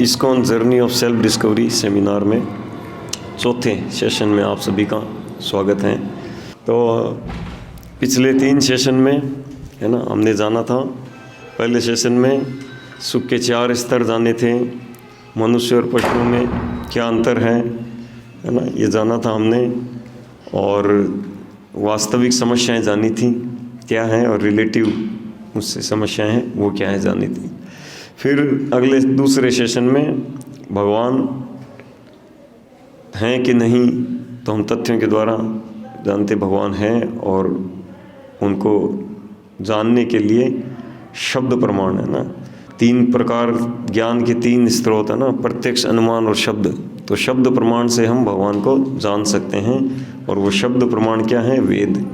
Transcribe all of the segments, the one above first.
ISKCON journey of self discovery seminar में चौथे session में आप सभी का स्वागत है। तो पिछले 3 सेशन में है ना, हमने जाना था। पहले सेशन में सुख के 4 स्तर जाने थे, मनुष्य और पशुओं में क्या अंतर है ना, ये जाना था हमने। और वास्तविक समस्याएं जानी थी क्या हैं, और रिलेटिव उससे समस्याएं हैं वो क्या है जानी थी। फिर अगले दूसरे सेशन में भगवान हैं कि नहीं, तो हम तथ्यों के द्वारा जानते भगवान हैं, और उनको जानने के लिए शब्द प्रमाण है ना। 3 प्रकार ज्ञान के 3 स्रोत है ना, प्रत्यक्ष, अनुमान और शब्द। तो शब्द प्रमाण से हम भगवान को जान सकते हैं, और वो शब्द प्रमाण क्या है? वेद।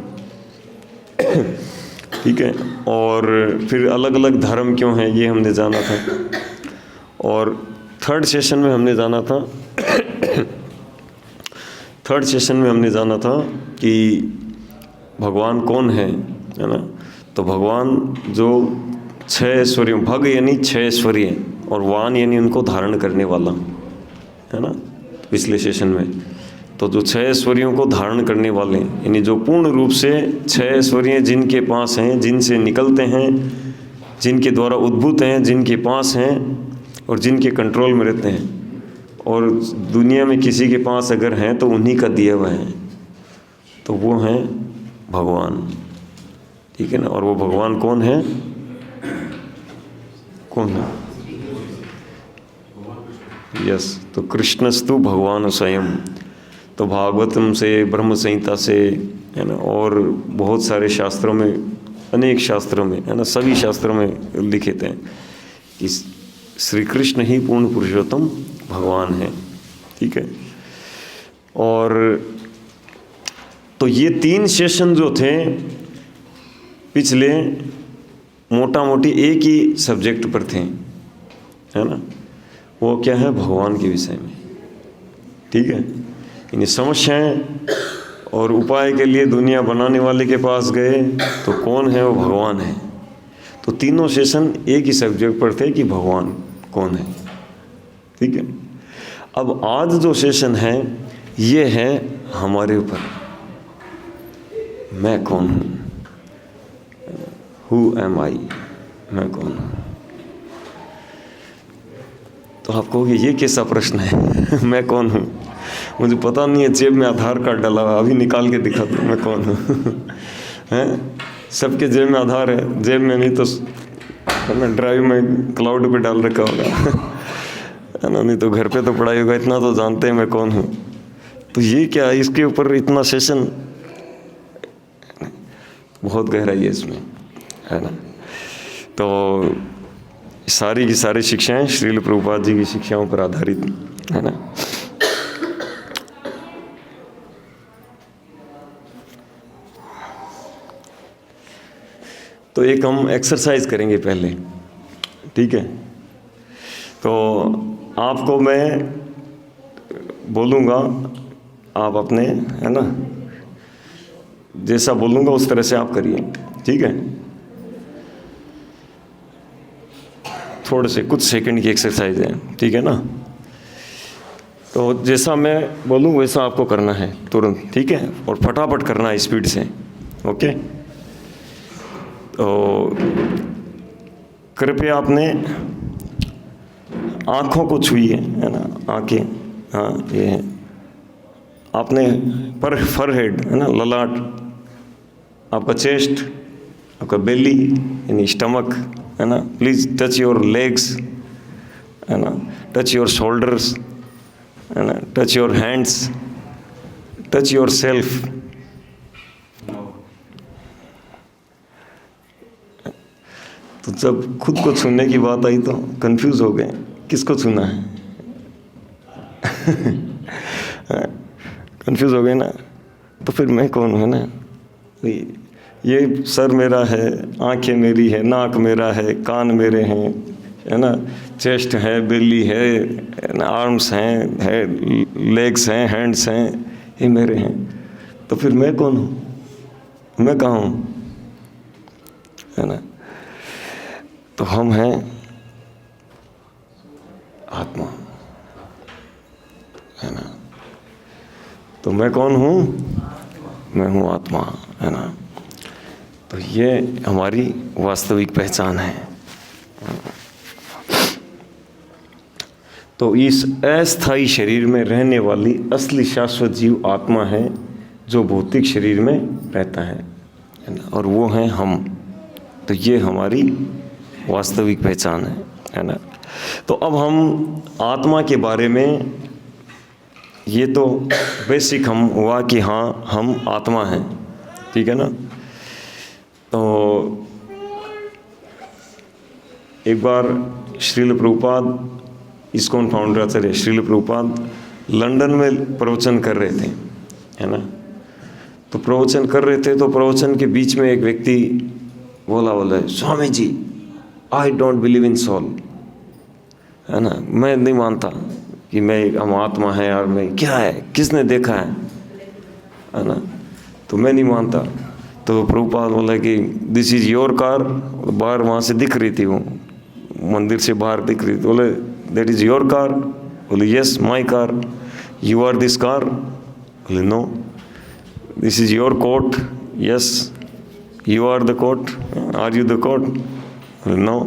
ठीक है। और फिर अलग अलग धर्म क्यों हैं ये हमने जाना था। और थर्ड सेशन में हमने जाना था कि भगवान कौन है ना। तो भगवान जो 6 ऐश्वर्य, भग यानी 6 ऐश्वर्य, और वान यानी उनको धारण करने वाला है ना, पिछले सेशन में। तो जो 6 ऐश्वर्यों को धारण करने वाले, यानी जो पूर्ण रूप से 6 ऐश्वर्य जिनके पास हैं, जिनसे निकलते हैं, जिनके द्वारा उद्भूत हैं, जिनके पास हैं और जिनके कंट्रोल में रहते हैं, और दुनिया में किसी के पास अगर हैं तो उन्हीं का दिया हुआ है, तो वो हैं भगवान। ठीक है ना। और वो भगवान कौन है? कौन है? यस, तो कृष्णस्तु भगवान स्वयं। तो भागवतम से, ब्रह्म संहिता से है ना, और बहुत सारे शास्त्रों में, अनेक शास्त्रों में है ना, सभी शास्त्रों में लिखित हैं कि श्री कृष्ण ही पूर्ण पुरुषोत्तम भगवान है। ठीक है। और तो ये 3 सेशन जो थे पिछले, मोटा मोटी एक ही सब्जेक्ट पर थे है ना। वो क्या है? भगवान के विषय में। ठीक है। इन समस्याएं और उपाय के लिए दुनिया बनाने वाले के पास गए, तो कौन है? वो भगवान है। तो तीनों सेशन एक ही सब्जेक्ट पर थे कि भगवान कौन है। ठीक है। अब आज जो सेशन है ये है हमारे ऊपर, मैं कौन हूँ, हु एम आई, मैं कौन हूँ। तो आप कहोगे ये कैसा प्रश्न है? मैं कौन हूँ? मुझे पता नहीं है, जेब में आधार कार्ड डाला हुआ, अभी निकाल के दिखा दो मैं कौन हूँ। हैं? सबके जेब में आधार है, जेब में नहीं तो है ना, ड्राइव में क्लाउड पे डाल रखा होगा है ना, नहीं तो घर पे तो पढ़ाई होगा। इतना तो जानते हैं मैं कौन हूँ। तो ये क्या, इसके ऊपर इतना सेशन, बहुत गहराई है इसमें है ना। तो सारी की सारी शिक्षाएं श्रील प्रभुपाद जी की शिक्षाओं पर आधारित है ना। तो एक हम एक्सरसाइज करेंगे पहले। ठीक है। तो आपको मैं बोलूँगा, आप अपने है ना, जैसा बोलूँगा उस तरह से आप करिए। ठीक है। थोड़े से कुछ सेकंड की एक्सरसाइज है। ठीक है ना। तो जैसा मैं बोलूँ वैसा आपको करना है तुरंत। ठीक है। और फटाफट करना है, स्पीड से। ओके। तो कृपया आपने आँखों को छुइए है ना, आँखें, हाँ ये है। आपने फरहेड है ना, ललाट, आपका चेस्ट, आपका बेली यानी स्टमक है ना। प्लीज़ टच योर लेग्स है ना, टच योर शोल्डर्स है ना, touch your hands, touch your self. तो जब खुद को छूने की बात आई तो कंफ्यूज हो गए, किसको छूना है? कंफ्यूज हो गए ना। तो फिर मैं कौन हूँ ना। ये सर मेरा है, आंखें मेरी है, नाक मेरा है, कान मेरे हैं है ना, चेस्ट है, बेली है, आर्म्स हैं, लेग्स हैं, हैंड्स हैं, ये मेरे हैं। तो फिर मैं कौन हूँ? मैं कहाँ हूँ है ना। तो हम हैं आत्मा, है ना। तो मैं कौन हूँ? मैं हूँ आत्मा, है ना। तो ये हमारी वास्तविक पहचान है। तो इस अस्थायी शरीर में रहने वाली असली शाश्वत जीव आत्मा है, जो भौतिक शरीर में रहता है ना, और वो है हम। तो ये हमारी वास्तविक पहचान है ना। तो अब हम आत्मा के बारे में, ये तो बेसिक हम हुआ कि हाँ हम आत्मा हैं, ठीक है ना। तो एक बार श्रील प्रभुपाद, इस्कॉन फाउंडर आचार्य श्रील प्रभुपाद लंदन में प्रवचन कर रहे थे, है ना। तो प्रवचन कर रहे थे, तो प्रवचन के बीच में एक व्यक्ति बोला Swami ji, I don't believe in soul, है ना। मैं नहीं मानता कि हम आत्मा है, और मैं क्या है, किसने देखा है ना। तो मैं नहीं मानता। तो प्रभुपाद बोला कि दिस इज़ योर कार। बाहर वहाँ से दिख रही थी, वो मंदिर से बाहर दिख रही थी। बोले दैट इज़ योर कार? बोले yes my car. You are this car? बोले no. This is your coat? Yes. You are the coat? Are you the coat? बोले no.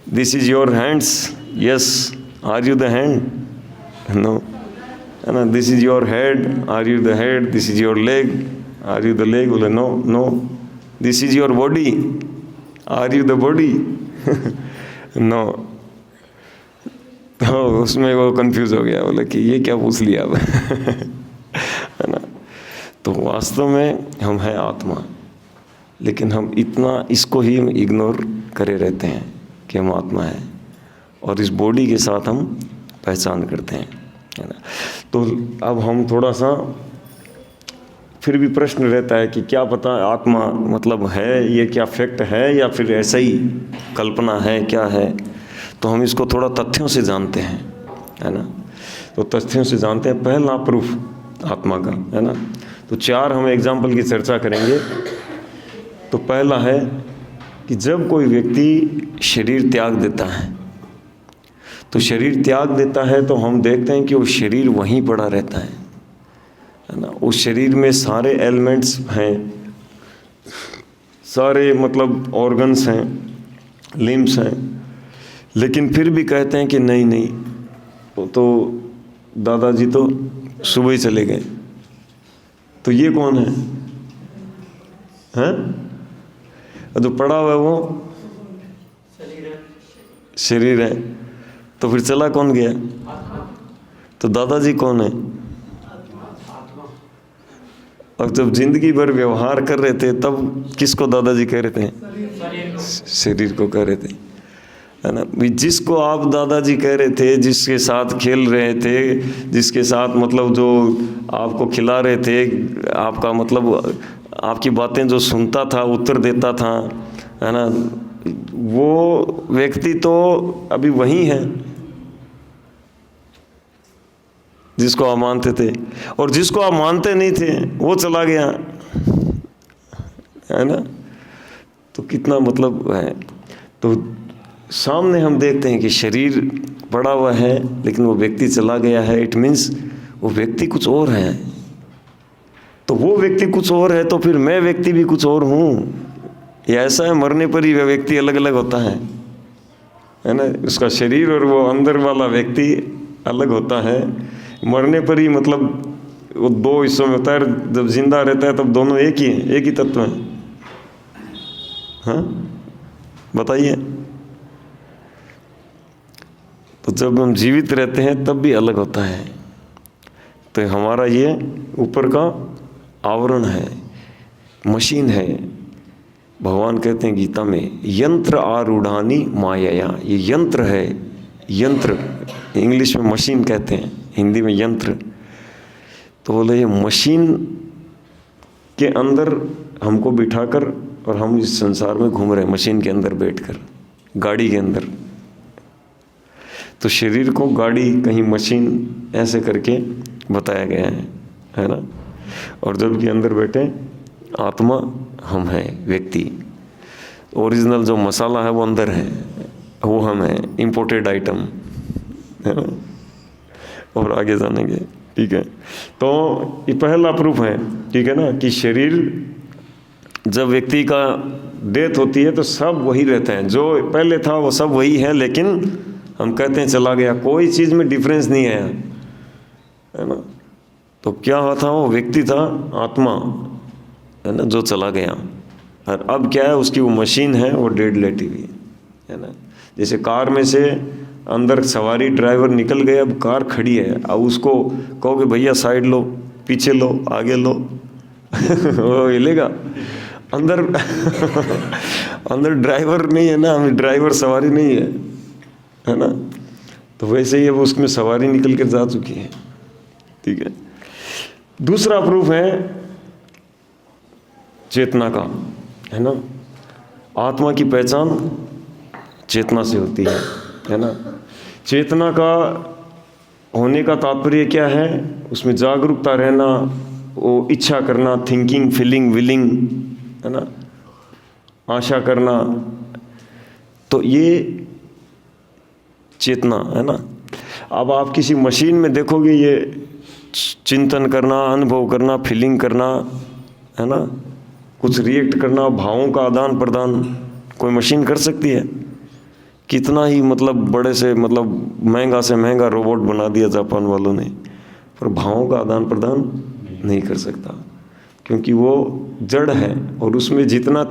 This is your hands? Yes. Are you the hand? No, है ना। This is your head? Are you the head? This is your leg? Are you the leg? बोले no no. This is your body? Are you the body? No. तो उसमें वो confuse हो गया, बोले कि ये क्या पूछ लिया अब। है ना। तो वास्तव में हम हैं आत्मा, लेकिन हम इतना इसको ही इग्नोर करे रहते हैं कि हम आत्मा है, और इस बॉडी के साथ हम पहचान करते हैं, है ना। तो अब हम थोड़ा सा फिर भी प्रश्न रहता है कि क्या पता आत्मा मतलब है, ये क्या फैक्ट है या फिर ऐसा ही कल्पना है, क्या है। तो हम इसको थोड़ा तथ्यों से जानते हैं, है ना। तो तथ्यों से जानते हैं। पहला प्रूफ आत्मा का, है ना। तो 4 हम एग्जाम्पल की चर्चा करेंगे। तो पहला है कि जब कोई व्यक्ति शरीर त्याग देता है, तो शरीर त्याग देता है तो हम देखते हैं कि वो शरीर वहीं पड़ा रहता है ना। उस शरीर में सारे एलिमेंट्स हैं, सारे मतलब ऑर्गन्स हैं, लिम्स हैं, लेकिन फिर भी कहते हैं कि नहीं नहीं, तो दादाजी तो सुबह ही चले गए। तो ये कौन है? हैं? जो पड़ा हुआ है वो शरीर है। तो फिर चला कौन गया? तो दादाजी कौन है? और जब जिंदगी भर व्यवहार कर रहे थे, तब किसको दादाजी कह रहे थे? शरीर को कह रहे थे, है ना। जिसको आप दादाजी कह रहे थे, जिसके साथ खेल रहे थे, जिसके साथ मतलब जो आपको खिला रहे थे, आपका मतलब आपकी बातें जो सुनता था, उत्तर देता था, है ना, वो व्यक्ति तो अभी वही है जिसको आप मानते थे, और जिसको आप मानते नहीं थे वो चला गया, है ना। तो कितना मतलब है। तो सामने हम देखते हैं कि शरीर पड़ा हुआ है, लेकिन वो व्यक्ति चला गया है। इट मीन्स वो व्यक्ति कुछ और है। तो वो व्यक्ति कुछ और है, तो फिर मैं व्यक्ति भी कुछ और हूँ। ये ऐसा है, मरने पर ही वह व्यक्ति अलग अलग होता है ना। उसका शरीर और वो अंदर वाला व्यक्ति अलग होता है। मरने पर ही मतलब वो 2 हिस्सों में होता है। जब जिंदा रहता है तब दोनों एक ही हैं, एक ही तत्व हैं। हाँ बताइए। तो जब हम जीवित रहते हैं तब भी अलग होता है। तो हमारा ये ऊपर का आवरण है, मशीन है। भगवान कहते हैं गीता में, यंत्र आरूढ़ानी माया। ये यंत्र है। यंत्र इंग्लिश में मशीन कहते हैं, हिंदी में यंत्र। तो बोले ये मशीन के अंदर हमको बिठाकर, और हम इस संसार में घूम रहे हैं मशीन के अंदर बैठकर, गाड़ी के अंदर। तो शरीर को गाड़ी, कहीं मशीन, ऐसे करके बताया गया है ना। और जबकि अंदर बैठे आत्मा हम हैं, व्यक्ति। ओरिजिनल जो मसाला है वो अंदर है, वो हम हैं, इम्पोर्टेड आइटम, है ना, और आगे जानेंगे, ठीक है। तो ये पहला प्रूफ है, ठीक है ना, कि शरीर जब व्यक्ति का डेथ होती है तो सब वही रहते हैं, जो पहले था वो सब वही है, लेकिन हम कहते हैं चला गया, कोई चीज़ में डिफरेंस नहीं है ना। तो क्या हुआ था, वो व्यक्ति था आत्मा, है ना, जो चला गया, और अब क्या है, उसकी वो मशीन है, वो डेड लेटी हुई है ना। जैसे कार में से अंदर सवारी ड्राइवर निकल गए, अब कार खड़ी है, अब उसको कहो कि भैया साइड लो, पीछे लो, आगे लो वो हिलेगा अंदर अंदर ड्राइवर नहीं है ना, ड्राइवर सवारी नहीं है ना। तो वैसे ही अब उसमें सवारी निकल कर जा चुकी है, ठीक है। दूसरा प्रूफ है चेतना का, है ना। आत्मा की पहचान चेतना से होती है ना। चेतना का होने का तात्पर्य क्या है, उसमें जागरूकता रहना, वो इच्छा करना, थिंकिंग, फीलिंग, विलिंग, है ना, आशा करना, तो ये चेतना है ना। अब आप किसी मशीन में देखोगे, ये चिंतन करना, अनुभव करना, फीलिंग करना, है ना, कुछ रिएक्ट करना, भावों का आदान प्रदान कोई मशीन कर सकती है? कितना ही मतलब बड़े से मतलब महंगा से महंगा रोबोट बना दिया जापान वालों ने, पर भावों का आदान प्रदान नहीं कर सकता, क्योंकि वो जड़ है, और उसमें जितना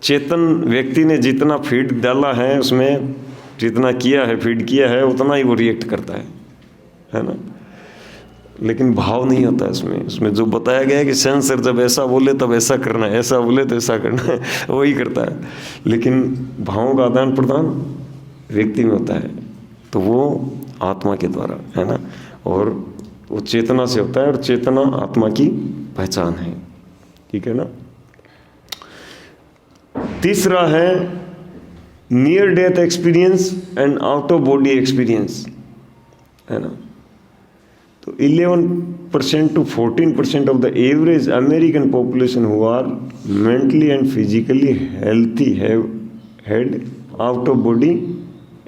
चेतन व्यक्ति ने जितना फीड डाला है, उसमें जितना किया है, फीड किया है, उतना ही वो रिएक्ट करता है ना। लेकिन भाव नहीं होता इसमें। उसमें जो बताया गया है कि सेंसर जब ऐसा बोले तब ऐसा करना है, ऐसा बोले तो ऐसा करना है, वही करता है। लेकिन भावों का आदान प्रदान व्यक्ति में होता है, तो वो आत्मा के द्वारा, है ना, और वो चेतना से होता है, और चेतना आत्मा की पहचान है, ठीक है ना। तीसरा है near death experience and out of body experience, है ना। तो 11% to 14% of the average American population who are mentally and physically healthy have had out of body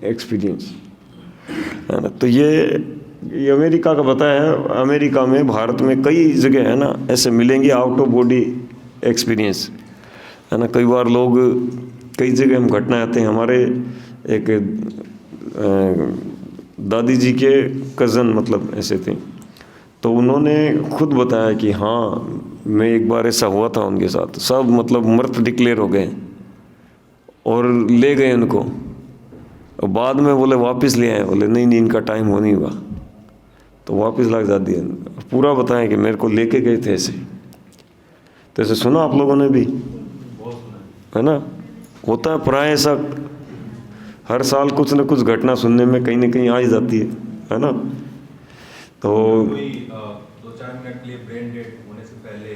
experience, है ना। तो ये अमेरिका का बताया है। अमेरिका में, भारत में कई जगह है ना ऐसे मिलेंगे आउट ऑफ बॉडी एक्सपीरियंस, है ना। कई बार लोग, कई जगह हम घटना आते हैं। हमारे एक दादी जी के कज़न मतलब ऐसे थे, तो उन्होंने खुद बताया कि हाँ, मैं एक बार ऐसा हुआ था उनके साथ, सब मतलब मृत डिक्लेयर हो गए और ले गए उनको, और बाद में बोले वापस ले आए, बोले नहीं नहीं इनका टाइम हो नहीं हुआ, तो वापस ला जा दिया। पूरा बताएं कि मेरे को लेके गए थे ऐसे। तो ऐसे सुना आप लोगों ने भी, है ना। होता है प्राय ऐसा, हर साल कुछ न कुछ घटना सुनने में कहीं न कहीं आ ही जाती है ना। तो 2-4 मिनट के लिए ब्रेन डेड होने से पहले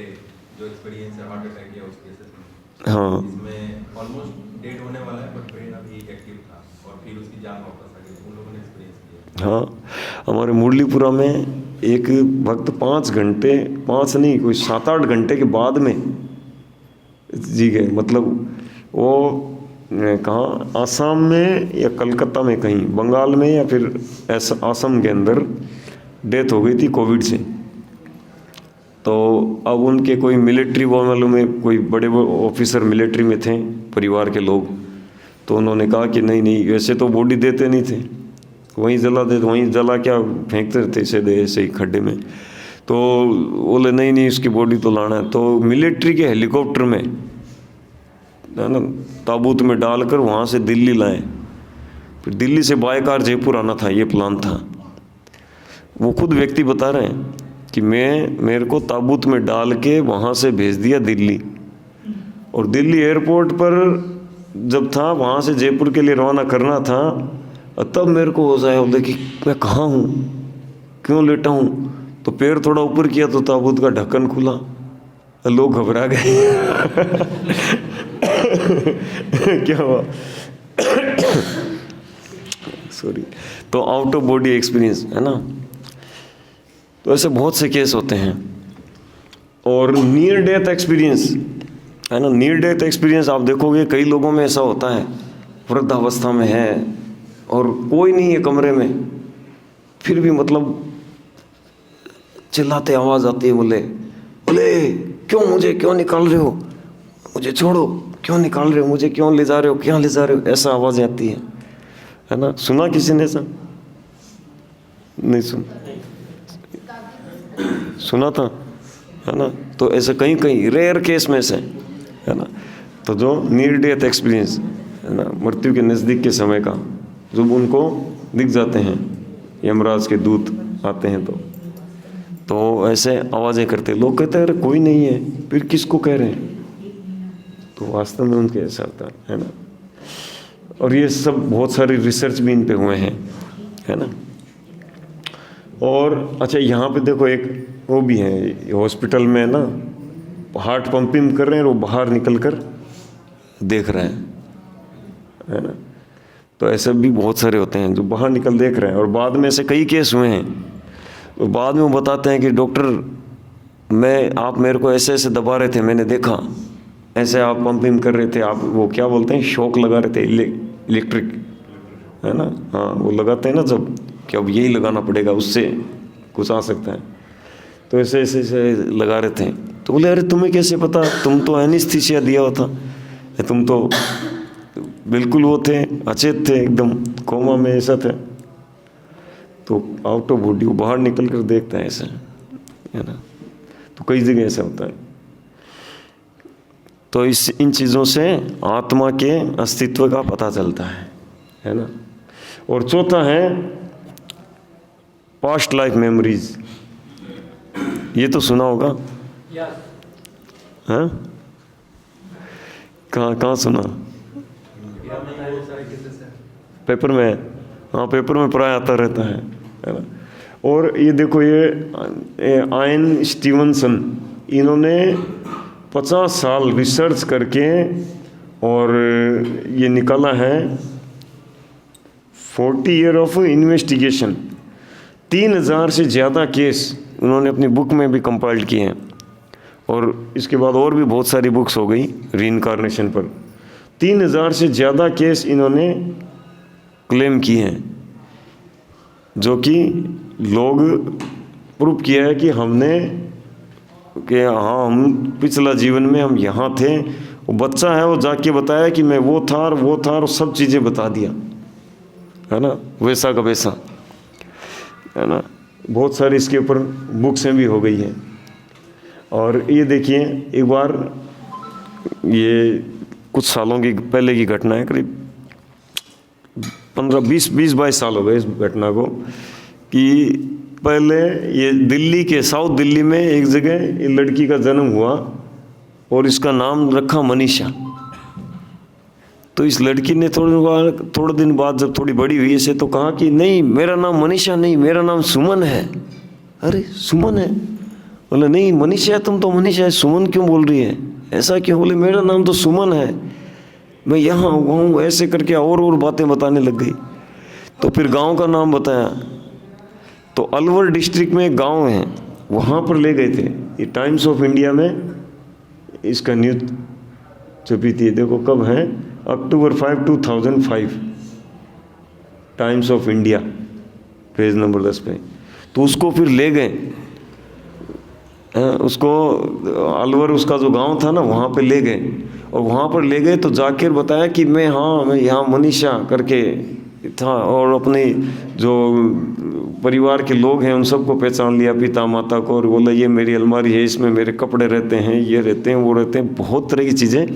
जो एक्सपीरियंस है हार्ट अटैक या उसके केसेस में, हाँ, इसमें ऑलमोस्ट डेड होने वाला है बट ब्रेन अभी एक्टिव था और फिर उसकी जान वापस आ गई, उन लोगों ने एक्सपीरियंस किया। हाँ, हमारे मुरलीपुरा में एक वक्त 5 घंटे, 5 नहीं कोई 7-8 घंटे के बाद में जी गए। मतलब वो कहाँ, आसाम में या कलकत्ता में, कहीं बंगाल में या फिर ऐसा आसाम के अंदर डेथ हो गई थी कोविड से। तो अब उनके कोई मिलिट्री वो मालूम में कोई बड़े ऑफिसर मिलिट्री में थे, परिवार के लोग, तो उन्होंने कहा कि नहीं नहीं, वैसे तो बॉडी देते नहीं थे, वहीं जला देते, वहीं जला क्या फेंकते थे सीधे ऐसे ही खड्डे में। तो बोले नहीं नहीं इसकी बॉडी तो लाना है। तो मिलिट्री के हेलीकॉप्टर में, है ना, ताबूत में डालकर वहाँ से दिल्ली लाए, फिर दिल्ली से बाय कार जयपुर आना था, ये प्लान था। वो खुद व्यक्ति बता रहे हैं कि मेरे को ताबूत में डाल के वहाँ से भेज दिया दिल्ली, और दिल्ली एयरपोर्ट पर जब था, वहाँ से जयपुर के लिए रवाना करना था, और तब मेरे को हो जाए बोलते कि मैं कहाँ हूँ, क्यों लेटा हूँ। तो पैर थोड़ा ऊपर किया तो ताबूत का ढक्कन खुला, लोग घबरा गए क्या हुआ सॉरी। तो आउट ऑफ बॉडी एक्सपीरियंस, है ना। तो ऐसे बहुत से केस होते हैं। और नियर डेथ एक्सपीरियंस, है ना, नियर डेथ एक्सपीरियंस आप देखोगे कई लोगों में ऐसा होता है, वृद्धावस्था में है और कोई नहीं है कमरे में, फिर भी मतलब चिल्लाते आवाज़ आती है, बोले बोले क्यों निकाल रहे हो, मुझे छोड़ो, क्यों निकाल रहे हो मुझे, क्यों ले जा रहे हो, क्या ले जा रहे हो, ऐसा आवाज़ आती है ना। सुना किसी ने ऐसा? नहीं सुना था, है ना। तो ऐसे कहीं कहीं रेयर केस में से, है ना, तो जो नियर डेथ एक्सपीरियंस, है ना, मृत्यु के नज़दीक के समय का, जब उनको दिख जाते हैं यमराज के दूत आते हैं तो ऐसे आवाज़ें करते, लोग कहते हैं अरे कोई नहीं है, फिर किसको कह रहे हैं, तो वास्तव में उनके ऐसा होता है ना। और ये सब बहुत सारी रिसर्च भी इन पे हुए हैं, है ना। और अच्छा, यहाँ पे देखो एक वो भी है, हॉस्पिटल में ना हार्ट पंपिंग कर रहे हैं, वो बाहर निकल कर देख रहे हैं, है ना। तो ऐसे भी बहुत सारे होते हैं जो बाहर निकल देख रहे हैं। और बाद में ऐसे कई केस हुए हैं, तो बाद में वो बताते हैं कि डॉक्टर आप मेरे को ऐसे ऐसे दबा रहे थे, मैंने देखा ऐसे आप पंपिंग कर रहे थे, आप वो क्या बोलते हैं, शॉक लगा रहे थे, इलेक्ट्रिक, है ना, हाँ वो लगाते हैं ना जब, कि अब यही लगाना पड़ेगा, उससे कुछ आ सकता है, तो ऐसे ऐसे ऐसे लगा रहे थे। तो बोले अरे तुम्हें कैसे पता, तुम तो एनेस्थीसिया दिया हुआ था, तुम तो बिल्कुल वो थे, अचेत थे, एकदम कोमा में ऐसा थे। तो आउट ऑफ बॉडी वो बाहर निकल कर देखता है ऐसा, है ना। तो कई जगह ऐसा होता है। तो इन चीज़ों से आत्मा के अस्तित्व का पता चलता है ना। और चौथा है पास्ट लाइफ मेमोरीज, ये तो सुना होगा, हाँ कहाँ सुना, पेपर में, हाँ पेपर में प्राय आता रहता है ना। और ये देखो ये आयन स्टीवनसन, इन्होंने 50 साल रिसर्च करके और ये निकाला है 40 ईयर ऑफ इन्वेस्टिगेशन, 3000 से ज़्यादा केस उन्होंने अपनी बुक में भी कंपाइल्ड किए हैं। और इसके बाद और भी बहुत सारी बुक्स हो गई रीइंकार्नेशन पर। 3000 से ज़्यादा केस इन्होंने क्लेम किए हैं, जो कि लोग प्रूव किया है कि हमने, कि हाँ हम पिछला जीवन में हम यहाँ थे। वो बच्चा है, वो जाके बताया कि मैं वो था और सब चीज़ें बता दिया, है ना, वैसा का वैसा, है ना। बहुत सारी इसके ऊपर बुक्सें भी हो गई हैं। और ये देखिए, एक बार ये कुछ सालों की पहले की घटना है, करीब 15-20-22 साल हो गए इस घटना को, कि पहले ये दिल्ली के, साउथ दिल्ली में एक जगह ये लड़की का जन्म हुआ और इसका नाम रखा मनीषा। तो इस लड़की ने थोड़े दिन बाद जब थोड़ी बड़ी हुई इसे, तो कहा कि नहीं मेरा नाम मनीषा नहीं, मेरा नाम सुमन है। अरे सुमन है? बोले नहीं मनीषा है, तुम तो मनीषा है, सुमन क्यों बोल रही है, ऐसा क्यों? बोले मेरा नाम तो सुमन है, मैं यहाँ हुआ हूँ, ऐसे करके और बातें बताने लग गई। तो फिर गांव का नाम बताया, तो अलवर डिस्ट्रिक्ट में एक गांव है, वहाँ पर ले गए थे। ये टाइम्स ऑफ इंडिया में इसका न्यूज़ छपी थी, देखो कब है, अक्टूबर 5, 2005, times of India page number 10 पे। तो उसको फिर ले गए, उसको अलवर, उसका जो गांव था ना, वहाँ पे ले गए। और वहाँ पर ले गए तो जाकर बताया कि मैं यहाँ मनीषा करके था, और अपने जो परिवार के लोग हैं उन सबको पहचान लिया, पिता माता को, और बोला ये मेरी अलमारी है, इसमें मेरे कपड़े रहते हैं, ये रहते हैं, वो रहते हैं, बहुत तरह की चीज़ें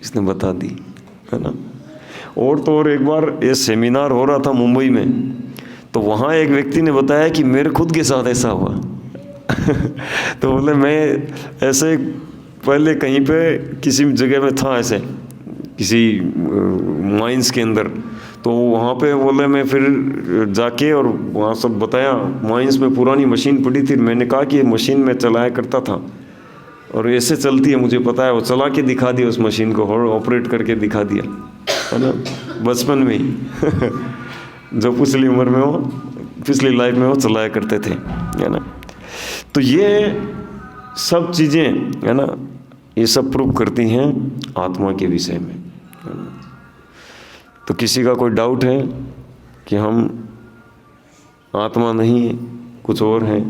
इसने बता दी, है ना। और तो और एक बार ये सेमिनार हो रहा था मुंबई में, तो वहाँ एक व्यक्ति ने बताया कि मेरे खुद के साथ ऐसा हुआ। तो बोले मैं ऐसे पहले कहीं पे किसी जगह में था, ऐसे किसी माइंस के अंदर, तो वहाँ पे बोले मैं फिर जाके और वहाँ सब बताया। माइंस में पुरानी मशीन पड़ी थी, मैंने कहा कि ये मशीन मैं चलाया करता था और ऐसे चलती है मुझे पता है, वो चला के दिखा दिया उस मशीन को, ऑपरेट करके दिखा दिया, है ना, बचपन में ही। जो पिछली उम्र में हो, पिछली लाइफ में वो चलाया करते थे, है ना। तो ये सब चीज़ें, है ना, ये सब प्रूव करती हैं आत्मा के विषय में, है ना। तो किसी का कोई डाउट है कि हम आत्मा नहीं है, कुछ और है,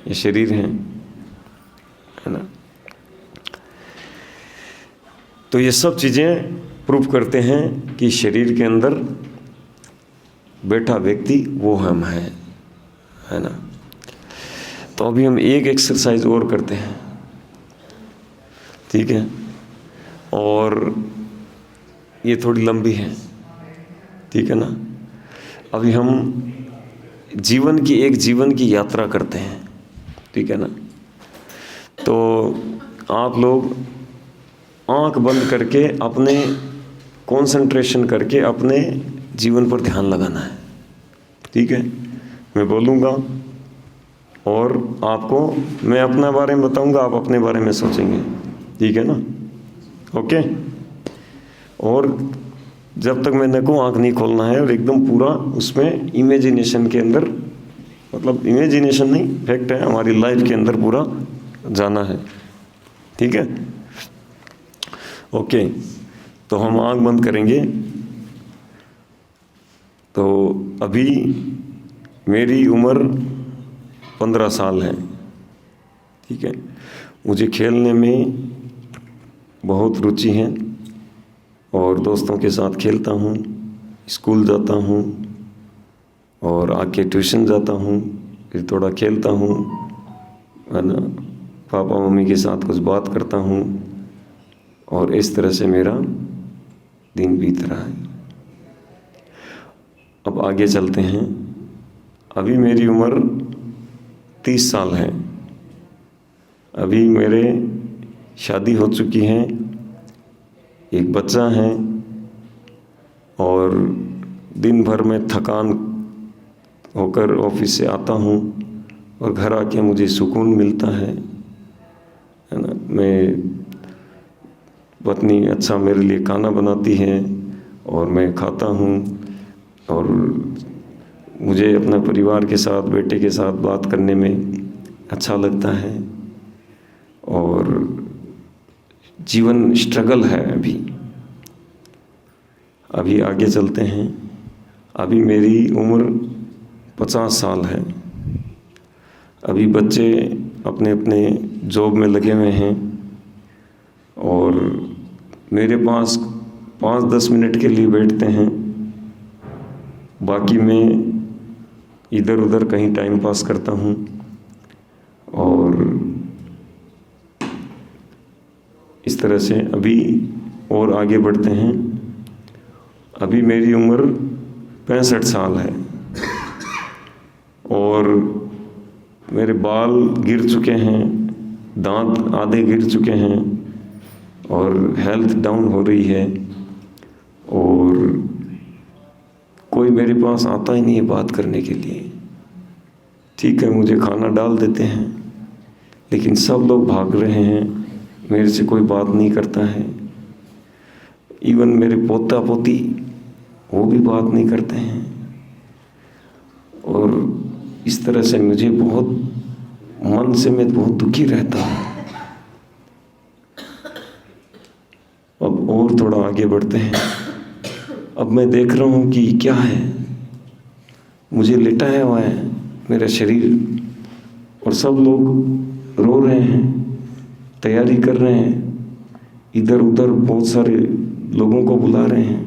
ये शरीर है ना। तो ये सब चीज़ें प्रूफ करते हैं कि शरीर के अंदर बैठा व्यक्ति वो हम है ना। तो अभी हम एक एक्सरसाइज और करते हैं, ठीक है, और ये थोड़ी लंबी है, ठीक है ना। अभी हम जीवन की यात्रा करते हैं, ठीक है ना। तो आप लोग आंख बंद करके अपने कंसंट्रेशन करके अपने जीवन पर ध्यान लगाना है, ठीक है। मैं बोलूँगा और आपको मैं अपना बारे में बताऊँगा, आप अपने बारे में सोचेंगे, ठीक है ना, ओके। और जब तक मैं को आँख नहीं खोलना है और एकदम पूरा उसमें इमेजिनेशन के अंदर, मतलब इमेजिनेशन नहीं, फैक्ट है, हमारी लाइफ के अंदर पूरा जाना है, ठीक है, ओके। तो हम आँख बंद करेंगे। तो अभी मेरी उम्र 15 साल है, ठीक है। मुझे खेलने में बहुत रुचि है और दोस्तों के साथ खेलता हूँ, स्कूल जाता हूँ और आके ट्यूशन जाता हूँ, फिर थोड़ा खेलता हूँ, है ना। पापा मम्मी के साथ कुछ बात करता हूँ और इस तरह से मेरा दिन बीत रहा है। अब आगे चलते हैं। अभी मेरी उम्र 30 साल है। अभी मेरे शादी हो चुकी है, एक बच्चा है और दिन भर में थकान होकर ऑफिस से आता हूँ और घर आके मुझे सुकून मिलता है ना। मैं पत्नी अच्छा मेरे लिए खाना बनाती है और मैं खाता हूँ और मुझे अपना परिवार के साथ, बेटे के साथ बात करने में अच्छा लगता है। और जीवन स्ट्रगल है अभी आगे चलते हैं। अभी मेरी उम्र 50 साल है। अभी बच्चे अपने अपने जॉब में लगे हुए हैं और मेरे पास 5-10 मिनट के लिए बैठते हैं, बाकी मैं इधर उधर कहीं टाइम पास करता हूँ। और इस तरह से अभी और आगे बढ़ते हैं। अभी मेरी उम्र 65 साल है और मेरे बाल गिर चुके हैं, दांत आधे गिर चुके हैं और हेल्थ डाउन हो रही है और कोई मेरे पास आता ही नहीं है बात करने के लिए। ठीक है, मुझे खाना डाल देते हैं लेकिन सब लोग भाग रहे हैं, मेरे से कोई बात नहीं करता है। इवन मेरे पोता पोती वो भी बात नहीं करते हैं और इस तरह से मुझे बहुत मन से मैं बहुत दुखी रहता हूँ। अब और थोड़ा आगे बढ़ते हैं। अब मैं देख रहा हूँ कि क्या है, मुझे लिटाया हुआ है मेरा शरीर और सब लोग रो रहे हैं, तैयारी कर रहे हैं, इधर उधर बहुत सारे लोगों को बुला रहे हैं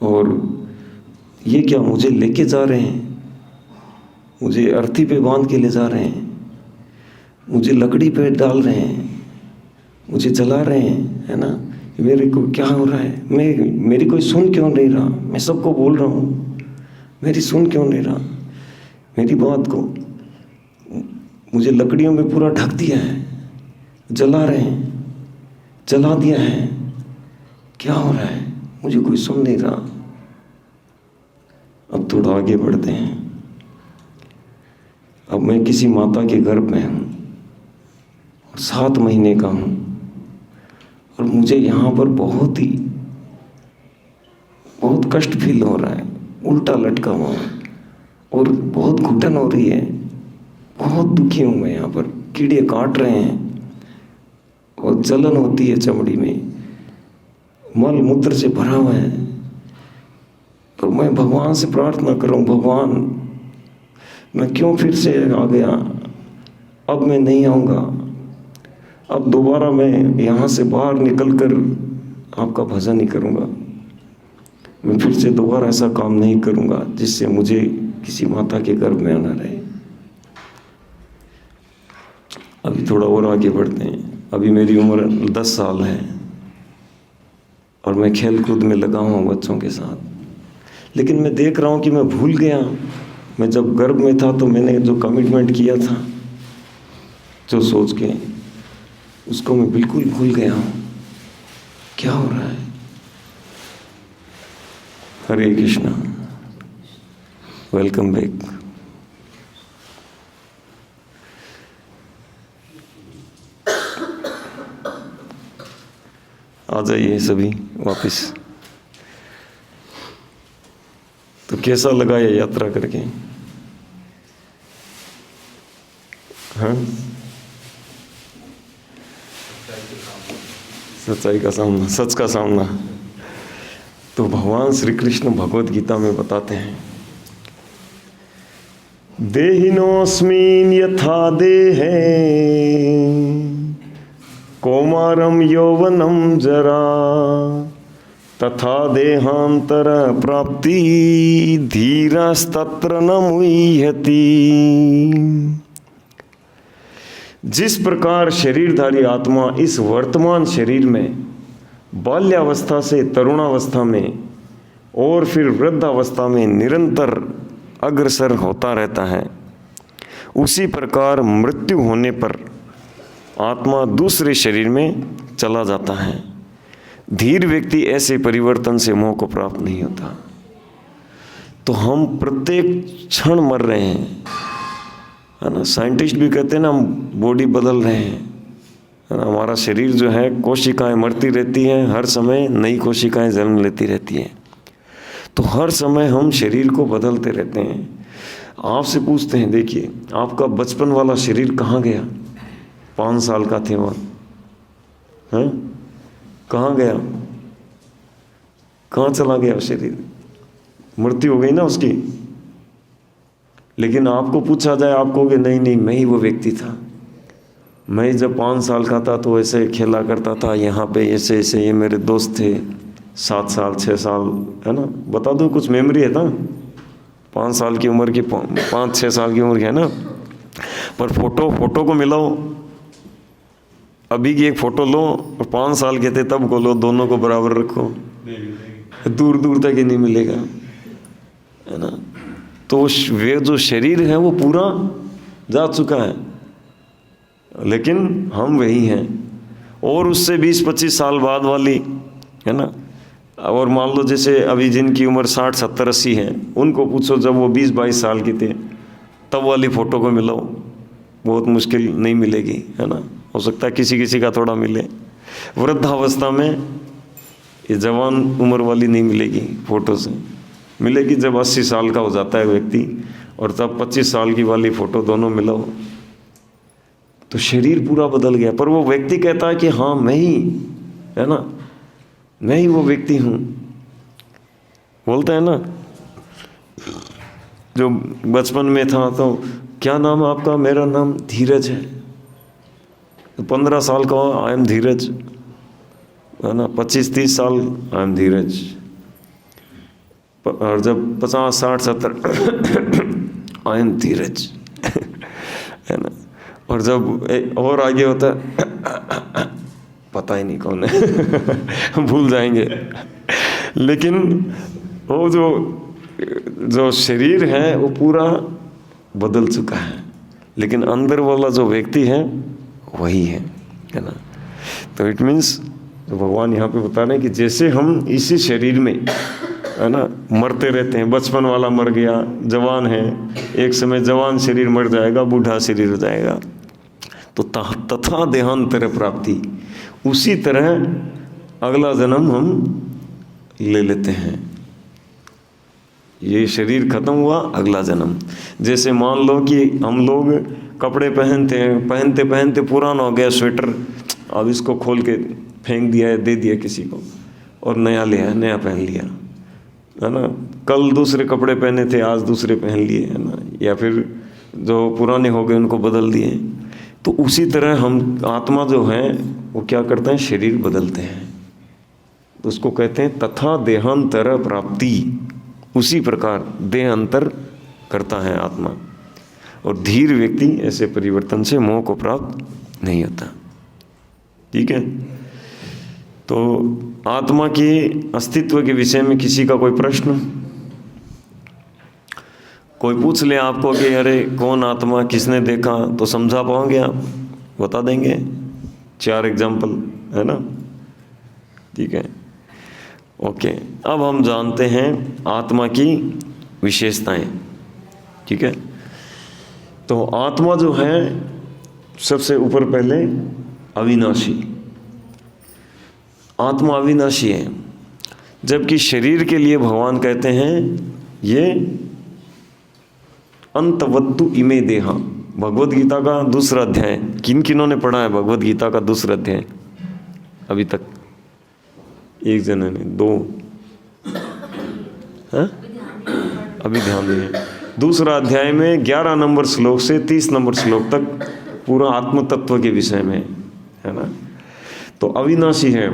और ये क्या, मुझे लेके जा रहे हैं, मुझे अर्थी पे बांध के ले जा रहे हैं, मुझे लकड़ी पे डाल रहे हैं, मुझे जला रहे हैं, है ना। मेरे को क्या हो रहा है, मेरी कोई सुन क्यों नहीं रहा। मैं सबको बोल रहा हूँ, मेरी सुन क्यों नहीं रहा मेरी बात को। मुझे लकड़ियों में पूरा ढक दिया है, जला रहे हैं, जला दिया है, क्या हो रहा है, मुझे कोई सुन नहीं रहा। अब थोड़ा आगे बढ़ते हैं। अब मैं किसी माता के गर्भ में हूँ और 7 महीने का हूँ और मुझे यहाँ पर बहुत कष्ट फील हो रहा है, उल्टा लटका हुआ हूँ और बहुत घुटन हो रही है, बहुत दुखी हूँ मैं। यहाँ पर कीड़े काट रहे हैं और जलन होती है चमड़ी में, मल मूत्र से भरा हुआ है, और मैं भगवान से प्रार्थना करूं, भगवान मैं क्यों फिर से आ गया, अब मैं नहीं आऊँगा, अब दोबारा मैं यहाँ से बाहर निकलकर आपका भजन ही करूँगा, मैं फिर से दोबारा ऐसा काम नहीं करूँगा जिससे मुझे किसी माता के गर्भ में आना रहे। अभी थोड़ा और आगे बढ़ते हैं। अभी मेरी उम्र 10 साल है और मैं खेल कूद में लगा हूँ बच्चों के साथ, लेकिन मैं देख रहा हूँ कि मैं भूल गया। मैं जब गर्भ में था तो मैंने जो कमिटमेंट किया था, जो सोच के, उसको मैं बिल्कुल भूल गया हूँ। क्या हो रहा है? हरे कृष्णा, वेलकम बैक। आ जाइए सभी वापस। तो कैसा लगा ये यात्रा करके? हाँ, सच्चाई का सामना, सच का सामना। तो भगवान श्री कृष्ण भगवद गीता में बताते हैं, देहिनोऽस्मिन् यथा देहे कौमारं यौवनं जरा तथा देहांतर प्राप्ति धीरस्तत्र न मुह्यति। जिस प्रकार शरीरधारी आत्मा इस वर्तमान शरीर में बाल्यावस्था से तरुणावस्था में और फिर वृद्धावस्था में निरंतर अग्रसर होता रहता है, उसी प्रकार मृत्यु होने पर आत्मा दूसरे शरीर में चला जाता है। धीर व्यक्ति ऐसे परिवर्तन से मोह को प्राप्त नहीं होता। तो हम प्रत्येक क्षण मर रहे हैं, है ना। साइंटिस्ट भी कहते हैं ना, हम बॉडी बदल रहे हैं, है ना। हमारा शरीर जो है, कोशिकाएं मरती रहती हैं, हर समय नई कोशिकाएं जन्म लेती रहती हैं। तो हर समय हम शरीर को बदलते रहते हैं। आपसे पूछते हैं, देखिए आपका बचपन वाला शरीर कहाँ गया? 5 साल का थे वहाँ, हैं? कहाँ गया? कहाँ चला गया शरीर? मृत्यु हो गई ना उसकी। लेकिन आपको पूछा जाए, आप कहोगे नहीं नहीं, मैं ही वो व्यक्ति था। मैं जब 5 साल का था तो ऐसे खेला करता था, यहाँ पे ऐसे ऐसे, ये मेरे दोस्त थे, 7 साल 6 साल, है ना। बता दो, कुछ मेमोरी है ना 5 साल की उम्र की, 5-6 साल की उम्र की, है ना। पर फोटो को मिलाओ, अभी की एक फ़ोटो लो और 5 साल के थे तब को लो, दोनों को बराबर रखो, दूर दूर तक ही नहीं मिलेगा, है ना। तो वे जो शरीर है वो पूरा जा चुका है, लेकिन हम वही हैं। और उससे 20-25 साल बाद वाली, है ना। और मान लो जैसे अभी जिनकी उम्र 60, 70, 80 है, उनको पूछो जब वो 20-22 साल के थे तब वाली फ़ोटो को मिलाओ, बहुत मुश्किल नहीं मिलेगी, है ना। हो सकता है किसी किसी का थोड़ा मिले। वृद्धावस्था में ये जवान उम्र वाली नहीं मिलेगी फ़ोटो से, मिलेगी जब 80 साल का हो जाता है व्यक्ति, और तब 25 साल की वाली फ़ोटो, दोनों मिलाओ तो शरीर पूरा बदल गया। पर वो व्यक्ति कहता है कि हाँ मैं ही, है ना, मैं ही वो व्यक्ति हूँ। बोलता है ना, जो बचपन में था तो क्या नाम है आपका? मेरा नाम धीरज है। तो 15 साल का आई एम धीरज, है ना। 25-30 साल आई एम धीरज, और जब 50-60-70 आई एम धीरज, है ना। और जब और आगे होता है पता ही नहीं कौन है भूल जाएंगे। लेकिन वो जो शरीर है वो पूरा बदल चुका है, लेकिन अंदर वाला जो व्यक्ति है वही है ना। तो इट मीन्स भगवान यहाँ पे बता रहे हैं कि जैसे हम इसी शरीर में, है ना, मरते रहते हैं, बचपन वाला मर गया, जवान है, एक समय जवान शरीर मर जाएगा, बूढ़ा शरीर हो जाएगा, तो तथा देहांतर प्राप्ति, उसी तरह अगला जन्म हम ले लेते हैं। ये शरीर खत्म हुआ, अगला जन्म। जैसे मान लो कि हम लोग कपड़े पहनते हैं, पहनते पहनते पुराना हो गया स्वेटर, अब इसको खोल के फेंक दिया है, दे दिया किसी को, और नया लिया, नया पहन लिया, है ना, कल दूसरे कपड़े पहने थे आज दूसरे पहन लिए, है ना, या फिर जो पुराने हो गए उनको बदल दिए। तो उसी तरह हम आत्मा जो है वो क्या करते हैं, शरीर बदलते हैं। तो उसको कहते हैं तथा देहांतर प्राप्ति। उसी प्रकार देह अंतर करता है आत्मा। और धीर व्यक्ति ऐसे परिवर्तन से मोह को प्राप्त नहीं होता। ठीक है। तो आत्मा के अस्तित्व के विषय में किसी का कोई प्रश्न? कोई पूछ ले आपको कि अरे कौन आत्मा, किसने देखा, तो समझा पाओगे आप? बता देंगे 4 एग्जाम्पल, है ना। ठीक है, ओके। अब हम जानते हैं आत्मा की विशेषताएं। ठीक है। तो आत्मा जो है सबसे ऊपर पहले अविनाशी। आत्मा अविनाशी है, जबकि शरीर के लिए भगवान कहते हैं ये अंतवत्तु इमे देहा। भगवद गीता का दूसरा अध्याय, किन किनों ने पढ़ा है भगवद गीता का दूसरा अध्याय अभी तक? एक जने ने, 2 है? अभी ध्यान दें। दूसरा अध्याय में 11 नंबर श्लोक से 30 नंबर श्लोक तक पूरा आत्म तत्व के विषय में, है ना। तो अविनाशी है,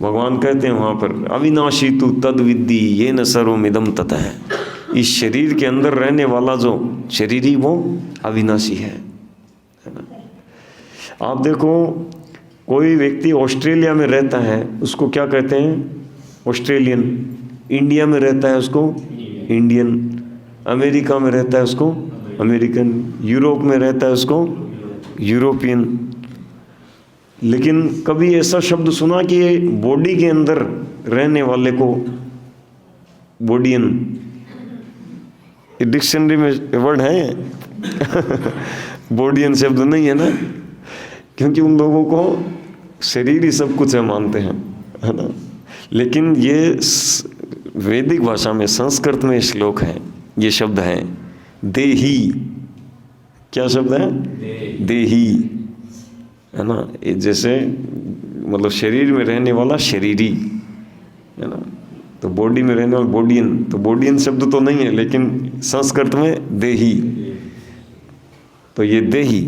भगवान कहते हैं वहाँ पर अविनाशी तु तद विद्धि ये न सर्वमिदं ततः। इस शरीर के अंदर रहने वाला जो शरीरी वो अविनाशी है ना। आप देखो, कोई व्यक्ति ऑस्ट्रेलिया में रहता है उसको क्या कहते हैं? ऑस्ट्रेलियन। इंडिया में रहता है उसको इंडियन। अमेरिका में रहता है उसको अमेरिकन। यूरोप में रहता है उसको यूरोपियन। लेकिन कभी ऐसा शब्द सुना कि बॉडी के अंदर रहने वाले को बॉडियन? डिक्शनरी में वर्ड है बॉडियन शब्द नहीं है ना, क्योंकि उन लोगों को शरीर ही सब कुछ है मानते हैं, है ना। लेकिन ये वैदिक भाषा में, संस्कृत में श्लोक है, ये शब्द है देही। क्या शब्द है? देही, है ना। जैसे मतलब शरीर में रहने वाला शरीरी, है ना। तो बॉडी में रहने वाला बॉडियन। तो बॉडियन शब्द तो नहीं है, लेकिन संस्कृत में देही। तो ये देही,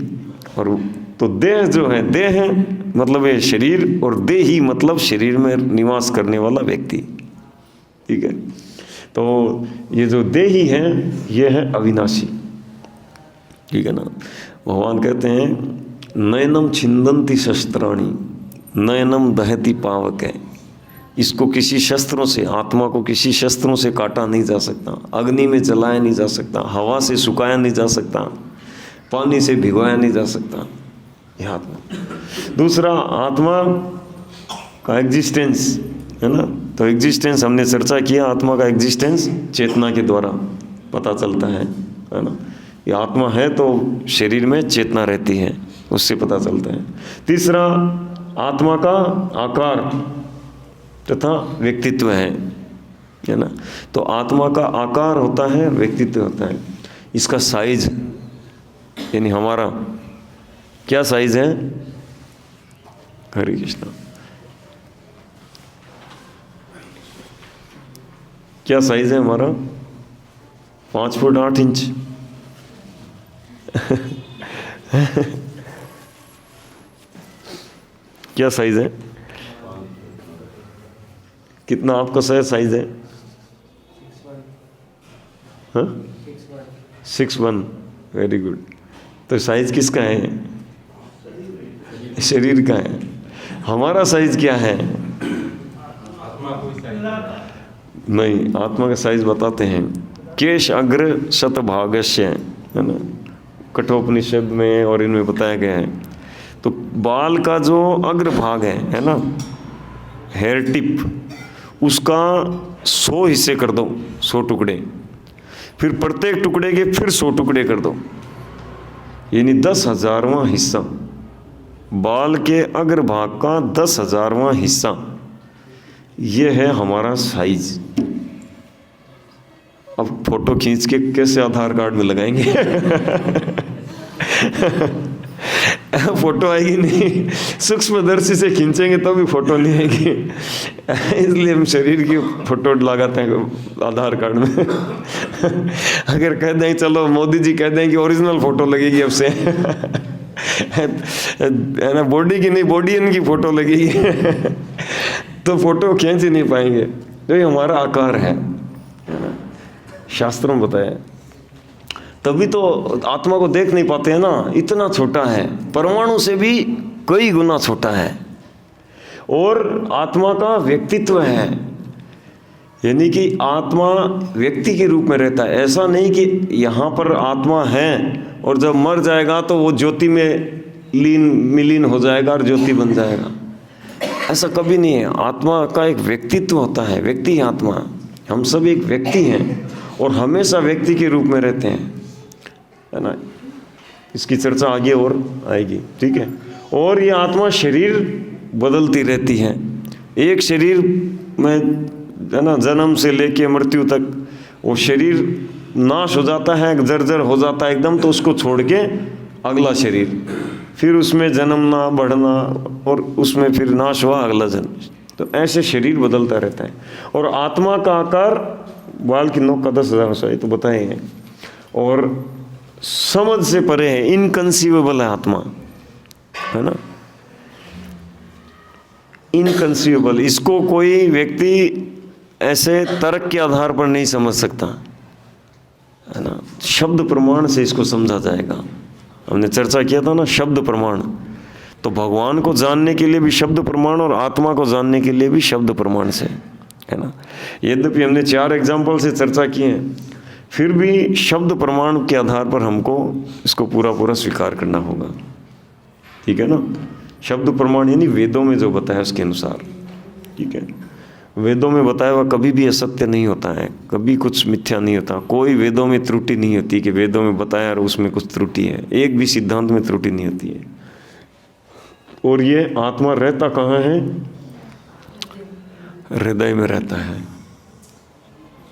और तो देह जो है, देह है मतलब है शरीर, और देही मतलब शरीर में निवास करने वाला व्यक्ति। ठीक है। तो ये जो देही है ये है अविनाशी। ठीक है ना। भगवान कहते हैं नयनम छिंदंती शस्त्राणी नयनम दहती पावक है। इसको किसी शस्त्रों से, आत्मा को किसी शस्त्रों से काटा नहीं जा सकता, अग्नि में जलाया नहीं जा सकता, हवा से सुखाया नहीं जा सकता, पानी से भिगोया नहीं जा सकता, यह आत्मा। दूसरा, आत्मा का एग्जिस्टेंस, है ना। तो एग्जिस्टेंस हमने चर्चा किया, आत्मा का एग्जिस्टेंस चेतना के द्वारा पता चलता है ना। ये आत्मा है तो शरीर में चेतना रहती है, उससे पता चलता है। तीसरा, आत्मा का आकार तथा व्यक्तित्व है ना। तो आत्मा का आकार होता है, व्यक्तित्व होता है। इसका साइज, यानी हमारा क्या साइज है? हरे कृष्णा, क्या साइज है हमारा? 5 फुट 8 इंच क्या साइज है? कितना आपका साइज है? 6'1". Very good. तो साइज किसका है? शरीर का है। हमारा साइज क्या है? नहीं, आत्मा का साइज बताते हैं। केश अग्र शतभागस्य, है ना, कठोपनिषद में और इनमें बताया गया है। तो बाल का जो अग्र भाग है ना, हेयर टिप, उसका 100 हिस्से कर दो, 100 टुकड़े, फिर प्रत्येक टुकड़े के फिर 100 टुकड़े कर दो, यानी 10,000वां हिस्सा। बाल के अग्र भाग का 10,000वां हिस्सा, ये है हमारा साइज। अब फोटो खींच के कैसे आधार कार्ड में लगाएंगे फोटो आएगी नहीं, सूक्ष्मदर्शी से खींचेंगे तो भी फोटो नहीं आएगी। इसलिए हम शरीर की फोटो लगाते हैं आधार कार्ड में। अगर कह दें चलो मोदी जी कह दें कि ओरिजिनल फोटो लगेगी अब से, है ना, बॉडी की नहीं बॉडीयन की फोटो लगेगी, तो फोटो खींच ही नहीं पाएंगे। तो ये हमारा आकार है ना, शास्त्रों में बताया। तभी तो आत्मा को देख नहीं पाते हैं ना, इतना छोटा है, परमाणु से भी कई गुना छोटा है। और आत्मा का व्यक्तित्व है, यानी कि आत्मा व्यक्ति के रूप में रहता है। ऐसा नहीं कि यहाँ पर आत्मा है और जब मर जाएगा तो वो ज्योति में विलीन हो जाएगा और ज्योति बन जाएगा, ऐसा कभी नहीं है। आत्मा का एक व्यक्तित्व होता है, व्यक्ति है आत्मा। हम सब एक व्यक्ति हैं और हमेशा व्यक्ति के रूप में रहते हैं, है ना। इसकी चर्चा आगे और आएगी, ठीक है। और ये आत्मा शरीर बदलती रहती है। एक शरीर में, है ना, जन्म से लेके मृत्यु तक वो शरीर नाश हो जाता है, जर्जर हो जाता है एकदम, तो उसको छोड़ के अगला शरीर, फिर उसमें जन्मना बढ़ना और उसमें फिर नाश हुआ अगला जन्म। तो ऐसे शरीर बदलता रहता है। और आत्मा का आकार बाल की नोक का 10,000 सा, तो बताए हैं। और समझ से परे है, इनकंसीवेबल है आत्मा, है ना, इनकंसीवेबल। इसको कोई व्यक्ति ऐसे तर्क के आधार पर नहीं समझ सकता, है ना। शब्द प्रमाण से इसको समझा जाएगा। हमने चर्चा किया था ना, शब्द प्रमाण। तो भगवान को जानने के लिए भी शब्द प्रमाण और आत्मा को जानने के लिए भी शब्द प्रमाण से, है ना। यद्यपि हमने 4 एग्जाम्पल से चर्चा की है, फिर भी शब्द प्रमाण के आधार पर हमको इसको पूरा पूरा स्वीकार करना होगा, ठीक है ना। शब्द प्रमाण यानी वेदों में जो बताया उसके अनुसार, ठीक है। वेदों में बताया हुआ कभी भी असत्य नहीं होता है, कभी कुछ मिथ्या नहीं होता। कोई वेदों में त्रुटि नहीं होती कि वेदों में बताया और उसमें कुछ त्रुटि है, एक भी सिद्धांत में त्रुटि नहीं होती है। और ये आत्मा रहता कहाँ है? हृदय में रहता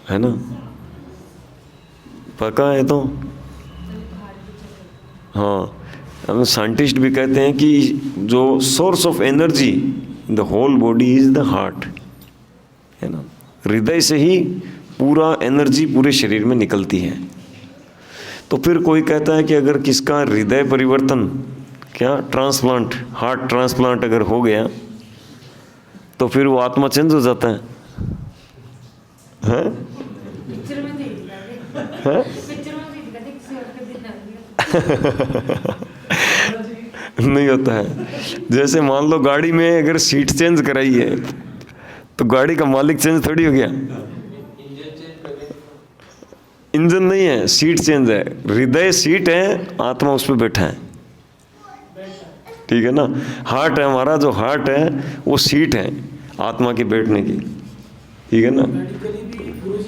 है ना। पक्का है तो हाँ, हम साइंटिस्ट भी कहते हैं कि जो source of energy in the whole body is the heart, है ना। हृदय से ही पूरा एनर्जी पूरे शरीर में निकलती है। तो फिर कोई कहता है कि अगर किसका हृदय परिवर्तन, क्या ट्रांसप्लांट, हार्ट ट्रांसप्लांट अगर हो गया तो फिर वो आत्मा चेंज हो जाता है, हैं? हैं? नहीं होता है। जैसे मान लो गाड़ी में अगर सीट चेंज कराई है तो गाड़ी का मालिक चेंज थोड़ी हो गया, इंजन नहीं है, सीट चेंज है। हृदय सीट है, आत्मा उस पर बैठा है, ठीक है ना। हार्ट है हमारा, जो हार्ट है वो सीट है आत्मा के बैठने की, ठीक है ना।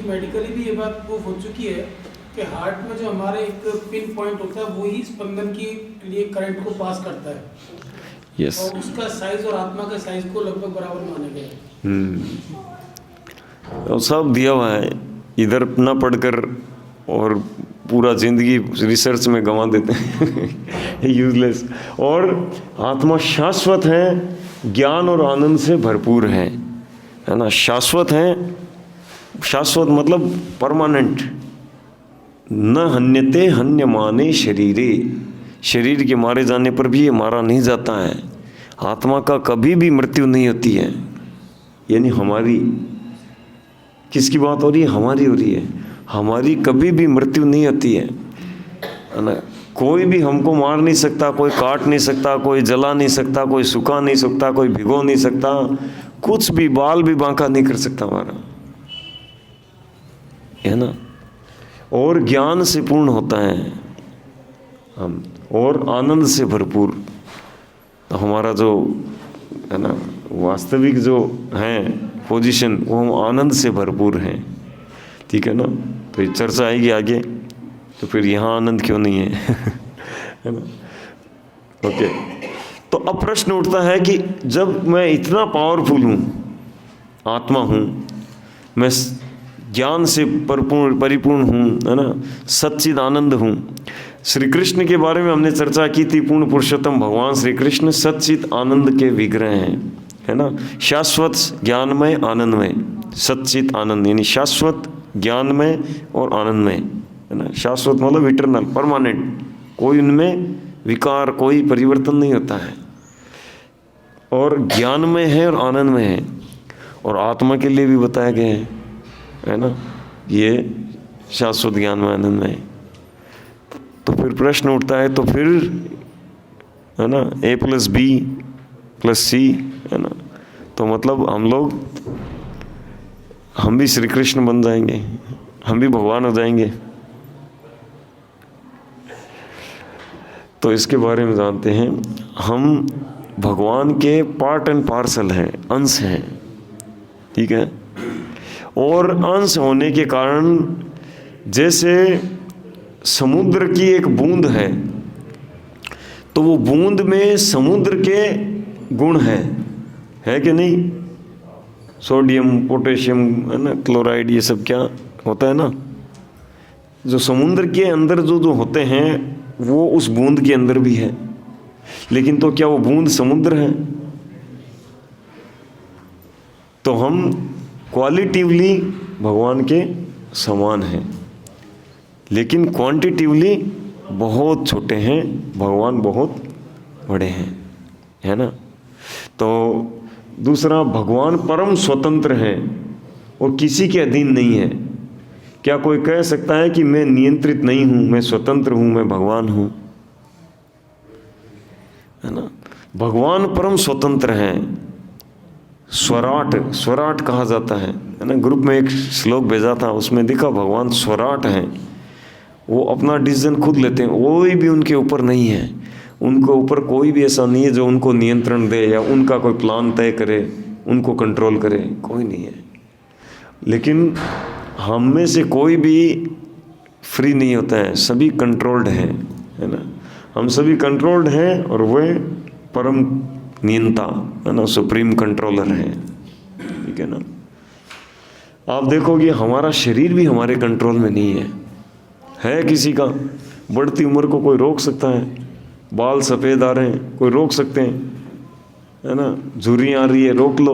मेडिकली भी ये बात प्रूफ हो चुकी है कि हार्ट में जो हमारे एक पिन पॉइंट होता है वो ही स्पंदन के लिए करंट को पास करता है। यस। और उसका साइज और आत्मा के साइज को लगभग बराबर माने गए। तो सब दिया हुआ है, इधर ना पढ़कर और पूरा जिंदगी रिसर्च में गंवा देते हैं यूजलेस। और आत्मा शाश्वत है, ज्ञान और आनंद से भरपूर है ना। शाश्वत है, शाश्वत मतलब परमानेंट। न हन्यते हन्यमाने शरीरे, शरीर के मारे जाने पर भी ये मारा नहीं जाता है। आत्मा का कभी भी मृत्यु नहीं होती है, यानी हमारी, किसकी बात हो रही है? हमारी हो रही है। हमारी कभी भी मृत्यु नहीं होती है ना। कोई भी हमको मार नहीं सकता, कोई काट नहीं सकता, कोई जला नहीं सकता, कोई सुखा नहीं सकता, कोई भिगो नहीं सकता, कुछ भी बाल भी बांका नहीं कर सकता हमारा, है ना। और ज्ञान से पूर्ण होता है हम, और आनंद से भरपूर। तो हमारा जो है ना वास्तविक जो है पोजीशन, वो हम आनंद से भरपूर हैं, ठीक है ना। तो ये चर्चा आएगी आगे, तो फिर यहाँ आनंद क्यों नहीं है है ना। ओके, तो अब प्रश्न उठता है कि जब मैं इतना पावरफुल हूँ, आत्मा हूँ, मैं ज्ञान से परिपूर्ण हूँ, है ना, सच्चिद आनंद हूँ, श्री कृष्ण के बारे में हमने चर्चा की थी। पूर्ण पुरुषोत्तम भगवान श्री कृष्ण सच्चित आनंद के विग्रह हैं, है ना। शाश्वत ज्ञानमय आनंदमय, सच्चित आनंद यानी शाश्वत ज्ञानमय और आनंदमय, है ना। शाश्वत मतलब इटरनल, परमानेंट, कोई उनमें विकार कोई परिवर्तन नहीं होता है, और ज्ञानमय है और आनंदमय है, और आत्मा के लिए भी बताया गया है ना, ये शाश्वत ज्ञानमय आनंदमय। तो फिर प्रश्न उठता है, तो फिर है ना A+B+C, है ना, तो मतलब हम भी श्री कृष्ण बन जाएंगे, हम भी भगवान हो जाएंगे। तो इसके बारे में जानते हैं, हम भगवान के पार्ट एंड पार्सल हैं, अंश हैं, ठीक है। और अंश होने के कारण जैसे समुद्र की एक बूंद है, तो वो बूंद में समुद्र के गुण है कि नहीं, सोडियम पोटेशियम, है ना, क्लोराइड, ये सब क्या होता है ना, जो समुद्र के अंदर जो होते हैं वो उस बूंद के अंदर भी है। लेकिन तो क्या वो बूंद समुद्र है? तो हम क्वालिटिवली भगवान के समान हैं, लेकिन क्वांटिटिवली बहुत छोटे हैं, भगवान बहुत बड़े हैं, है ना। तो दूसरा, भगवान परम स्वतंत्र हैं और किसी के अधीन नहीं है। क्या कोई कह सकता है कि मैं नियंत्रित नहीं हूं, मैं स्वतंत्र हूं, मैं भगवान हूं, है ना। भगवान परम स्वतंत्र हैं। स्वराट कहा जाता है ना। ग्रुप में एक श्लोक भेजा था, उसमें दिखा भगवान स्वराट हैं, वो अपना डिसीजन खुद लेते हैं, कोई भी उनके ऊपर नहीं है, उनके ऊपर कोई भी ऐसा नहीं है जो उनको नियंत्रण दे या उनका कोई प्लान तय करे, उनको कंट्रोल करे, कोई नहीं है। लेकिन हम में से कोई भी फ्री नहीं होता है, सभी कंट्रोल्ड हैं, है ना। हम सभी कंट्रोल्ड हैं और वह परम नियंता, है ना, सुप्रीम कंट्रोलर है, ठीक है ना। आप देखोगे हमारा शरीर भी हमारे कंट्रोल में नहीं है किसी का। बढ़ती उम्र को कोई रोक सकता है, बाल सफ़ेद आ रहे हैं कोई रोक सकते हैं, है ना, झुर्रियाँ आ रही है रोक लो,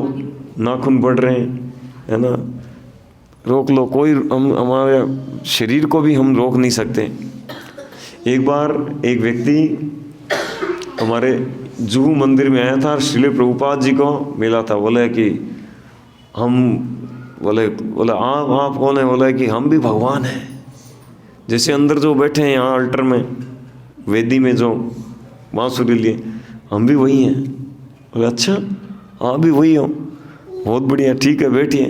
नाखून बढ़ रहे हैं, है ना, रोक लो, कोई हमारे शरीर को भी हम रोक नहीं सकते। एक बार एक व्यक्ति हमारे जुहू मंदिर में आया था, श्रील प्रभुपाद जी को मिला था, बोले कि बोले आप कौन है? बोले कि हम भी भगवान हैं, जैसे अंदर जो बैठे हैं यहाँ अल्टर में, वेदी में जो बांसुरी लिए, हम भी वही हैं। बोले अच्छा आप भी वही हो, बहुत बढ़िया, ठीक है बैठिए।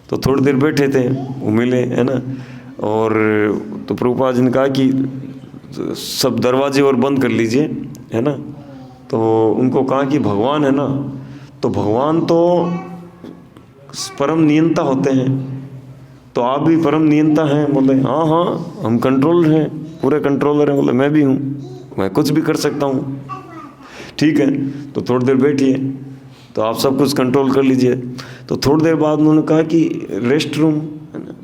तो थोड़ी देर बैठे थे, वो मिले, है ना, और तो प्रभुपाद जी ने कहा कि सब दरवाजे और बंद कर लीजिए, है ना। तो उनको कहा कि भगवान है ना, तो भगवान तो परम नियंता होते हैं, तो आप भी परम नियंता हैं? बोले हाँ हम कंट्रोलर हैं, पूरे कंट्रोलर हैं। बोले मैं भी हूँ, मैं कुछ भी कर सकता हूँ। ठीक है, तो थोड़ी देर बैठिए, तो आप सब कुछ कंट्रोल कर लीजिए। तो थोड़ी देर बाद उन्होंने कहा कि रेस्ट रूम है ना,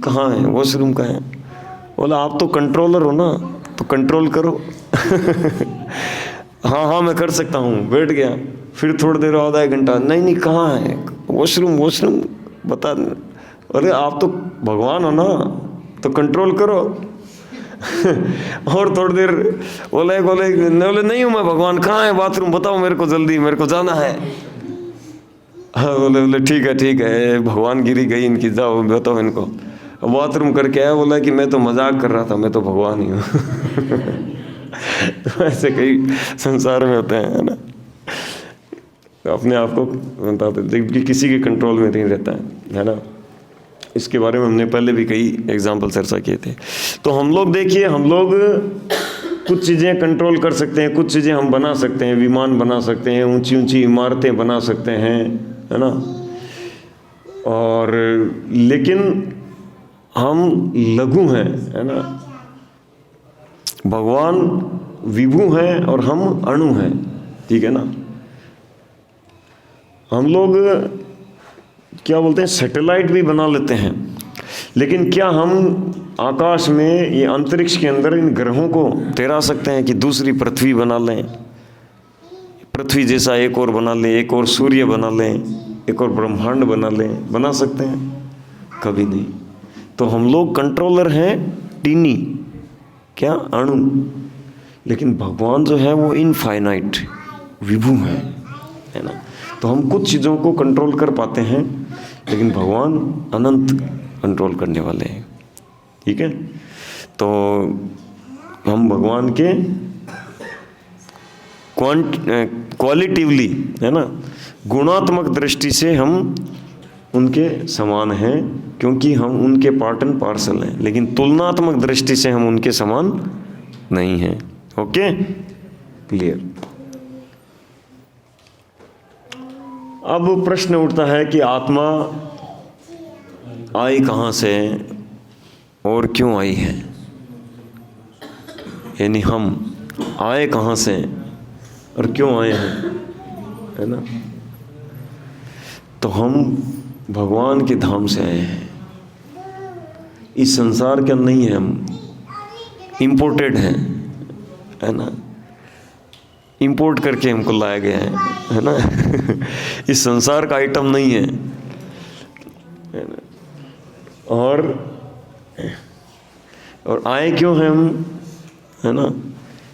कहाँ है, वॉशरूम कहाँ है? बोला आप तो कंट्रोलर हो ना, तो कंट्रोल करो। हाँ मैं कर सकता हूँ। बैठ गया, फिर थोड़ी देर आधा एक घंटा, नहीं कहाँ है वॉशरूम बता। अरे आप तो भगवान हो ना, तो कंट्रोल करो। और थोड़ी देर बोले नहीं हूँ मैं भगवान, कहाँ है बाथरूम बताओ मेरे को, जल्दी मेरे को जाना है। हाँ बोले ठीक है, भगवान गिरी गई इनकी, जाओ बताओ इनको। बाथरूम करके आया, बोला कि मैं तो मजाक कर रहा था, मैं तो भगवान ही हूँ। तो ऐसे कई संसार में होते हैं, है ना, अपने आप को बताते कि किसी के कंट्रोल में नहीं रहता है ना। इसके बारे में हमने पहले भी कई एग्जाम्पल चर्चा किए थे। तो हम लोग देखिए, हम लोग कुछ चीज़ें कंट्रोल कर सकते हैं, कुछ चीज़ें हम बना सकते हैं, विमान बना सकते हैं, ऊंची इमारतें बना सकते हैं, है ना। और लेकिन हम लघु हैं, है ना। भगवान विभु हैं और हम अणु हैं, ठीक है ना। हम लोग क्या बोलते हैं, सैटेलाइट भी बना लेते हैं, लेकिन क्या हम आकाश में, ये अंतरिक्ष के अंदर इन ग्रहों को तैरा सकते हैं कि दूसरी पृथ्वी बना लें, पृथ्वी जैसा एक और बना लें, एक और सूर्य बना लें, एक और ब्रह्मांड बना लें, बना सकते हैं? कभी नहीं। तो हम लोग कंट्रोलर हैं टीनी, क्या, अणु, लेकिन भगवान जो है वो इनफाइनाइट, विभु है ना। तो हम कुछ चीज़ों को कंट्रोल कर पाते हैं, लेकिन भगवान अनंत कंट्रोल करने वाले हैं। ठीक है, तो हम भगवान के क्वालिटिवली, है ना, गुणात्मक दृष्टि से हम उनके समान हैं, क्योंकि हम उनके पार्ट एंड पार्सल हैं, लेकिन तुलनात्मक दृष्टि से हम उनके समान नहीं हैं। Okay, clear. अब प्रश्न उठता है कि आत्मा आई कहाँ से और क्यों आई है, यानी हम आए कहाँ से और क्यों आए हैं, है ना। तो हम भगवान के धाम से आए हैं, इस संसार के नहीं है, हम इम्पोर्टेड हैं, है ना, इंपोर्ट करके हमको लाया गया है ना इस संसार का आइटम नहीं है ना? और आए क्यों हैं हम, है ना,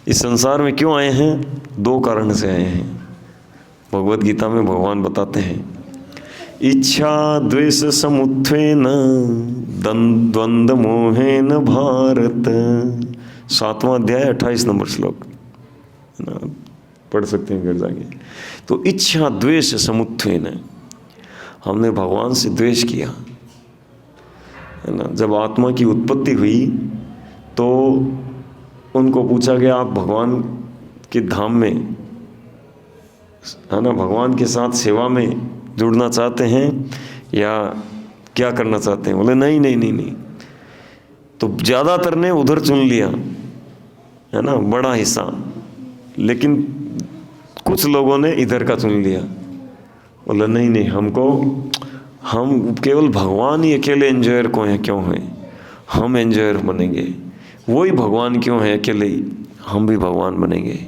इस संसार में क्यों आए हैं? 2 कारण से आए हैं। भगवद गीता में भगवान बताते हैं, इच्छा द्वेष समुत्थेन द्वंद्व मोहेन भारत, 7वां अध्याय 28 नंबर श्लोक, है ना, पढ़ सकते हैं घर जाके। तो इच्छा द्वेष समुत्थेन, हमने भगवान से द्वेष किया, है ना। जब आत्मा की उत्पत्ति हुई तो उनको पूछा गया, आप भगवान के धाम में, है ना, भगवान के साथ सेवा में जुड़ना चाहते हैं या क्या करना चाहते हैं? बोले नहीं नहीं नहीं नहीं। तो ज़्यादातर ने उधर चुन लिया, है ना, बड़ा हिस्सा, लेकिन कुछ लोगों ने इधर का चुन लिया। बोला नहीं नहीं, हम केवल भगवान ही अकेले एंजॉयर को हैं, क्यों हैं हम एंजॉयर बनेंगे, वही भगवान क्यों है अकेले ही, हम भी भगवान बनेंगे,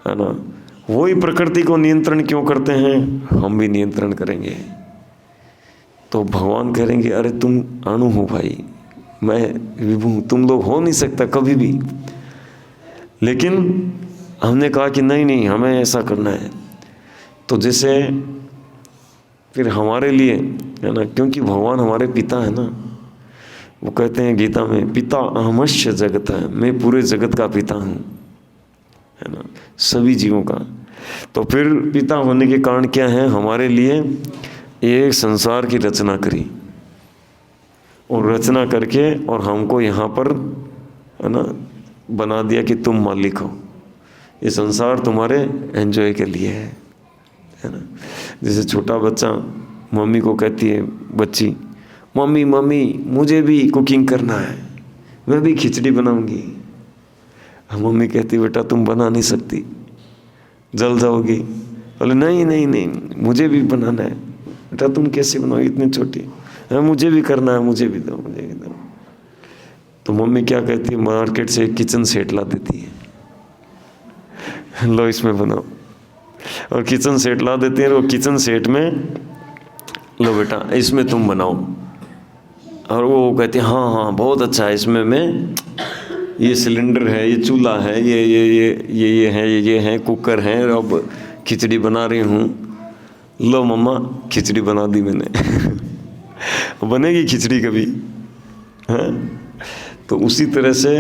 है ना। वही प्रकृति को नियंत्रण क्यों करते हैं, हम भी नियंत्रण करेंगे। तो भगवान कहेंगे, अरे तुम अणु हो भाई, मैं विभु, तुम लोग हो नहीं सकता कभी भी। लेकिन हमने कहा कि नहीं नहीं, हमें ऐसा करना है। तो जैसे फिर हमारे लिए, है ना, क्योंकि भगवान हमारे पिता है ना, वो कहते हैं गीता में, पिता अहमश्च जगत है, मैं पूरे जगत का पिता हूँ, है ना, सभी जीवों का। तो फिर पिता होने के कारण क्या है, हमारे लिए एक संसार की रचना करी, और रचना करके और हमको यहाँ पर, है ना, बना दिया कि तुम मालिक हो, ये संसार तुम्हारे एंजॉय के लिए है ना। जैसे छोटा बच्चा मम्मी को कहती है, बच्ची, मम्मी मम्मी मुझे भी कुकिंग करना है, मैं भी खिचड़ी बनाऊंगी। मम्मी कहती, बेटा तुम बना नहीं सकती, जल जाओगी। बोले नहीं नहीं नहीं, मुझे भी बनाना है। बेटा तुम कैसे बनाओगी, इतनी छोटी है, मुझे भी करना है, मुझे भी दो, मुझे भी दो। तो मम्मी क्या कहती है, मार्केट से किचन सेट ला देती है, लो इसमें बनाओ, और किचन सेट ला देती है, और वो किचन सेट में, लो बेटा इसमें तुम बनाओ। और वो कहती है, हाँ हाँ बहुत अच्छा है, इसमें मैं, ये सिलेंडर है, ये चूल्हा है, ये है, ये है, कुकर है, अब खिचड़ी बना रही हूँ, लो मम्मा खिचड़ी बना दी मैंने बनेगी खिचड़ी कभी, हैं? तो उसी तरह से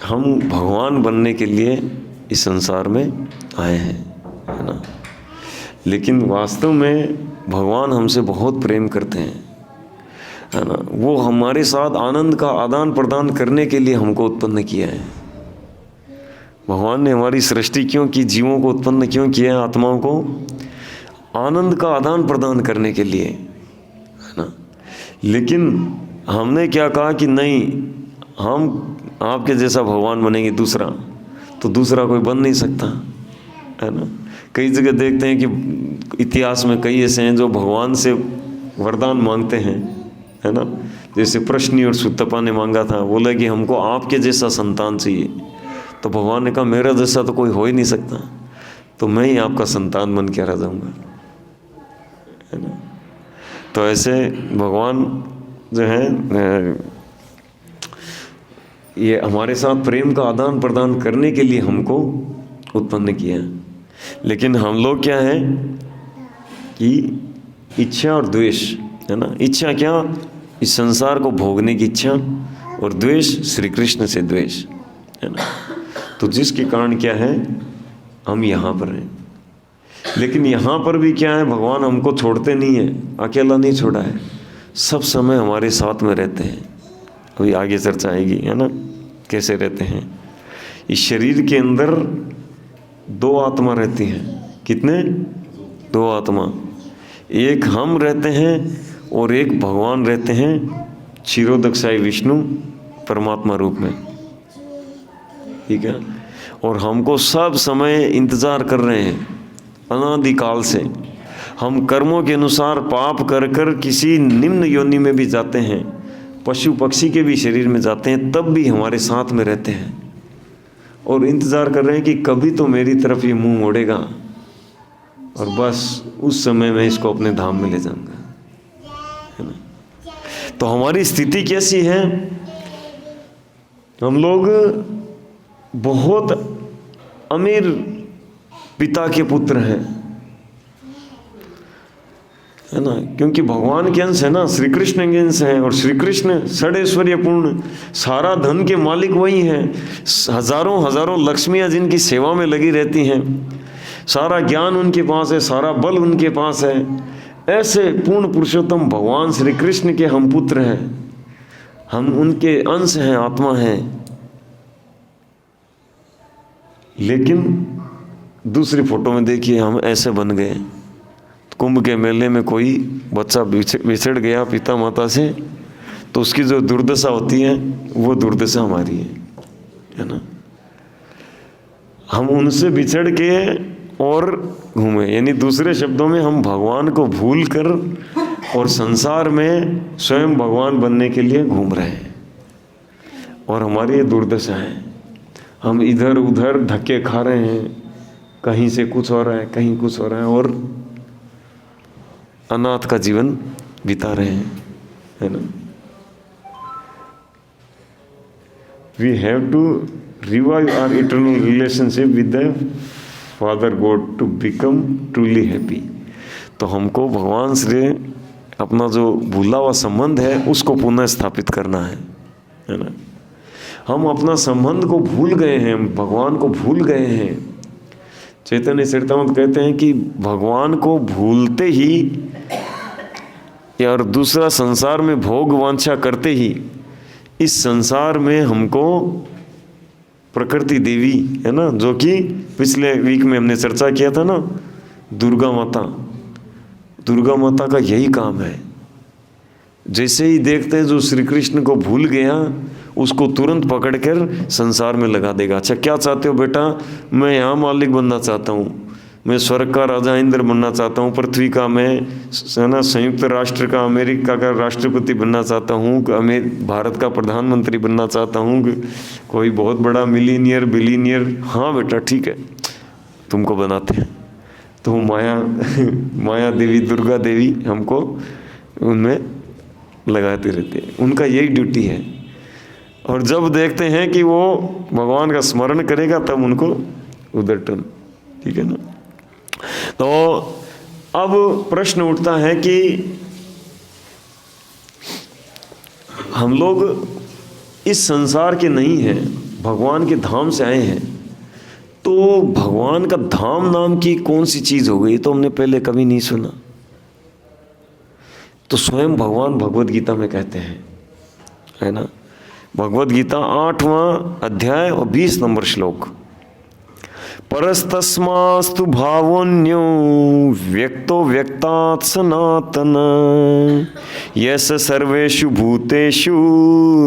हम भगवान बनने के लिए इस संसार में आए हैं, है ना। लेकिन वास्तव में भगवान हमसे बहुत प्रेम करते हैं, है ना। वो हमारे साथ आनंद का आदान प्रदान करने के लिए हमको उत्पन्न किया है। भगवान ने हमारी सृष्टि क्यों की, जीवों को उत्पन्न क्यों किया है, आत्माओं को आनंद का आदान प्रदान करने के लिए, है ना। लेकिन हमने क्या कहा कि नहीं, हम आपके जैसा भगवान बनेंगे दूसरा, तो दूसरा कोई बन नहीं सकता, है ना। कई जगह देखते हैं कि इतिहास में कई ऐसे हैं जो भगवान से वरदान मांगते हैं, है ना, जैसे प्रश्नि और सुतपा ने मांगा था, बोला कि हमको आपके जैसा संतान चाहिए। तो भगवान ने कहा मेरा जैसा तो कोई हो ही नहीं सकता, तो मैं ही आपका संतान बन के रह जाऊँगा, है ना। तो ऐसे भगवान जो है ये हमारे साथ प्रेम का आदान प्रदान करने के लिए हमको उत्पन्न किया है। लेकिन हम लोग क्या है कि इच्छा और द्वेष, है ना। इच्छा क्या, इस संसार को भोगने की इच्छा, और द्वेष श्री कृष्ण से द्वेष, है ना। तो जिसके कारण क्या है हम यहाँ पर हैं। लेकिन यहाँ पर भी क्या है, भगवान हमको छोड़ते नहीं है, अकेला नहीं छोड़ा है, सब समय हमारे साथ में रहते हैं। अभी आगे चर्चा आएगी, है ना, कैसे रहते हैं। इस शरीर के अंदर 2 आत्मा रहती हैं। कितने? 2 आत्मा, एक हम रहते हैं और एक भगवान रहते हैं क्षीरोदक्षाई विष्णु परमात्मा रूप में, ठीक है। और हमको सब समय इंतज़ार कर रहे हैं अनादिकाल से। हम कर्मों के अनुसार पाप कर कर किसी निम्न योनि में भी जाते हैं, पशु पक्षी के भी शरीर में जाते हैं, तब भी हमारे साथ में रहते हैं और इंतज़ार कर रहे हैं कि कभी तो मेरी तरफ ये मुंह मोड़ेगा और बस उस समय मैं इसको अपने धाम में ले जाऊंगा, है ना। तो हमारी स्थिति कैसी है, हम लोग बहुत अमीर पिता के पुत्र हैं, है ना, क्योंकि भगवान के अंश है ना, श्री कृष्ण के अंश हैं। और श्री कृष्ण षडैश्वर्य पूर्ण, सारा धन के मालिक वही हैं, हजारों हजारों लक्ष्मियाँ जिनकी सेवा में लगी रहती हैं, सारा ज्ञान उनके पास है, सारा बल उनके पास है। ऐसे पूर्ण पुरुषोत्तम भगवान श्री कृष्ण के हम पुत्र हैं, हम उनके अंश हैं, आत्मा हैं। लेकिन दूसरी फोटो में देखिए हम ऐसे बन गए। कुंभ के मेले में कोई बच्चा बिछड़ गया पिता माता से, तो उसकी जो दुर्दशा होती है वो दुर्दशा हमारी है ना। हम उनसे बिछड़ के और घूमे, यानी दूसरे शब्दों में हम भगवान को भूल कर और संसार में स्वयं भगवान बनने के लिए घूम रहे हैं। और हमारी ये दुर्दशा है, हम इधर उधर धक्के खा रहे हैं, कहीं से कुछ हो रहा है, कहीं कुछ हो रहा है, और अनाथ का जीवन बिता रहे हैं, है ना। We have to revive our eternal relationship with the father God to become truly happy. तो हमको भगवान से अपना जो भूला हुआ संबंध है उसको पुनः स्थापित करना है ना। हम अपना संबंध को भूल गए हैं, भगवान को भूल गए हैं। चैतन्य चरितामृत कहते हैं कि भगवान को भूलते ही और दूसरा संसार में भोग वांछा करते ही इस संसार में हमको प्रकृति देवी, है ना, जो कि पिछले वीक में हमने चर्चा किया था ना, दुर्गा माता, दुर्गा माता का यही काम है। जैसे ही देखते हैं जो श्री कृष्ण को भूल गया उसको तुरंत पकड़कर संसार में लगा देगा। अच्छा क्या चाहते हो बेटा? मैं यहाँ मालिक बनना चाहता हूँ, मैं स्वर्ग का राजा इंद्र बनना चाहता हूँ, पृथ्वी का मैं, है ना, संयुक्त राष्ट्र का, अमेरिका का राष्ट्रपति बनना चाहता हूँ, भारत का प्रधानमंत्री बनना चाहता हूँ, कोई बहुत बड़ा मिलीनियर बिलीनियर। हाँ बेटा ठीक है, तुमको बनाते हैं। तो माया देवी, दुर्गा देवी हमको उनमें लगाते रहते हैं, उनका यही ड्यूटी है। और जब देखते हैं कि वो भगवान का स्मरण करेगा तब उनको उधर टर्न, ठीक है ना। तो अब प्रश्न उठता है कि हम लोग इस संसार के नहीं हैं, भगवान के धाम से आए हैं, तो भगवान का धाम नाम की कौन सी चीज हो गई? तो हमने पहले कभी नहीं सुना। तो स्वयं भगवान भगवद गीता में कहते हैं, है ना, भगवद गीता 8वां अध्याय और 20 नंबर श्लोक, परस्तस्मास्तु भावोन्यो व्यक्तो व्यक्तात् सनातन यस सर्वेषु भूतेषु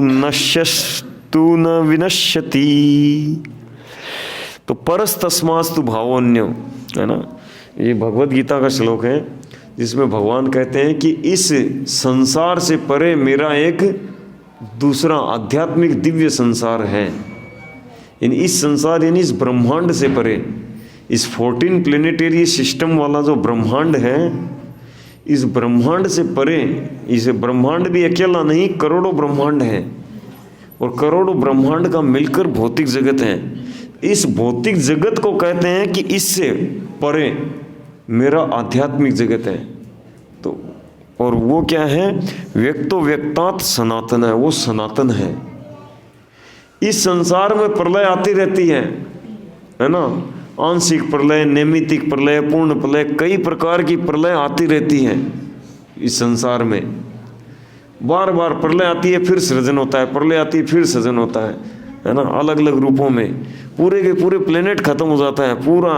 नश्यस्तु न विनश्यति। तो परस्तस्मास्तु भावोन्यो, है ना, ये भगवद गीता का श्लोक है। जिसमें भगवान कहते हैं कि इस संसार से परे मेरा एक दूसरा आध्यात्मिक दिव्य संसार है। यानी इस संसार यानी इस ब्रह्मांड से परे, इस 14 प्लेनेटरी सिस्टम वाला जो ब्रह्मांड है, इस ब्रह्मांड से परे, इस ब्रह्मांड भी अकेला नहीं, करोड़ों ब्रह्मांड है और करोड़ों ब्रह्मांड का मिलकर भौतिक जगत है। इस भौतिक जगत को कहते हैं कि इससे परे मेरा आध्यात्मिक जगत है। तो और वो क्या है? व्यक्तो व्यक्तात् सनातन है, वो सनातन है। इस संसार में प्रलय आती रहती है ना, आंशिक प्रलय, नैमित्तिक प्रलय, पूर्ण प्रलय, कई प्रकार की प्रलय आती रहती है। इस संसार में बार बार प्रलय आती है, फिर सृजन होता है, प्रलय आती है, फिर सृजन होता है ना, अलग अलग रूपों में। पूरे के पूरे प्लेनेट खत्म हो जाता है पूरा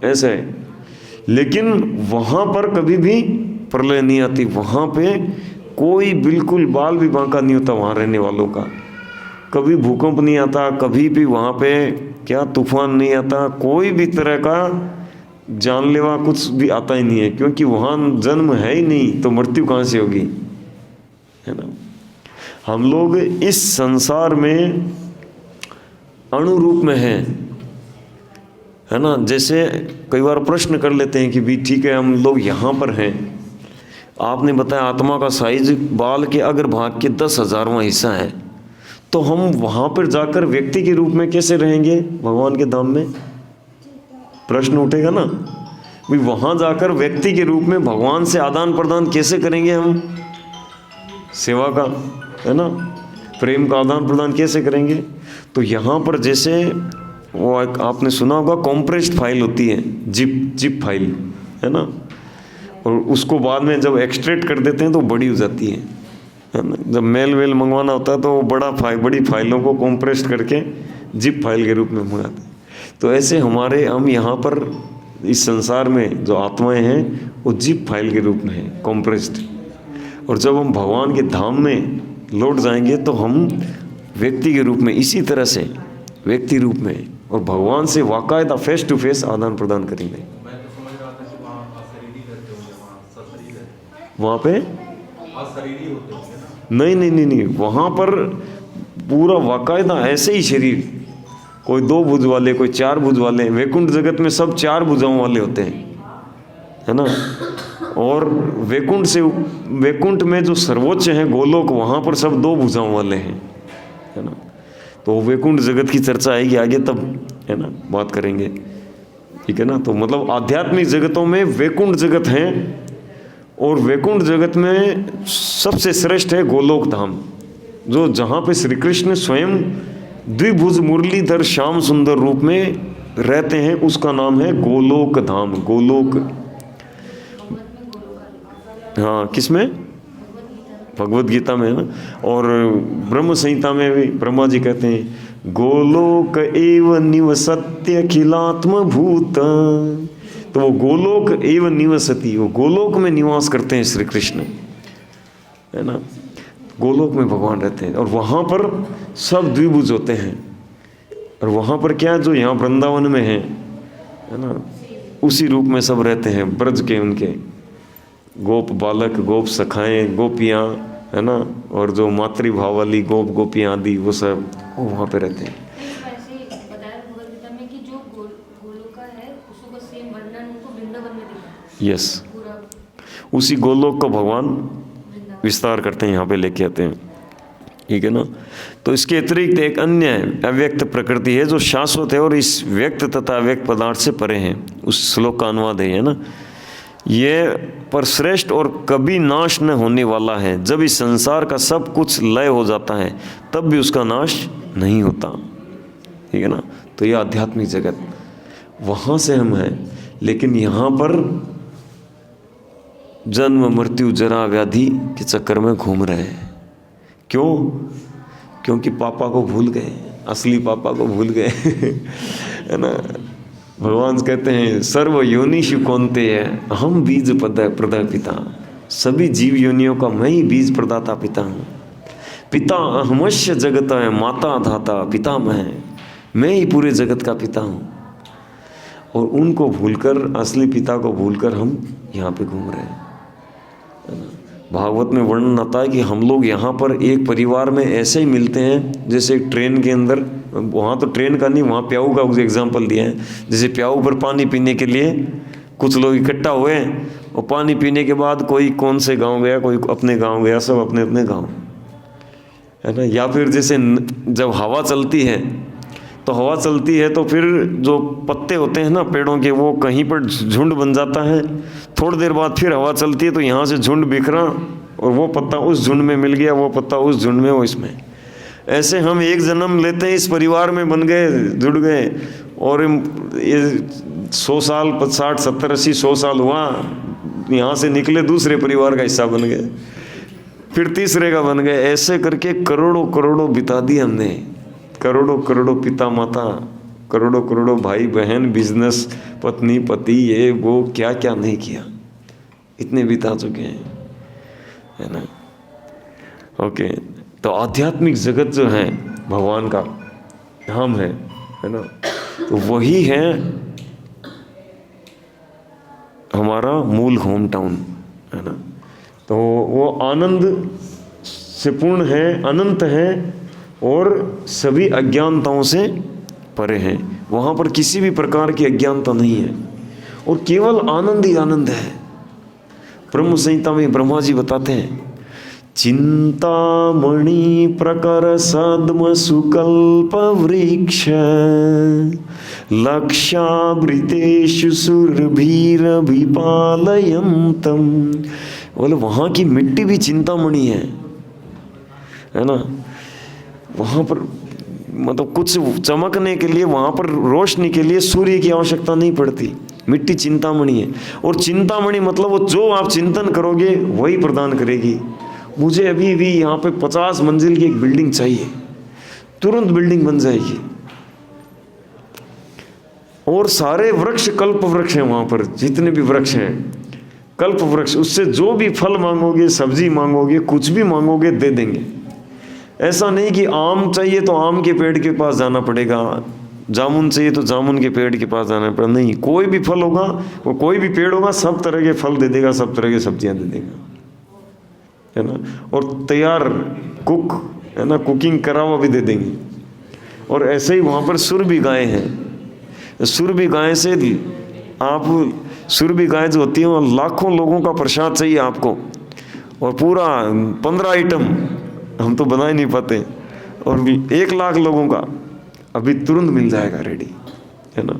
ऐसे। लेकिन वहाँ पर कभी भी प्रलय नहीं आती, वहाँ पे कोई बिल्कुल बाल भी बांका नहीं होता वहाँ रहने वालों का। कभी भूकंप नहीं आता, कभी भी वहाँ पे क्या तूफान नहीं आता, कोई भी तरह का जानलेवा कुछ भी आता ही नहीं है, क्योंकि वहाँ जन्म है ही नहीं, तो मृत्यु कहाँ से होगी, है ना। हम लोग इस संसार में अणु रूप में है ना। जैसे कई बार प्रश्न कर लेते हैं कि भी ठीक है हम लोग यहाँ पर हैं, आपने बताया आत्मा का साइज बाल के अग्रभाग के 10,000वां हिस्सा है, तो हम वहाँ पर जाकर व्यक्ति के रूप में कैसे रहेंगे भगवान के धाम में? प्रश्न उठेगा ना भाई, वहाँ जाकर व्यक्ति के रूप में भगवान से आदान प्रदान कैसे करेंगे हम? सेवा का, है ना, प्रेम का आदान प्रदान कैसे करेंगे? तो यहाँ पर जैसे वो आपने सुना होगा कॉम्प्रेस्ड फाइल होती है, जिप फाइल, है ना, और उसको बाद में जब एक्सट्रैक्ट कर देते हैं तो बड़ी हो जाती है ना। जब मेल वेल मंगवाना होता है तो वो बड़ी फाइलों को कॉम्प्रेस्ड करके जिप फाइल के रूप में मंगाते हैं। तो ऐसे हम यहाँ पर इस संसार में जो आत्माएं हैं वो जिप फाइल के रूप में है, कॉम्प्रेस्ड। और जब हम भगवान के धाम में लौट जाएंगे तो हम व्यक्ति के रूप में, इसी तरह से व्यक्ति रूप में और भगवान से वाकायदा फेस टू फेस आदान प्रदान करेंगे। मैं तो समझ रहा था कि वहाँ अशरीरी रहते होंगे, वहाँ सशरीर रहते, वहाँ पे अशरीरी होते होंगे ना? नहीं, वहाँ पर पूरा वाकायदा ऐसे ही शरीर, कोई 2 भुज वाले, कोई 4 भुज वाले। वैकुंठ जगत में सब 4 भुजाओं वाले होते हैं, है ना। और वैकुंठ में जो सर्वोच्च है गोलोक, वहाँ पर सब 2 भुजाओं वाले हैं, है ना। तो वैकुंठ जगत की चर्चा आएगी आगे, तब, है ना, बात करेंगे, ठीक है ना। तो मतलब आध्यात्मिक जगतों में वैकुंठ जगत है, और वैकुंठ जगत में सबसे श्रेष्ठ है गोलोक धाम, जो जहाँ पे श्री कृष्ण स्वयं द्विभुज मुरलीधर श्याम सुंदर रूप में रहते हैं, उसका नाम है गोलोक धाम। गोलोक, हाँ, किसमें? भगवत गीता में है ना। और ब्रह्म संहिता में भी ब्रह्मा जी कहते हैं गोलोक एव निवसत्य अखिलात्म भूत। तो वो गोलोक एव निवसति, वो गोलोक में निवास करते हैं श्री कृष्ण, है ना। गोलोक में भगवान रहते हैं और वहाँ पर सब द्विभुज होते हैं। और वहाँ पर क्या, जो यहाँ वृंदावन में है ना, उसी रूप में सब रहते हैं, ब्रज के उनके गोप बालक, गोप सखाएं, गोपियाँ, है ना, और जो मातृभाव वाली गोप गोपियाँ आदि, वो सब वहाँ पे रहते हैं। यस, उसी गोलोक को भगवान विस्तार करते हैं, यहाँ पे लेके आते हैं, ठीक है ना। तो इसके अतिरिक्त एक अन्य अव्यक्त प्रकृति है जो शाश्वत है और इस व्यक्त तथा अव्यक्त पदार्थ से परे है। उस श्लोक का अनुवाद है ना, ये पर श्रेष्ठ और कभी नाश न होने वाला है। जब इस संसार का सब कुछ लय हो जाता है तब भी उसका नाश नहीं होता, ठीक है ना। तो ये आध्यात्मिक जगत, वहाँ से हम हैं, लेकिन यहाँ पर जन्म मृत्यु जरा व्याधि के चक्कर में घूम रहे हैं। क्यों? क्योंकि पापा को भूल गए, असली पापा को भूल गए है ना। भगवान कहते हैं सर्व योनिषु कौन्तेय अहम बीज प्रदा पिता। सभी जीव योनियों का मैं ही बीज प्रदाता पिता हूँ। पिता अहमस्य जगत है, माता धाता पिता मैं ही पूरे जगत का पिता हूँ। और उनको भूलकर, असली पिता को भूलकर हम यहाँ पे घूम रहे हैं, है ना। भागवत में वर्णन आता है कि हम लोग यहाँ पर एक परिवार में ऐसे ही मिलते हैं जैसे ट्रेन के अंदर, वहाँ तो ट्रेन का नहीं, वहाँ प्याऊ का एग्जाम्पल दिया है। जैसे प्याऊ पर पानी पीने के लिए कुछ लोग इकट्ठा हुए और पानी पीने के बाद कोई कौन से गांव गया, कोई अपने गांव गया, सब अपने अपने गांव, है ना। या फिर जैसे जब हवा चलती है तो हवा चलती है तो फिर जो पत्ते होते हैं ना पेड़ों के, वो कहीं पर झुंड बन जाता है। थोड़ी देर बाद फिर हवा चलती है तो यहाँ से झुंड बिखरा और वो पत्ता उस झुंड में मिल गया, वो पत्ता उस झुंड में, वो इसमें। ऐसे हम एक जन्म लेते हैं, इस परिवार में बन गए, जुड़ गए, और ये 100 साल, 60, 70, 80, 100 साल हुआ, यहाँ से निकले दूसरे परिवार का हिस्सा बन गए, फिर तीसरे का बन गए। ऐसे करके करोड़ों करोड़ों बिता दिए हमने, करोड़ों करोड़ों पिता माता, करोड़ों करोड़ों भाई बहन, बिजनेस, पत्नी पति, ये वो क्या क्या नहीं किया, इतने बिता चुके हैं, है ना। ओके, तो आध्यात्मिक जगत जो है भगवान का धाम है ना, तो वही है हमारा मूल होम टाउन, है ना। तो वो आनंद से पूर्ण है, अनंत है और सभी अज्ञानताओं से परे हैं। वहाँ पर किसी भी प्रकार की अज्ञानता नहीं है और केवल आनंद ही आनंद है। ब्रह्म संहिता में ब्रह्मा जी बताते हैं, चिंतामणि प्रकर सद्म सुकल्प वृक्ष लक्षावृतेषु सुरभीर विपालयन्तम। बोले वहाँ की मिट्टी भी चिंतामणि है ना। वहाँ पर मतलब कुछ चमकने के लिए, वहाँ पर रोशनी के लिए सूर्य की आवश्यकता नहीं पड़ती, मिट्टी चिंतामणि है। और चिंतामणि मतलब वो जो आप चिंतन करोगे वही प्रदान करेगी। मुझे अभी भी यहाँ पे 50 मंजिल की एक बिल्डिंग चाहिए, तुरंत बिल्डिंग बन जाएगी। और सारे वृक्ष कल्प वृक्ष हैं वहाँ पर, जितने भी वृक्ष हैं कल्प वृक्ष, उससे जो भी फल मांगोगे, सब्जी मांगोगे, कुछ भी मांगोगे दे देंगे। ऐसा नहीं कि आम चाहिए तो आम के पेड़ के पास जाना पड़ेगा, जामुन चाहिए तो जामुन के पेड़ के पास जाना पड़ेगा, नहीं। कोई भी फल होगा, वो कोई भी पेड़ होगा, सब तरह के फल दे देगा, सब तरह की सब्जियां दे देगा, है ना। और तैयार कुक, है ना, कुकिंग करा हुआ भी दे देंगे। और ऐसे ही वहाँ पर सुरभि गाय हैं। सुरभि गाय से आप, सुरभि गाय जो होती है वो लाखों लोगों का प्रसाद चाहिए आपको, और पूरा 15 आइटम हम तो बना ही नहीं पाते, और 1 लाख लोगों का अभी तुरंत मिल जाएगा रेडी, है ना।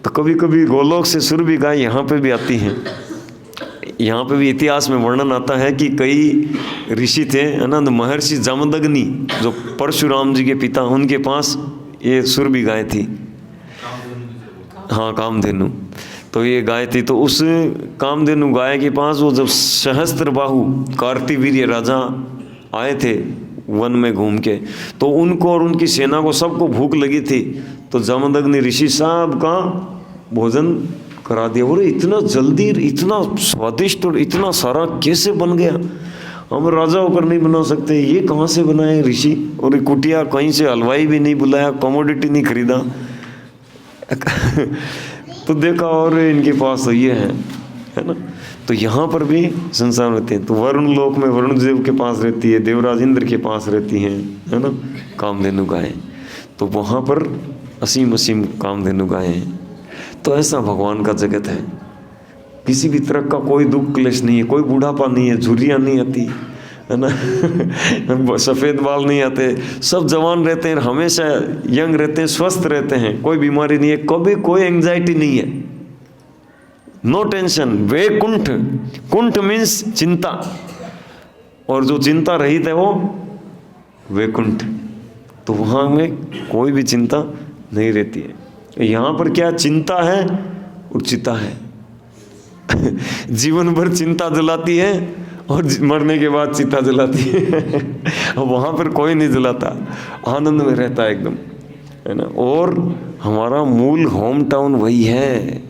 तो कभी कभी गोलोक से सुरभि गाय यहाँ पे भी आती हैं। यहाँ पे भी इतिहास में वर्णन आता है कि कई ऋषि थे, है ना, तो महर्षि जामदग्नि जो परशुराम जी के पिता, उनके पास ये सुरभि गाय थी। हाँ, कामधेनु। तो ये गाय थी, तो उस कामधेनु गाय के पास वो जब सहस्त्रबाहु कार्तिवीर्य राजा आए थे वन में घूम के, तो उनको और उनकी सेना को सबको भूख लगी थी। तो जामदग्नि ऋषि साहब का भोजन करा दिया। और इतना जल्दी, इतना स्वादिष्ट और इतना सारा कैसे बन गया, हम राजा होकर नहीं बना सकते, ये कहाँ से बनाए ऋषि। और कुटिया, कहीं से हलवाई भी नहीं बुलाया, कमोडिटी नहीं खरीदा तो देखा और इनके पास तो ये है ना। तो यहाँ पर भी संसार रहते हैं। तो वरुण लोक में वरुण देव के पास रहती है, देवराज इंद्र के पास रहती हैं, है ना, कामधेनु गायें। तो वहाँ पर असीम असीम कामधेनु गायें हैं। तो ऐसा भगवान का जगत है। किसी भी तरह का कोई दुख क्लेश नहीं है, कोई बूढ़ापा नहीं है, झुर्रियाँ नहीं आती, है ना सफ़ेद बाल नहीं आते, सब जवान रहते हैं, हमेशा यंग रहते हैं, स्वस्थ रहते हैं, कोई बीमारी नहीं है, कभी कोई एंग्जाइटी नहीं है, नो टेंशन। वैकुंठ, कुंठ मीन्स चिंता, और जो चिंता रहित है वो वैकुंठ। तो वहाँ में कोई भी चिंता नहीं रहती है। यहाँ पर क्या चिंता है और चिता है जीवन भर चिंता जलाती है और मरने के बाद चिता जलाती है वहाँ पर कोई नहीं जलाता, आनंद में रहता है एकदम, है ना। और हमारा मूल होम टाउन वही है।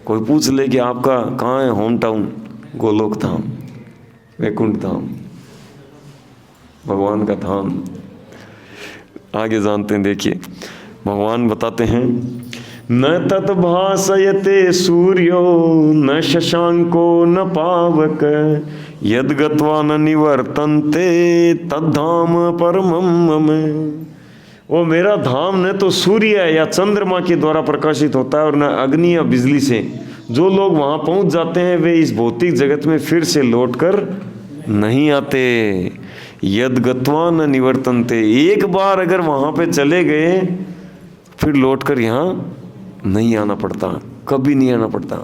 कोई पूछ ले कि आपका कहाँ है होम टाउन, गोलोक धाम, वैकुंठ धाम, भगवान का धाम। आगे जानते हैं, देखिए भगवान बताते हैं, न तद्भासयते सूर्यो न शशांको न पावक यद गत्वा न निवर्तन्ते तद्धाम परमं मम। वो मेरा धाम न तो सूर्य या चंद्रमा के द्वारा प्रकाशित होता है और न अग्नि या बिजली से। जो लोग वहाँ पहुँच जाते हैं वे इस भौतिक जगत में फिर से लौटकर नहीं आते। यद गत्वा न निवर्तन्ते, एक बार अगर वहाँ पे चले गए फिर लौटकर यहाँ नहीं आना पड़ता, कभी नहीं आना पड़ता।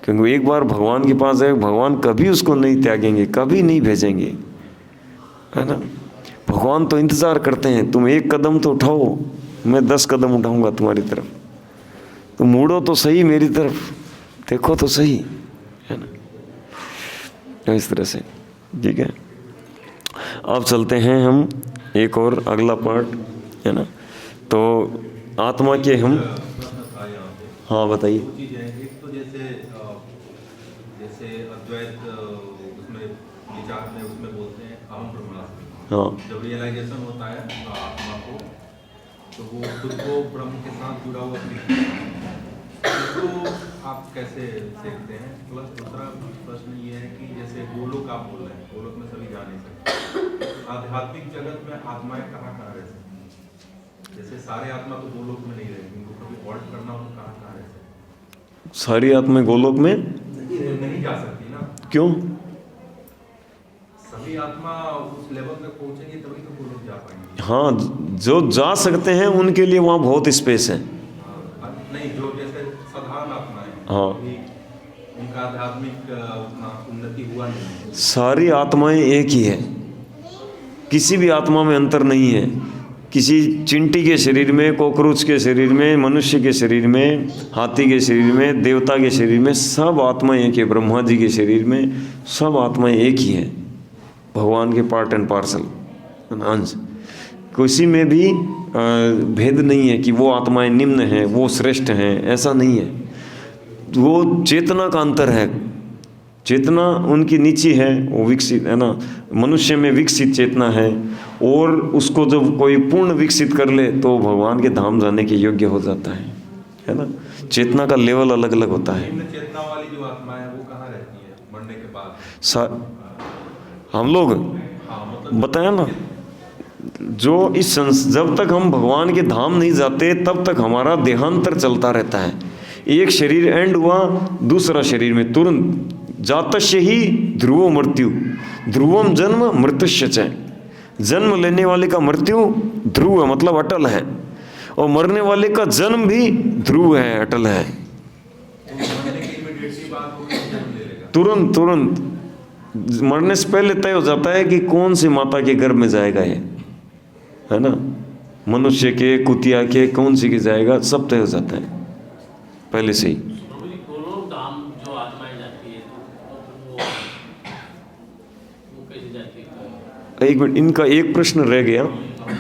क्योंकि एक बार भगवान के पास है, भगवान कभी उसको नहीं त्यागेंगे, कभी नहीं भेजेंगे, है ना। भगवान तो इंतज़ार करते हैं, तुम एक कदम तो उठाओ, मैं 10 कदम उठाऊंगा तुम्हारी तरफ, तुम मुड़ो तो सही मेरी तरफ, देखो तो सही, है ना। तो इस तरह से ठीक है। अब चलते हैं हम एक और अगला पार्ट, है ना। तो आत्मा के हम, हाँ बताइए। चीज़ है, एक तो जैसे अद्वैत उसमें विचार में उसमें बोलते हैं अहम ब्रह्मास्मि। हाँ, जब रियलाइजेशन होता है आत्मा को, तो वो खुद को ब्रह्म के साथ जुड़ा हुआ दिखता है। इसको आप कैसे देखते हैं? प्लस दूसरा प्रश्न ये है कि जैसे गोलोक आप बोल रहे हैं, गोलोक में सभी जा नहीं सकते, आध्यात्मिक जगत में आत्माएं कहाँ कहाँ रह सकती हैं? जैसे सारे आत्मा तो गोलोक में नहीं रहेंगे, उनको कभी ऑल्ट करना हो तो कहाँ कहाँ रह सकते हैं? सारी आत्माएं गोलोक में नहीं जा सकती ना। क्यों? सभी आत्मा उस लेवल तक पहुंचेंगे तभी तो गोलोक जा पाएंगे। हाँ, जो जा सकते हैं उनके लिए वहाँ बहुत स्पेस है। नहीं, जो जैसे साधारण आत्मा है, हाँ, उनका आध्यात्मिक उतना उन्नति हुआ नहीं है। सारी आत्माएं एक ही है, किसी भी आत्मा में अंतर नहीं है। किसी चिंटी के शरीर में, कॉकरोच के शरीर में, मनुष्य के शरीर में, हाथी के शरीर में, देवता के शरीर में, सब आत्माएं एक है। ब्रह्मा जी के शरीर में सब आत्माएं एक ही है, भगवान के पार्ट एंड पार्सल अंश। किसी में भी भेद नहीं है कि वो आत्माएं निम्न हैं, वो श्रेष्ठ हैं, ऐसा नहीं है। वो चेतना का अंतर है, चेतना उनकी नीची है, वो विकसित है ना। मनुष्य में विकसित चेतना है, और उसको जब कोई पूर्ण विकसित कर ले तो भगवान के धाम जाने के योग्य हो जाता है ना। चेतना का लेवल अलग अलग होता है। निम्न चेतना वाली जो आत्मा है वो कहाँ रहती है मरने के बाद? हम लोग हाँ, मतलब बताया ना, जो जब तक हम भगवान के धाम नहीं जाते तब तक हमारा देहांतर चलता रहता है। एक शरीर एंड हुआ, दूसरा शरीर में तुरंत जातस्य ही ध्रुवो मृत्यु, ध्रुवम जन्म मृत्युश्च च। जन्म लेने वाले का मृत्यु ध्रुव है, मतलब अटल है, और मरने वाले का जन्म भी ध्रुव है, अटल है। तुरंत तुरंत मरने से पहले तय हो जाता है कि कौन सी माता के गर्भ में जाएगा ये, है ना। मनुष्य के, कुतिया के, कौन सी के जाएगा, सब तय हो जाता है पहले से ही। एक मिनट, इनका एक प्रश्न रह गया,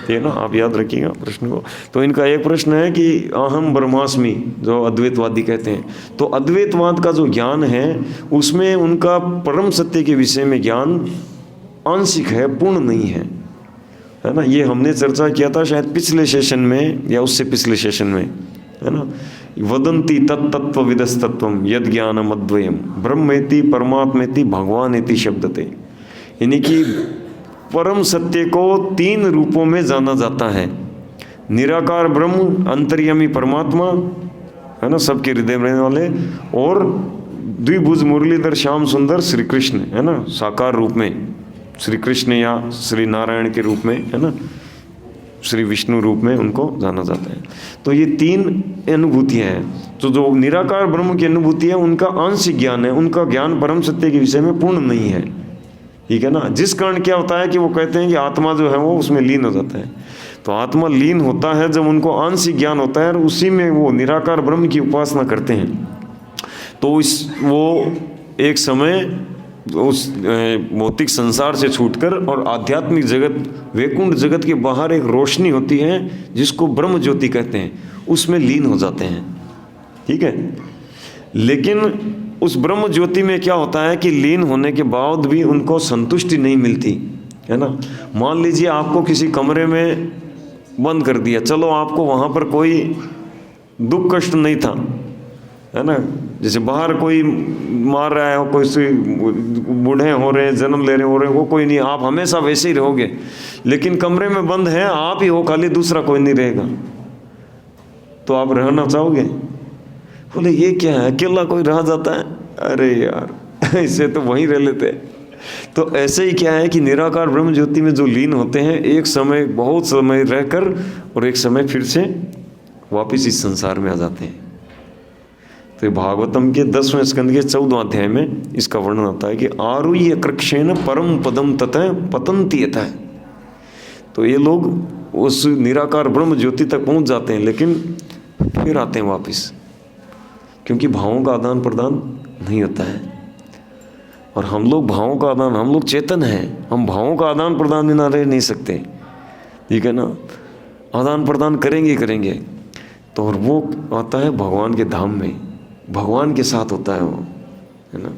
ये ना आप याद रखिएगा प्रश्न को। तो इनका एक प्रश्न है कि अहम ब्रह्मास्मि जो अद्वैतवादी कहते हैं, तो अद्वैतवाद का जो ज्ञान है उसमें उनका परम सत्य के विषय में ज्ञान आंशिक है, पूर्ण नहीं है ना। ये हमने चर्चा किया था शायद पिछले सेशन में या उससे पिछले सेशन में, है ना। वदंती तत्तत्व विदस्तत्वम यद ज्ञानम अद्वयम ब्रह्मेति परमात्मेति भगवानेति शब्दते। यानी कि परम सत्य को 3 रूपों में जाना जाता है। निराकार ब्रह्म, अंतर्यामी परमात्मा, है ना, सबके हृदय में रहने वाले, और द्विभुज मुरलीधर श्याम सुंदर श्री कृष्ण, है ना, साकार रूप में श्री कृष्ण या श्री नारायण के रूप में, है ना, श्री विष्णु रूप में उनको जाना जाता है। तो ये 3 अनुभूतियाँ हैं। तो जो निराकार ब्रह्म की अनुभूति है उनका आंशिक ज्ञान है, उनका ज्ञान परम सत्य के विषय में पूर्ण नहीं है, ठीक है ना। जिस कारण क्या होता है कि वो कहते हैं कि आत्मा जो है वो उसमें लीन हो जाता है। तो आत्मा लीन होता है जब उनको आंशिक ज्ञान होता है, और उसी में वो निराकार ब्रह्म की उपासना करते हैं। तो वो एक समय उस भौतिक संसार से छूटकर और आध्यात्मिक जगत, वैकुंठ जगत के बाहर एक रोशनी होती है जिसको ब्रह्म ज्योति कहते हैं, उसमें लीन हो जाते हैं, ठीक है। लेकिन उस ब्रह्म ज्योति में क्या होता है कि लीन होने के बाद भी उनको संतुष्टि नहीं मिलती, है ना। मान लीजिए आपको किसी कमरे में बंद कर दिया, चलो आपको वहाँ पर कोई दुख कष्ट नहीं था, है ना। जैसे बाहर कोई मार रहा है, कोई बूढ़े हो रहे हैं, जन्म ले रहे हो रहे हैं, वो कोई नहीं, आप हमेशा वैसे ही रहोगे। लेकिन कमरे में बंद है, आप ही हो खाली, दूसरा कोई नहीं रहेगा, तो आप रहना चाहोगे? बोले ये क्या है, अकेला कोई रह जाता है? अरे यार इससे तो वहीं रह लेते। तो ऐसे ही क्या है कि निराकार ब्रह्म ज्योति में जो लीन होते हैं, एक समय बहुत समय रहकर और एक समय फिर से वापस इस संसार में आ जाते हैं। तो भागवतम के 10वें स्कंद के 14वां अध्याय में इसका वर्णन होता है कि आरुह्य कृक्षेण परम पदम ततः पतन्ति यतः। तो ये लोग उस निराकार ब्रह्म ज्योति तक पहुंच जाते हैं, लेकिन फिर आते हैं वापस, क्योंकि भावों का आदान प्रदान नहीं होता है। और हम लोग भावों का आदान, हम लोग चेतन हैं, हम भावों का आदान प्रदान बिना रह नहीं सकते, ठीक है ना। आदान प्रदान करेंगे ही करेंगे। तो और वो आता है भगवान के धाम में, भगवान के साथ होता है वो, है ना।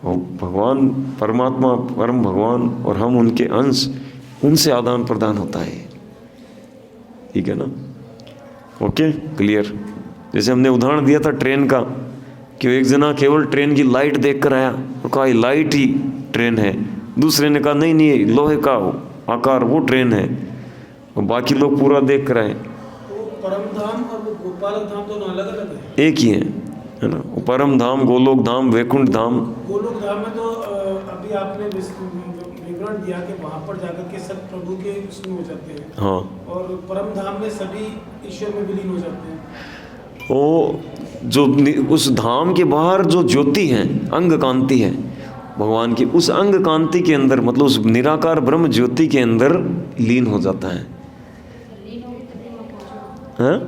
वो भगवान परमात्मा, परम भगवान और हम उनके अंश, उनसे आदान प्रदान होता है, ठीक है ना। Okay, clear. जैसे हमने उदाहरण दिया था ट्रेन का, कि एक जना केवल ट्रेन की लाइट देख कर आया और कहा लाइट ही ट्रेन है, दूसरे ने कहा नहीं नहीं लोहे का आकार वो ट्रेन है, और बाकी लोग पूरा देख कर आए। तो परम धाम और वो गोपालक धाम दोनों अलग अलग है? एक ही है ना। परम धाम, गोलोक धाम, वैकुंठ धाम। गोलोक धाम में तो अभी आपने विवरण दिया कि वहाँ पर जाकर के सब प्रभु के उसमें हो जाते हैं। हाँ। और परम धाम में सभी ईश्वर में विलीन हो जाते हैं। वो जो उस धाम के बाहर जो ज्योति है, अंग कांति है भगवान की, उस अंग कांति के अंदर, मतलब उस निराकार ब्रह्म ज्योति के अंदर लीन हो जाता है। हाँ?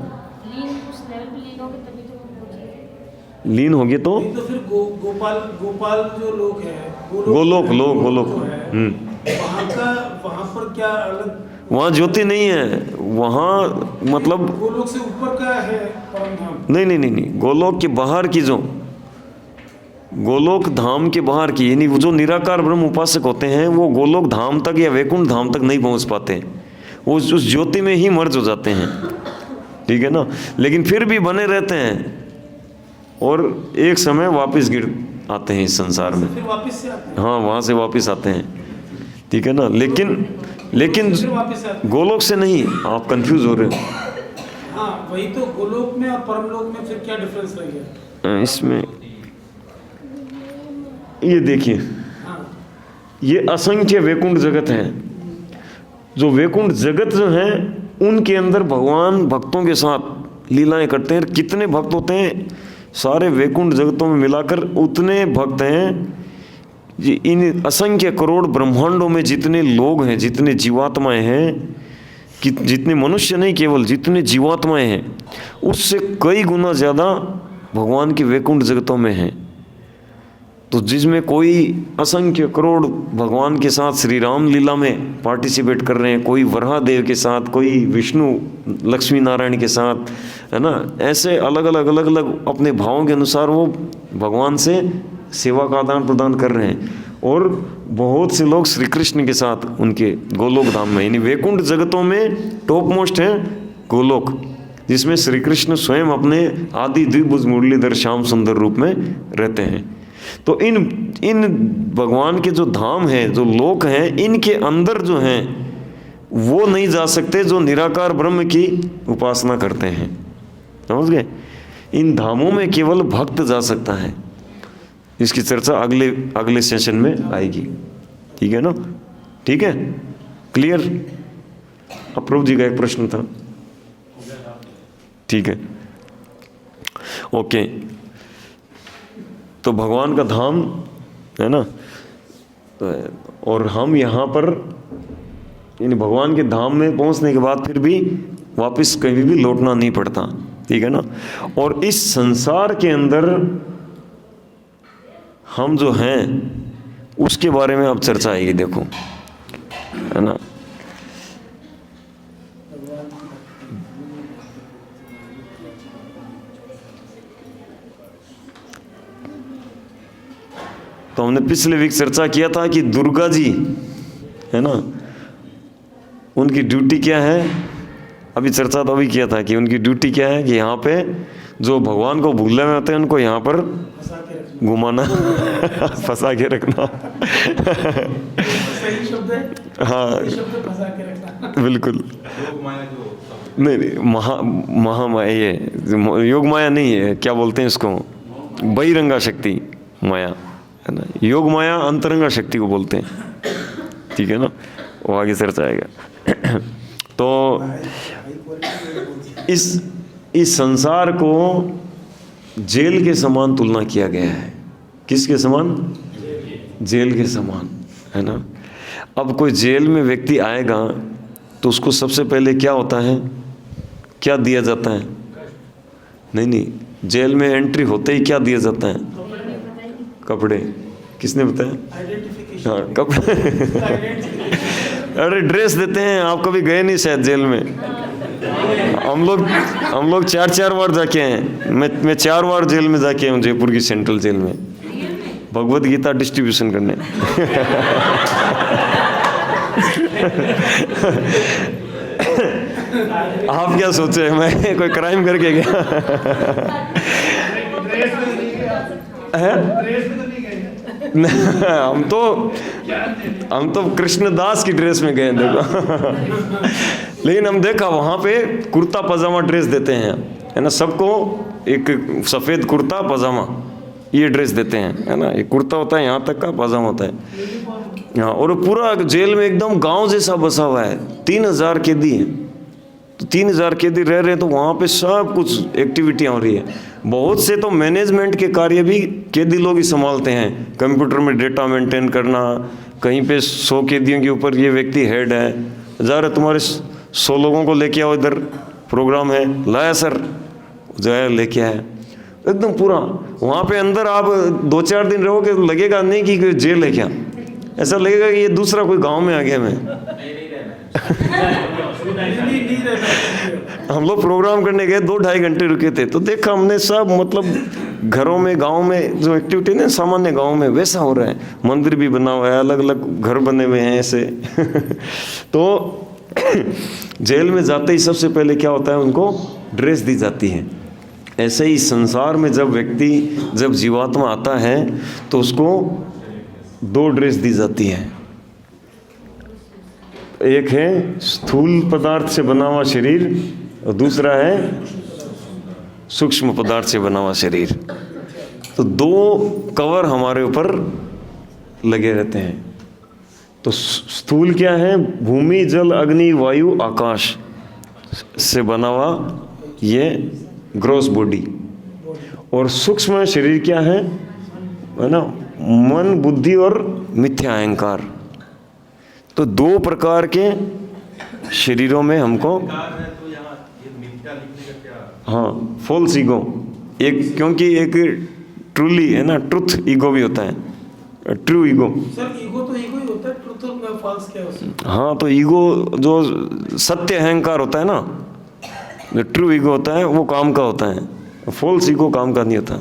लीन होगी तो फिर गोपाल जो लोग हैं, गोलोक वहाँ पर क्या अलग? वहाँ ज्योति नहीं है, वहाँ मतलब गोलोक से ऊपर का है परम धाम? नहीं, गोलोक के बाहर की, जो गोलोक धाम के बाहर की, यानी जो निराकार ब्रह्म उपासक होते हैं वो गोलोक धाम तक या वैकुंठ धाम तक नहीं पहुँच पाते, वो उस ज्योति में ही मर्ज हो जाते हैं, ठीक है ना। लेकिन फिर भी बने रहते हैं और एक समय वापस गिर आते हैं इस संसार में, फिर वापस से आते हैं। हाँ, वहाँ से वापस आते हैं, ठीक है ना। लेकिन गोलोक से नहीं, आप कंफ्यूज हो रहे हो। हाँ, वही तो, गोलोक में और परमलोक में फिर क्या डिफरेंस रहेगा इसमें? ये देखिए, ये असंख्य वैकुंठ जगत है। जो वैकुंठ जगत जो है उनके अंदर भगवान भक्तों के साथ लीलाएं करते हैं। कितने भक्त होते हैं सारे वैकुंठ जगतों में मिलाकर, उतने भक्त हैं। इन असंख्य करोड़ ब्रह्मांडों में जितने लोग हैं, जितने जीवात्माएं हैं, कि जितने मनुष्य नहीं, केवल जितने जीवात्माएं हैं, उससे कई गुना ज़्यादा भगवान के वैकुंठ जगतों में हैं। तो जिसमें कोई असंख्य करोड़ भगवान के साथ श्री राम लीला में पार्टिसिपेट कर रहे हैं, कोई वराहदेव के साथ, कोई विष्णु लक्ष्मी नारायण के साथ, है ना। ऐसे अलग अलग अपने भावों के अनुसार वो भगवान से सेवा का आदान प्रदान कर रहे हैं। और बहुत से लोग श्री कृष्ण के साथ उनके गोलोक धाम में, यानी वैकुंठ जगतों में टॉप मोस्ट है गोलोक, जिसमें श्री कृष्ण स्वयं अपने आदि द्विभुज मुरलीधर श्याम सुंदर रूप में रहते हैं। तो इन भगवान के जो धाम हैं, जो लोक हैं, इनके अंदर जो हैं वो नहीं जा सकते जो निराकार ब्रह्म की उपासना करते हैं, समझ गए। इन धामों में केवल भक्त जा सकता है। इसकी चर्चा अगले सेशन में आएगी, ठीक है ना। ठीक है, क्लियर। अप्रूव जी का एक प्रश्न था, ठीक है, ओके। तो भगवान का धाम है ना, और हम यहाँ पर यानी भगवान के धाम में पहुँचने के बाद फिर भी वापस कहीं भी लौटना नहीं पड़ता, ठीक है ना। और इस संसार के अंदर हम जो हैं उसके बारे में अब चर्चा आएगी, देखो, है ना। तो हमने पिछले वीक चर्चा किया था कि दुर्गा जी, है ना, उनकी ड्यूटी क्या है? अभी चर्चा तो अभी किया था कि उनकी ड्यूटी क्या है कि यहाँ पे जो भगवान को भूलने में होते हैं उनको यहाँ पर फंसा के रखना। घुमाना फंसा के रखना। सही शब्द है, हाँ सही शब्द है, फंसा के रखना। बिल्कुल। योग माया जो नहीं महामाया, ये योग माया नहीं है, क्या बोलते हैं इसको, बहिरंगा शक्ति माया है ना। योग माया अंतरंगा शक्ति को बोलते हैं, ठीक है ना, वो आगे चर्चा आएगा। तो इस संसार को जेल के समान तुलना किया गया है। किसके समान? जेल के समान, है ना। अब कोई जेल में व्यक्ति आएगा तो उसको सबसे पहले क्या होता है, क्या दिया जाता है? नहीं, जेल में एंट्री होते ही क्या दिया जाता है? कपड़े। किसने बताया? आइडेंटिफिकेशन। हाँ, कपड़े। अरे ड्रेस देते हैं। आप कभी गए नहीं शायद जेल में? हम लोग 4 बार जाके हैं। मैं 4 बार जेल में जाके हूँ, जयपुर की सेंट्रल जेल में, भगवत गीता डिस्ट्रीब्यूशन करने। आप क्या सोचे मैं कोई क्राइम करके गया? हम तो कृष्णदास की ड्रेस में गए देखो। लेकिन हम देखा वहाँ पे कुर्ता पजामा ड्रेस देते हैं, है ना। सबको एक सफ़ेद कुर्ता पजामा ये ड्रेस देते हैं, है ना। ये कुर्ता होता है यहाँ तक का, पजामा होता है। हाँ, और पूरा जेल में एकदम गांव जैसा बसा हुआ है। 3000 कैदी हैं, तो 3000 कैदी रह रहे हैं, तो वहाँ पे सब कुछ एक्टिविटियाँ हो रही है। बहुत से तो मैनेजमेंट के कार्य भी कैदी लोग ही संभालते हैं। कंप्यूटर में डेटा मेंटेन करना, कहीं पे 100 कैदियों के ऊपर ये व्यक्ति हेड है, जा रहे तुम्हारे 100 लोगों को लेके आओ, इधर प्रोग्राम है, लाया सर, जो है लेके आया। एकदम पूरा वहाँ पे अंदर आप 2-4 दिन रहोगे तो लगेगा नहीं कि जेल है क्या, ऐसा लगेगा कि ये दूसरा कोई गांव में आ गया मैं। हम लोग प्रोग्राम करने गए, 2-2.5 घंटे रुके थे, तो देखा हमने सब, मतलब घरों में, गांव में जो एक्टिविटी ना सामान्य गांव में वैसा हो रहा है। मंदिर भी बना हुआ है, अलग अलग घर बने हुए हैं ऐसे। तो जेल में जाते ही सबसे पहले क्या होता है, उनको ड्रेस दी जाती है। ऐसे ही संसार में जब जीवात्मा आता है तो उसको 2 ड्रेस दी जाती है। एक है स्थूल पदार्थ से बना हुआ शरीर और दूसरा है सूक्ष्म पदार्थ से बना हुआ शरीर। तो 2 कवर हमारे ऊपर लगे रहते हैं। तो स्थूल क्या है? भूमि, जल, अग्नि, वायु, आकाश से बना हुआ ये ग्रॉस बॉडी। और सूक्ष्म शरीर क्या है ना? मन, बुद्धि और मिथ्या अहंकार। तो 2 प्रकार के शरीरों में हमको, तो यहाँ ये मिथ्या लिखने का क्या? हाँ, फॉल्स ईगो एक, क्योंकि एक ट्रूली है ना, ट्रुथ ईगो भी होता है, ट्रू ईगो। सर ईगो तो ईगो ही होता है, ट्रुथ और फॉल्स क्या होता है? हाँ, तो ईगो जो सत्य अहंकार होता है ना, जो ट्रू ईगो होता है वो काम का होता है, फॉल्स ईगो काम का नहीं होता।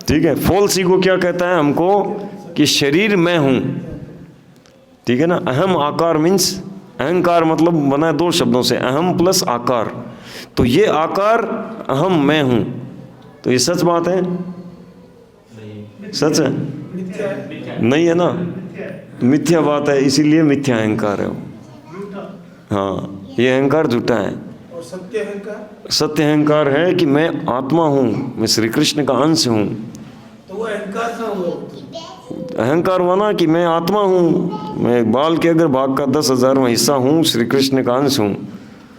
ठीक है, फॉल्स ईगो क्या कहता है हमको कि शरीर मैं हूँ, ठीक है ना। अहम आकार मीन्स, अहंकार मतलब बना है 2 शब्दों से, अहम प्लस आकार। तो ये आकार अहम मैं हूँ, तो ये सच बात है? सच है? नहीं है ना, मिथ्या बात है, इसीलिए मिथ्या अहंकार है वो। हाँ, ये अहंकार झूठा है। और सत्य अहंकार? सत्य अहंकार है कि मैं आत्मा हूँ, मैं श्री कृष्ण का अंश हूँ। तो वो अहंकार कहाँ हुआ? अहंकार हुआ कि मैं आत्मा हूँ, मैं बाल के अगर भाग का 10,000वां हिस्सा हूँ, श्री कृष्ण का अंश हूँ।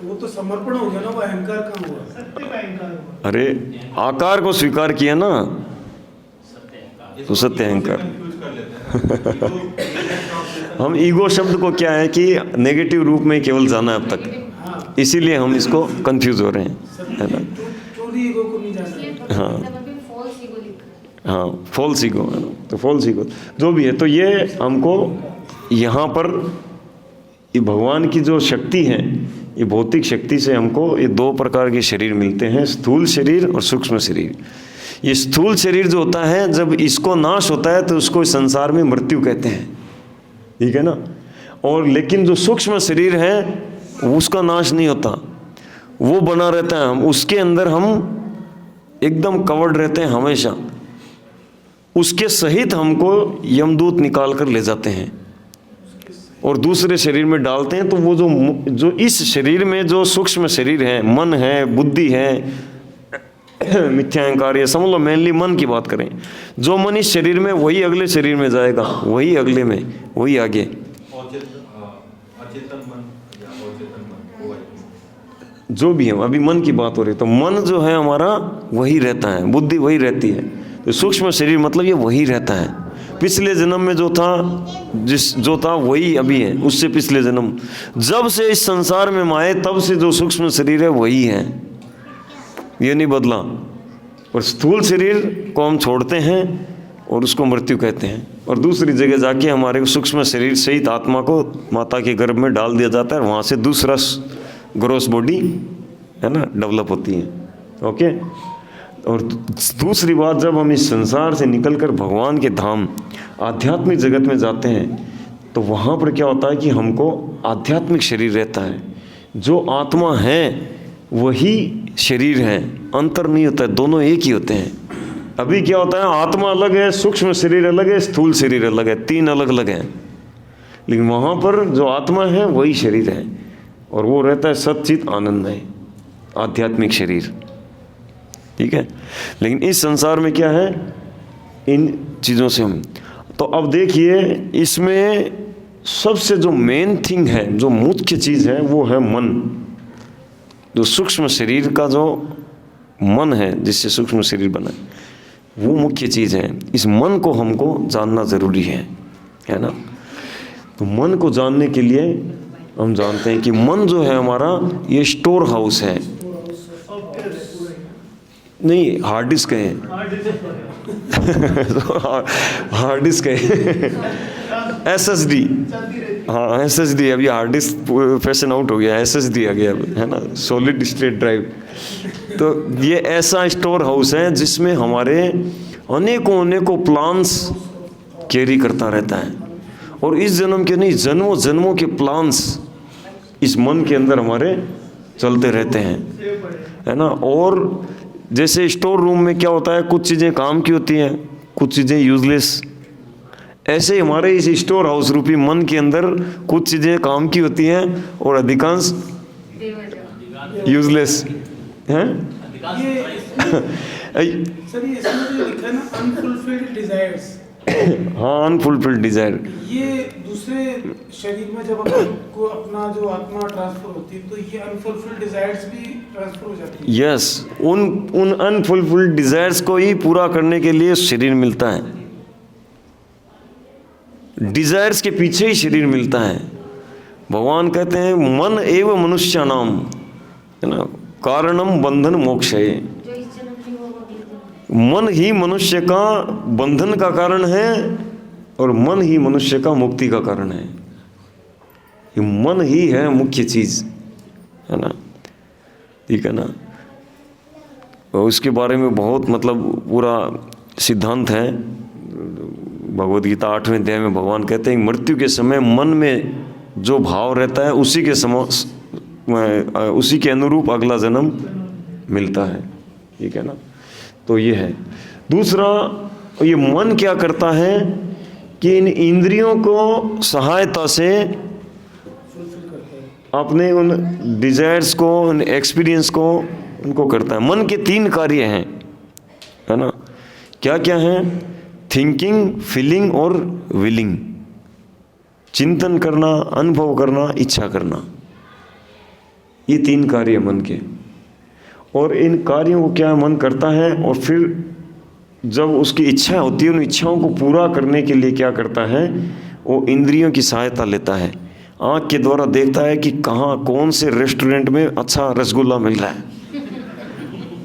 वो तो समर्पण हो गया ना, वो अहंकार कहाँ हुआ? सत्य का अहंकार हुआ। अरे आकार को स्वीकार किया ना, तो सत्य अहंकार। हम ईगो शब्द को क्या है कि नेगेटिव रूप में केवल जाना है अब तक, इसीलिए हम इसको कंफ्यूज हो रहे हैं, है ना। ट्रूली ईगो को नहीं जाना। हाँ हाँ, फॉल्स ईगो है ना, तो फॉल्स ईगो जो भी है। तो ये हमको यहाँ पर ये भगवान की जो शक्ति है, ये भौतिक शक्ति से हमको ये 2 प्रकार के शरीर मिलते हैं, स्थूल शरीर और सूक्ष्म शरीर। ये स्थूल शरीर जो होता है, जब इसको नाश होता है तो उसको इस संसार में मृत्यु कहते हैं, ठीक है ना। और लेकिन जो सूक्ष्म शरीर है उसका नाश नहीं होता, वो बना रहता है। हम उसके अंदर हम एकदम कवर्ड रहते हैं हमेशा। उसके सहित हमको यमदूत निकाल कर ले जाते हैं और दूसरे शरीर में डालते हैं। तो वो जो इस शरीर में जो सूक्ष्म शरीर है, मन है, बुद्धि है, मिथ्या अहंकार, ये समझ लो मेनली मन की बात करें, जो मन इस शरीर में वही अगले शरीर में जाएगा, वही अगले में, वही आगे। अचेतन मन या अचेतन मन, वो है जो भी है, अभी मन की बात हो रही है, तो मन जो है हमारा वही रहता है, बुद्धि वही रहती है। तो सूक्ष्म शरीर मतलब ये वही रहता है। पिछले जन्म में जो था वही अभी है, उससे पिछले जन्म, जब से इस संसार में हम आए तब से जो सूक्ष्म शरीर है वही है, ये नहीं बदला। और स्थूल शरीर को हम छोड़ते हैं और उसको मृत्यु कहते हैं, और दूसरी जगह जाके हमारे सूक्ष्म शरीर सहित आत्मा को माता के गर्भ में डाल दिया जाता है, और वहाँ से दूसरा ग्रोस बॉडी है ना डेवलप होती है। ओके। और दूसरी बात, जब हम इस संसार से निकलकर भगवान के धाम आध्यात्मिक जगत में जाते हैं तो वहाँ पर क्या होता है कि हमको आध्यात्मिक शरीर रहता है। जो आत्मा है वही शरीर है, अंतर नहीं होता है, दोनों एक ही होते हैं। अभी क्या होता है, आत्मा अलग है, सूक्ष्म शरीर अलग है, स्थूल शरीर अलग है, तीन अलग अलग हैं। लेकिन वहाँ पर जो आत्मा है वही शरीर है, और वो रहता है सच्चित आनंद है, आध्यात्मिक शरीर। ठीक है। लेकिन इस संसार में क्या है, इन चीज़ों से हम, तो अब देखिए इसमें सबसे जो मेन थिंग है, जो मुख्य चीज़ है, वो है मन। जो सूक्ष्म शरीर का जो मन है, जिससे सूक्ष्म शरीर बना है, वो मुख्य चीज़ है। इस मन को हमको जानना ज़रूरी है ना। तो मन को जानने के लिए हम जानते हैं कि मन जो है हमारा, ये स्टोर हाउस है, नहीं हार्ड डिस्क है हार्ड डिस्क है SSD, हाँ SSD, अभी हार्ड डिस्क फैशन आउट हो गया, SSD आ गया है ना, सॉलिड स्टेट ड्राइव। तो ये ऐसा स्टोर हाउस है जिसमें हमारे अनेकों प्लान्स कैरी करता रहता है, और इस जन्म के नहीं, जन्मों जन्मों के प्लान्स इस मन के अंदर हमारे चलते रहते हैं, है ना। और जैसे स्टोर रूम में क्या होता है, कुछ चीज़ें काम की होती हैं, कुछ चीज़ें यूजलेस, ऐसे ही हमारे इस स्टोर हाउस रूपी मन के अंदर कुछ चीज़ें काम की होती हैं और अधिकांश यूजलेस हैं। सर ये इसमें जो लिखा है ना, अनफुलफिल्ड डिजायर्स, हाँ अनफुलफिल्ड डिजायर, ये दूसरे शरीर में जब आपको अपना जो आत्मा ट्रांसफर होती है तो ये अनफुलफिल्ड डिजायर्स भी ट्रांसफर हो जाती है। यस, उन अनफुलफिल्ड डिजायर्स को ही पूरा करने के लिए शरीर मिलता है, डिजायर्स के पीछे ही शरीर मिलता है। भगवान कहते हैं मन एव मनुष्य नाम, है ना, कारणम बंधन मोक्षये। मन ही मनुष्य का बंधन का कारण है और मन ही मनुष्य का मुक्ति का कारण है। ये मन ही है मुख्य चीज़, है ना, ठीक है ना। और उसके बारे में बहुत मतलब पूरा सिद्धांत है। भगवद गीता 8वें अध्याय में भगवान कहते हैं मृत्यु के समय मन में जो भाव रहता है उसी के अनुरूप अगला जन्म मिलता है, ठीक है ना। तो ये है। दूसरा, ये मन क्या करता है कि इन इंद्रियों को सहायता से अपने उन डिजायर्स को, उन एक्सपीरियंस को उनको करता है। मन के 3 कार्य हैं, है ना। क्या क्या हैं? थिंकिंग, फीलिंग और विलिंग। चिंतन करना, अनुभव करना, इच्छा करना, ये 3 कार्य मन के। और इन कार्यों को क्या मन करता है, और फिर जब उसकी इच्छा होती है, उन इच्छाओं को पूरा करने के लिए क्या करता है, वो इंद्रियों की सहायता लेता है। आँख के द्वारा देखता है कि कहाँ कौन से रेस्टोरेंट में अच्छा रसगुल्ला मिल रहा है,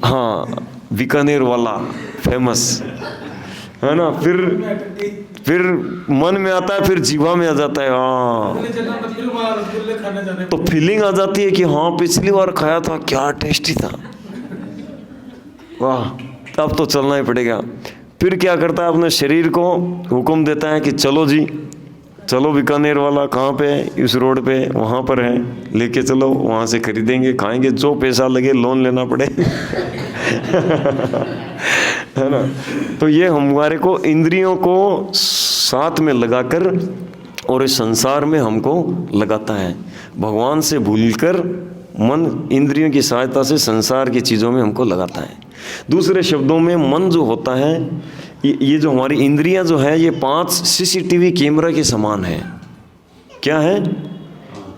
हाँ बीकानेर वाला फेमस, है ना। फिर मन में आता है, फिर जीवा में आ जाता है, हाँ, तो फीलिंग आ जाती है कि हाँ पिछली बार खाया था, क्या टेस्टी था, वाह, अब तो चलना ही पड़ेगा। फिर क्या करता है, अपने शरीर को हुक्म देता है कि चलो जी चलो बीकानेर वाला कहाँ पे है, इस रोड पे, वहाँ पर है, लेके चलो, वहाँ से खरीदेंगे, खाएंगे, जो पैसा लगे, लोन लेना पड़े है ना। तो ये हमारे को इंद्रियों को साथ में लगाकर और इस संसार में हमको लगाता है। भगवान से भूलकर मन इंद्रियों की सहायता से संसार की चीज़ों में हमको लगाता है। दूसरे शब्दों में मन जो होता है, ये जो हमारी इंद्रियां जो है, ये 5 सीसीटीवी कैमरा के समान है। क्या है?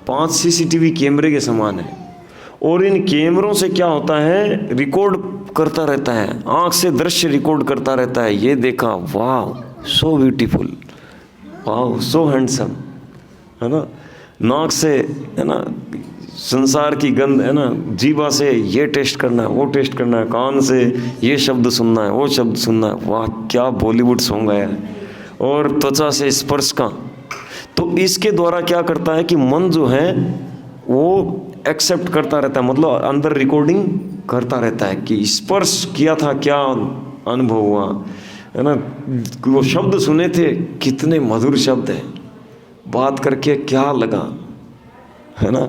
5 सीसीटीवी कैमरे के समान है। और इन कैमरों से क्या होता है, रिकॉर्ड करता रहता है, आँख से दृश्य रिकॉर्ड करता रहता है। ये देखा, वाह सो ब्यूटीफुल, वाह सो हैंडसम, है ना। नाक से, है ना, संसार की गंध, है ना, जीवा से ये टेस्ट करना है, वो टेस्ट करना है, कान से ये शब्द सुनना है, वो शब्द सुनना है, वाह क्या बॉलीवुड सॉन्ग आया है। और त्वचा से स्पर्श का, तो इसके द्वारा क्या करता है कि मन जो है वो एक्सेप्ट करता रहता है, मतलब अंदर रिकॉर्डिंग करता रहता है कि स्पर्श किया था, क्या अनुभव हुआ, है ना, वो शब्द सुने थे, कितने मधुर शब्द है, बात करके क्या लगा, है ना।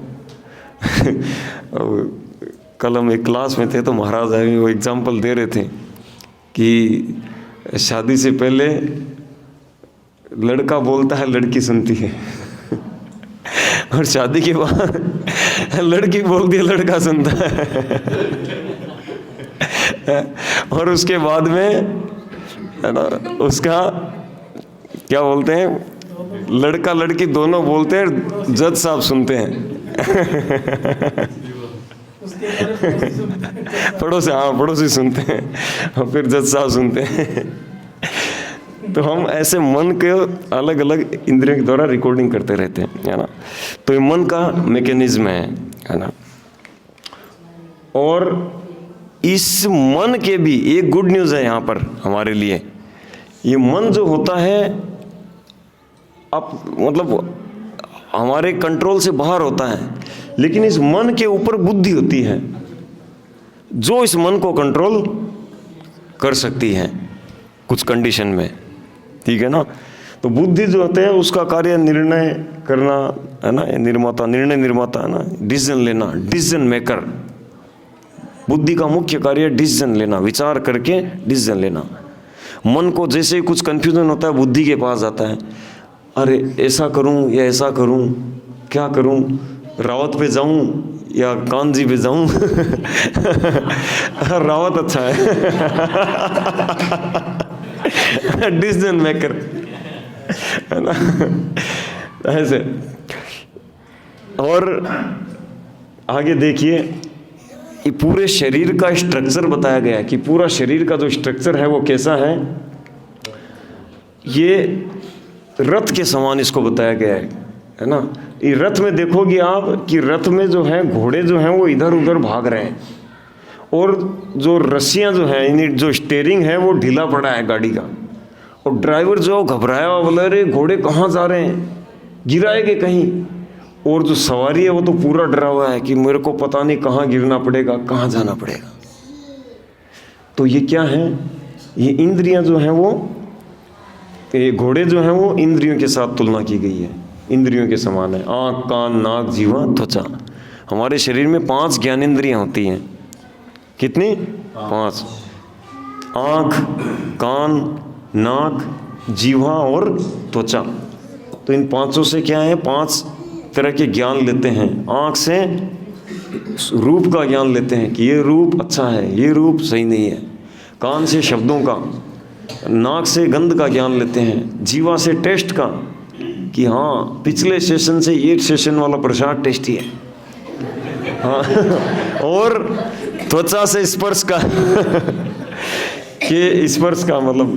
कल हम एक क्लास में थे तो महाराज आए, वो एग्जाम्पल दे रहे थे कि शादी से पहले लड़का बोलता है, लड़की सुनती है और शादी के बाद लड़की बोलती है, लड़का सुनता है और उसके बाद में, है ना, उसका क्या बोलते हैं, लड़का लड़की दोनों बोलते हैं, जज साहब सुनते हैं पड़ोसी, हाँ पड़ोसी सुनते हैं और फिर जज साहब सुनते हैं। तो हम ऐसे मन के अलग अलग इंद्रियों के द्वारा रिकॉर्डिंग करते रहते हैं, है ना। तो ये मन का मैकेनिज्म है ना। और इस मन के भी एक गुड न्यूज़ है यहाँ पर हमारे लिए। ये मन जो होता है, अब मतलब हमारे कंट्रोल से बाहर होता है, लेकिन इस मन के ऊपर बुद्धि होती है जो इस मन को कंट्रोल कर सकती है कुछ कंडीशन में, ठीक है ना। तो बुद्धि जो होते हैं उसका कार्य निर्णय करना, है ना, निर्माता, निर्णय निर्माता, है ना, डिसीजन लेना, डिसीजन मेकर। बुद्धि का मुख्य कार्य डिसीजन लेना, विचार करके डिसीजन लेना। मन को जैसे ही कुछ कंफ्यूजन होता है, बुद्धि के पास जाता है, अरे ऐसा करूं या ऐसा करूं, क्या करूं, रावत पे जाऊं या कानजी पे जाऊं रावत अच्छा है डिसीजन मेकर, है ना, ऐसे। और आगे देखिए, ये पूरे शरीर का स्ट्रक्चर बताया गया है कि पूरा शरीर का जो स्ट्रक्चर है वो कैसा है। ये रथ के समान इसको बताया गया है ना। ये रथ में देखोगे आप कि रथ में जो है घोड़े जो हैं वो इधर उधर भाग रहे हैं, और जो रस्सियां जो हैं, यानी जो स्टीयरिंग है वो ढीला पड़ा है गाड़ी का, और ड्राइवर जो घबराया हुआ, बोला अरे घोड़े कहाँ जा रहे हैं, गिराएंगे कहीं। और जो सवारी है वो तो पूरा डरा हुआ है कि मेरे को पता नहीं कहाँ गिरना पड़ेगा, कहाँ जाना पड़ेगा। तो ये क्या है, ये इंद्रियां जो हैं वो, ये घोड़े जो हैं वो इंद्रियों के साथ तुलना की गई है, इंद्रियों के समान है। आँख, कान, नाक, जीवा, त्वचा। हमारे शरीर में 5 ज्ञानेंद्रियां होती हैं। कितनी? 5। आँख, कान, नाक, जीवा और त्वचा। तो इन 5 से क्या है, 5 तरह के ज्ञान लेते हैं। आँख से रूप का ज्ञान लेते हैं कि ये रूप अच्छा है, ये रूप सही नहीं है। कान से शब्दों का, नाक से गंध का ज्ञान लेते हैं। जीवा से टेस्ट का कि हाँ पिछले सेशन से ये सेशन वाला प्रसाद टेस्टी है, हाँ। और त्वचा से स्पर्श का कि स्पर्श का मतलब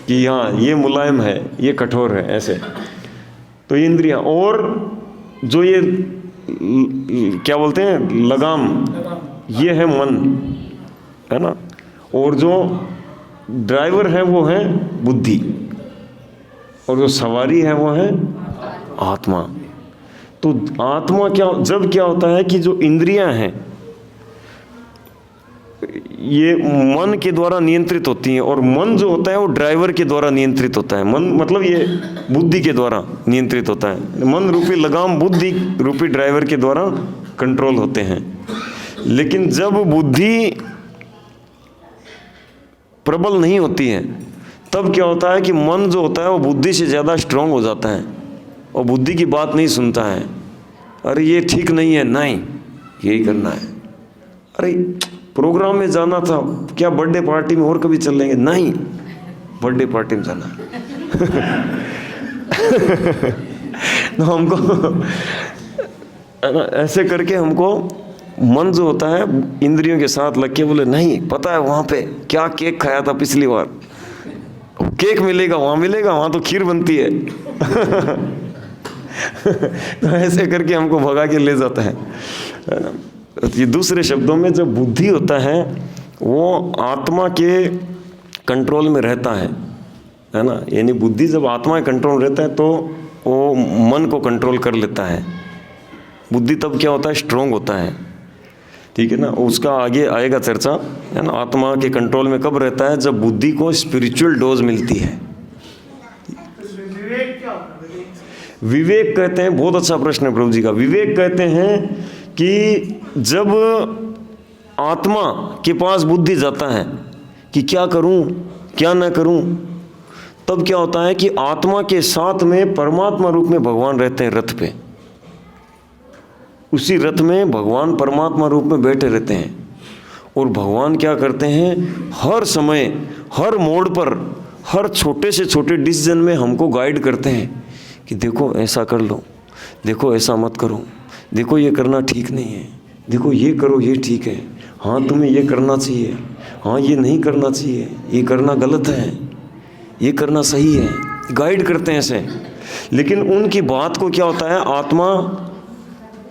कि हाँ ये मुलायम है, ये कठोर है, ऐसे। तो ये इंद्रियां। और जो ये क्या बोलते हैं, लगाम, ये है मन, है ना। और जो ड्राइवर है वो है बुद्धि, और जो सवारी है वो है आत्मा। तो आत्मा क्या, जब क्या होता है कि जो इंद्रियां हैं ये मन के द्वारा नियंत्रित होती हैं, और मन जो होता है वो ड्राइवर के द्वारा नियंत्रित होता है। मन मतलब ये बुद्धि के द्वारा नियंत्रित होता है। मन रूपी लगाम बुद्धि रूपी ड्राइवर के द्वारा कंट्रोल होते हैं। लेकिन जब बुद्धि प्रबल नहीं होती है तब क्या होता है कि मन जो होता है वो बुद्धि से ज़्यादा स्ट्रांग हो जाता है और बुद्धि की बात नहीं सुनता है। अरे ये ठीक नहीं है, नहीं यही करना है। अरे प्रोग्राम में जाना था, क्या बर्थडे पार्टी में और कभी चल लेंगे, नहीं बर्थडे पार्टी में जाना तो हमको ऐसे करके हमको मन जो होता है इंद्रियों के साथ लग के बोले नहीं, पता है वहाँ पे क्या केक खाया था पिछली बार, केक मिलेगा, वहाँ तो खीर बनती है तो ऐसे करके हमको भगा के ले जाता है ना। ये दूसरे शब्दों में जो बुद्धि होता है वो आत्मा के कंट्रोल में रहता है ना। यानी बुद्धि जब आत्मा के कंट्रोल रहता है तो वो मन को कंट्रोल कर लेता है। बुद्धि तब क्या होता है, स्ट्रोंग होता है, ठीक है ना। उसका आगे आएगा चर्चा, है ना। आत्मा के कंट्रोल में कब रहता है, जब बुद्धि को स्पिरिचुअल डोज मिलती है। विवेक कहते हैं, बहुत अच्छा प्रश्न है प्रभु जी का। विवेक कहते हैं कि जब आत्मा के पास बुद्धि जाता है कि क्या करूं क्या ना करूं, तब क्या होता है कि आत्मा के साथ में परमात्मा रूप में भगवान रहते हैं रथ पे। उसी रथ में भगवान परमात्मा रूप में बैठे रहते हैं और भगवान क्या करते हैं, हर समय हर मोड़ पर हर छोटे से छोटे डिसीजन में हमको गाइड करते हैं कि देखो ऐसा कर लो, देखो ऐसा मत करो, देखो ये करना ठीक नहीं है, देखो ये करो ये ठीक है, हाँ तुम्हें ये करना चाहिए, हाँ ये नहीं करना चाहिए, ये करना गलत है, ये करना सही है। गाइड करते हैं ऐसे। लेकिन उनकी बात को क्या होता है, आत्मा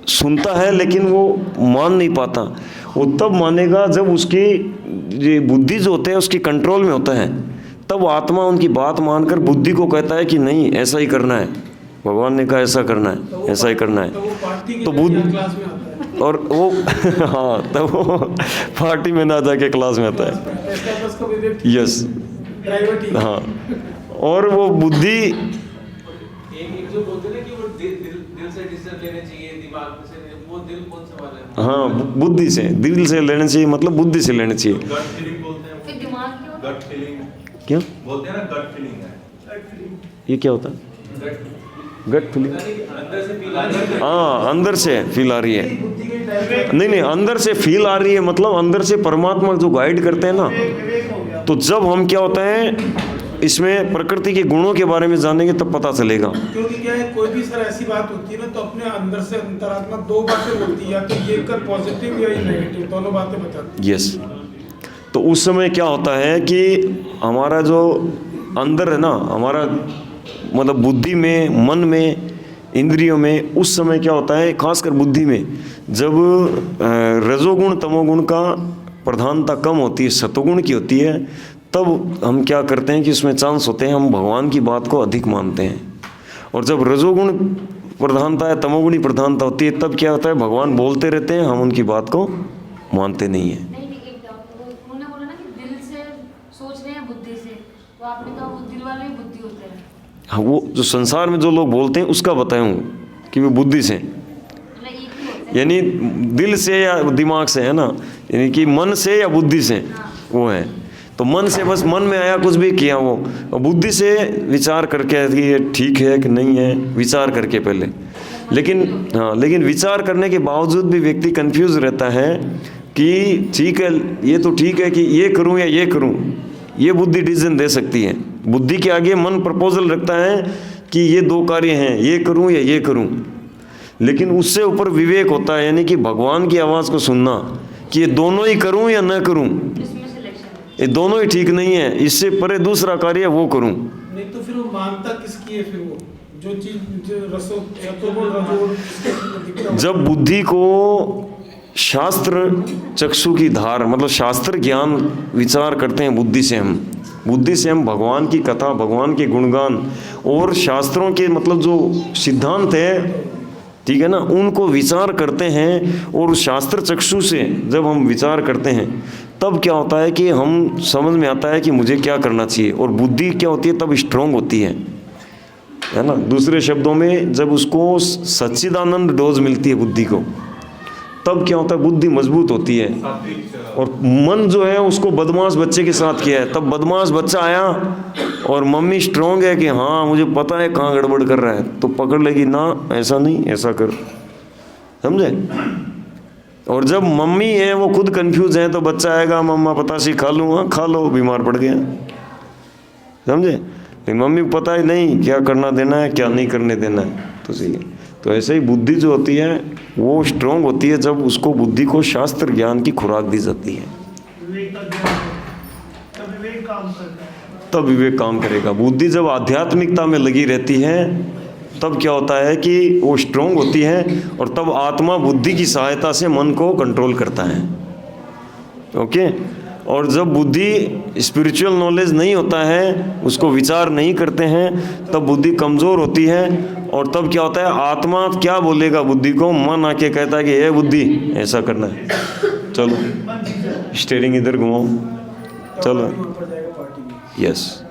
सुनता है लेकिन वो मान नहीं पाता। वो तब मानेगा जब उसकी ये बुद्धि जो होता है उसकी कंट्रोल में होता है, तब आत्मा उनकी बात मानकर बुद्धि को कहता है कि नहीं ऐसा ही करना है, भगवान ने कहा ऐसा करना है, ऐसा ही करना है। तो बुद्धि और वो हाँ, तब वो पार्टी में ना जाके क्लास में आता है। यस, हाँ। और वो बुद्धि एक जो बोलते हैं कि वो दिल से डिसीजन लेने चाहिए, दिमाग से, वो दिल कौन सा वाला है? हाँ, बुद्धि से, दिल से लेने चाहिए, मतलब बुद्धि से लेने चाहिए। गट फीलिंग बोलते हैं, फिर दिमाग क्या? गट फीलिंग क्या बोलते हैं ना, गट फीलिंग है। ये क्या होता है? गट फीलिंग, अंदर से फील आ रही है। हाँ, अंदर से फील आ रही है। नहीं, अंदर से फील आ रही है मतलब अंदर से परमात्मा जो गाइड करते हैं ना। तो जब हम क्या होता है इसमें प्रकृति के गुणों के बारे में जानेंगे तब पता चलेगा। क्योंकि क्या है, कोई भी सर ऐसी बात होती है ना तो अपने अंदर से अंतरात्मा दो बातें बोलती है, या तो ये कर पॉजिटिव या ये नेगेटिव, दोनों बातें बताती है। यस। तो उस समय क्या होता है कि हमारा जो अंदर है ना, हमारा मतलब बुद्धि में, मन में, इंद्रियों में, उस समय क्या होता है, खासकर बुद्धि में जब रजोगुण तमोगुण का प्रधानता कम होती है, सतोगुण की होती है, तब हम क्या करते हैं कि उसमें चांस होते हैं हम भगवान की बात को अधिक मानते हैं। और जब रजोगुण प्रधानता है, तमोगुणी प्रधानता होती है, तब क्या होता है भगवान बोलते रहते हैं, हम उनकी बात को मानते नहीं हैं। उन्होंने बोला ना कि दिल से सोच रहे हैं बुद्धि से, तो आपने कहा वो दिल वाले ही बुद्धि होते हैं। हाँ, वो जो संसार में जो लोग बोलते हैं उसका बताऊँ कि वो बुद्धि से, यानी दिल से या दिमाग से, है ना, यानी कि मन से या बुद्धि से, वो है। तो मन से बस मन में आया कुछ भी किया वो, और बुद्धि से विचार करके कि ये ठीक है कि नहीं है, विचार करके पहले। लेकिन हाँ, लेकिन विचार करने के बावजूद भी व्यक्ति कंफ्यूज रहता है कि ठीक है ये तो ठीक है कि ये करूं या ये करूं। ये बुद्धि डिसीजन दे सकती है। बुद्धि के आगे मन प्रपोजल रखता है कि ये दो कार्य हैं, ये करूं या ये करूं। लेकिन उससे ऊपर विवेक होता है, यानी कि भगवान की आवाज़ को सुनना कि ये दोनों ही करूं या न करूं, ये दोनों ही ठीक नहीं है, इससे परे दूसरा कार्य वो करूं। नहीं तो फिर वो मानता किसकी है, फिर वो जो चीज जो रसो जब बुद्धि को शास्त्र चक्षु की धार, मतलब शास्त्र ज्ञान विचार करते हैं बुद्धि से हम भगवान की कथा, भगवान के गुणगान और शास्त्रों के मतलब जो सिद्धांत है, ठीक है ना, उनको विचार करते हैं। और शास्त्र चक्षु से जब हम विचार करते हैं तब क्या होता है कि हम समझ में आता है कि मुझे क्या करना चाहिए, और बुद्धि क्या होती है तब स्ट्रोंग होती है ना। दूसरे शब्दों में जब उसको सच्चिदानंद डोज मिलती है बुद्धि को, तब क्या होता है बुद्धि मजबूत होती है। और मन जो है उसको बदमाश बच्चे के साथ किया है, तब बदमाश बच्चा आया और मम्मी स्ट्रोंग है कि हाँ मुझे पता है कहाँ गड़बड़ कर रहा है, तो पकड़ लेगी, ना ऐसा नहीं ऐसा कर, समझे। और जब मम्मी है वो खुद कंफ्यूज है तो बच्चा आएगा, मम्मा बतासी खा लूँगा, खा लो, बीमार पड़ गया, समझे। लेकिन मम्मी को पता ही नहीं क्या करना देना है क्या नहीं करने देना है, तो सही है। तो ऐसे ही बुद्धि जो होती है वो स्ट्रोंग होती है जब उसको बुद्धि को शास्त्र ज्ञान की खुराक दी जाती है, तब विवेक काम करेगा। बुद्धि जब आध्यात्मिकता में लगी रहती है तब क्या होता है कि वो स्ट्रोंग होती है, और तब आत्मा बुद्धि की सहायता से मन को कंट्रोल करता है। ओके। और जब बुद्धि स्पिरिचुअल नॉलेज नहीं होता है, उसको विचार नहीं करते हैं, तब बुद्धि कमज़ोर होती है। और तब क्या होता है, आत्मा क्या बोलेगा बुद्धि को, मन आके कहता है कि ये बुद्धि ऐसा करना है, चलो स्टीयरिंग इधर घुमाओ, चलो, यस,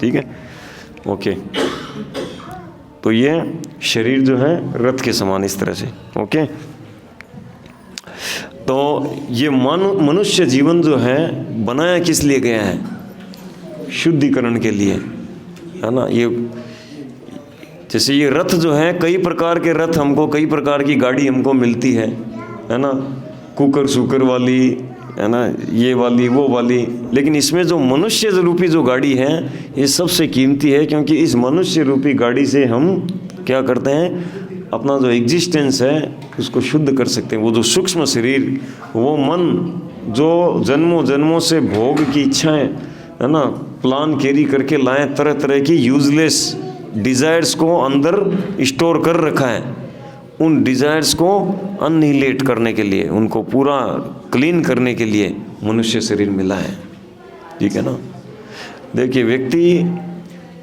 ठीक है, ओके। तो ये शरीर जो है रथ के समान इस तरह से, ओके। तो ये मनुष्य जीवन जो है बनाया किस लिए गया है, शुद्धिकरण के लिए, है ना। ये जैसे ये रथ जो है, कई प्रकार के रथ हमको, कई प्रकार की गाड़ी हमको मिलती है ना, कुकर सुकर वाली, है ना, ये वाली वो वाली, लेकिन इसमें जो मनुष्य रूपी जो गाड़ी है ये सबसे कीमती है, क्योंकि इस मनुष्य रूपी गाड़ी से हम क्या करते हैं, अपना जो एग्जिस्टेंस है उसको शुद्ध कर सकते हैं। वो जो सूक्ष्म शरीर, वो मन जो जन्मों जन्मों से भोग की इच्छाएं, है ना, प्लान कैरी करके लाए, तरह तरह की यूजलेस डिज़ायर्स को अंदर स्टोर कर रखा है, उन डिज़ायर्स को अनहिलेट करने के लिए, उनको पूरा क्लीन करने के लिए मनुष्य शरीर मिला है, ठीक है ना। देखिए, व्यक्ति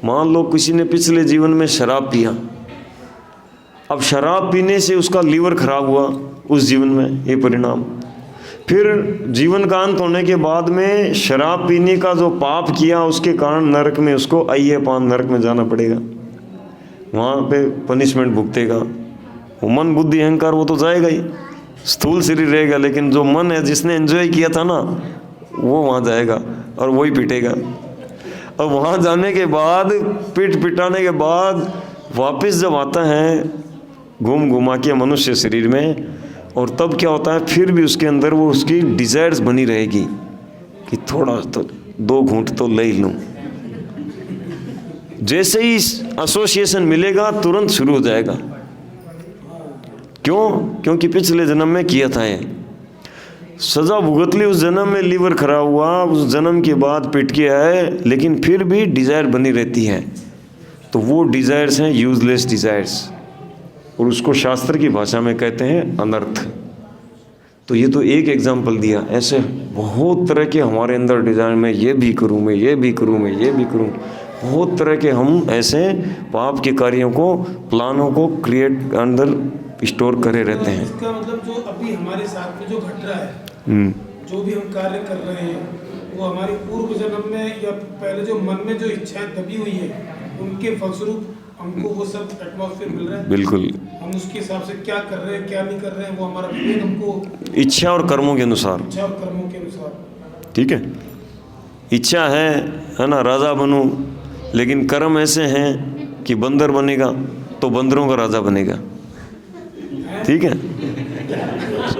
मान लो किसी ने पिछले जीवन में शराब पिया, अब शराब पीने से उसका लीवर खराब हुआ उस जीवन में, ये परिणाम, फिर जीवन का अंत होने के बाद में शराब पीने का जो पाप किया उसके कारण नरक में उसको अय्यपान नरक में जाना पड़ेगा, वहाँ पे पनिशमेंट भुगतेगा। वो मन बुद्धि अहंकार वो तो जाएगा ही, स्थूल शरीर रहेगा, लेकिन जो मन है जिसने एंजॉय किया था ना वो वहाँ जाएगा और वही पीटेगा। और वहाँ जाने के बाद, पीट पिटाने के बाद वापस जब आता है घूम घुमा के मनुष्य शरीर में, और तब क्या होता है, फिर भी उसके अंदर वो उसकी डिज़ायर्स बनी रहेगी कि थोड़ा तो 2 घूंट तो ले ही लूँ। जैसे ही एसोसिएशन मिलेगा तुरंत शुरू हो जाएगा। क्यों? क्योंकि पिछले जन्म में किया था ये, सजा भुगत ली, उस जन्म में लीवर खराब हुआ, उस जन्म के बाद पिट के आए, लेकिन फिर भी डिज़ायर बनी रहती है। तो वो डिज़ायर्स हैं यूजलेस डिज़ायर्स, और उसको शास्त्र की भाषा में कहते हैं अनर्थ। तो ये तो एक एग्जाम्पल दिया, ऐसे बहुत तरह के हमारे अंदर डिज़ायर, में ये भी करूँ, मैं ये भी करूँ, मैं ये भी करूँ, बहुत तरह के हम ऐसे पाप के कार्यों को, प्लानों को क्रिएट अंदर स्टोर करे रहते हैं। इसका मतलब जो अभी हमारे साथ में जो घट रहा है, जो भी हम कार्य कर रहे हैं, वो हमारे पूर्व जन्म में या पहले जो मन में जो इच्छाएं दबी हुई है उनके फलस्वरूप हमको वो सब एटमॉस्फेयर मिल रहा है। बिल्कुल, हम उसके हिसाब से क्या कर रहे हैं क्या नहीं कर रहे हैं, वो हमारा विवेक हमको, इच्छा और कर्मों के अनुसार, इच्छा और कर्मों के अनुसार, ठीक है। इच्छा है ना राजा बनूं, लेकिन कर्म ऐसे हैं कि बंदर बनेगा तो बंदरों का राजा बनेगा, ठीक है,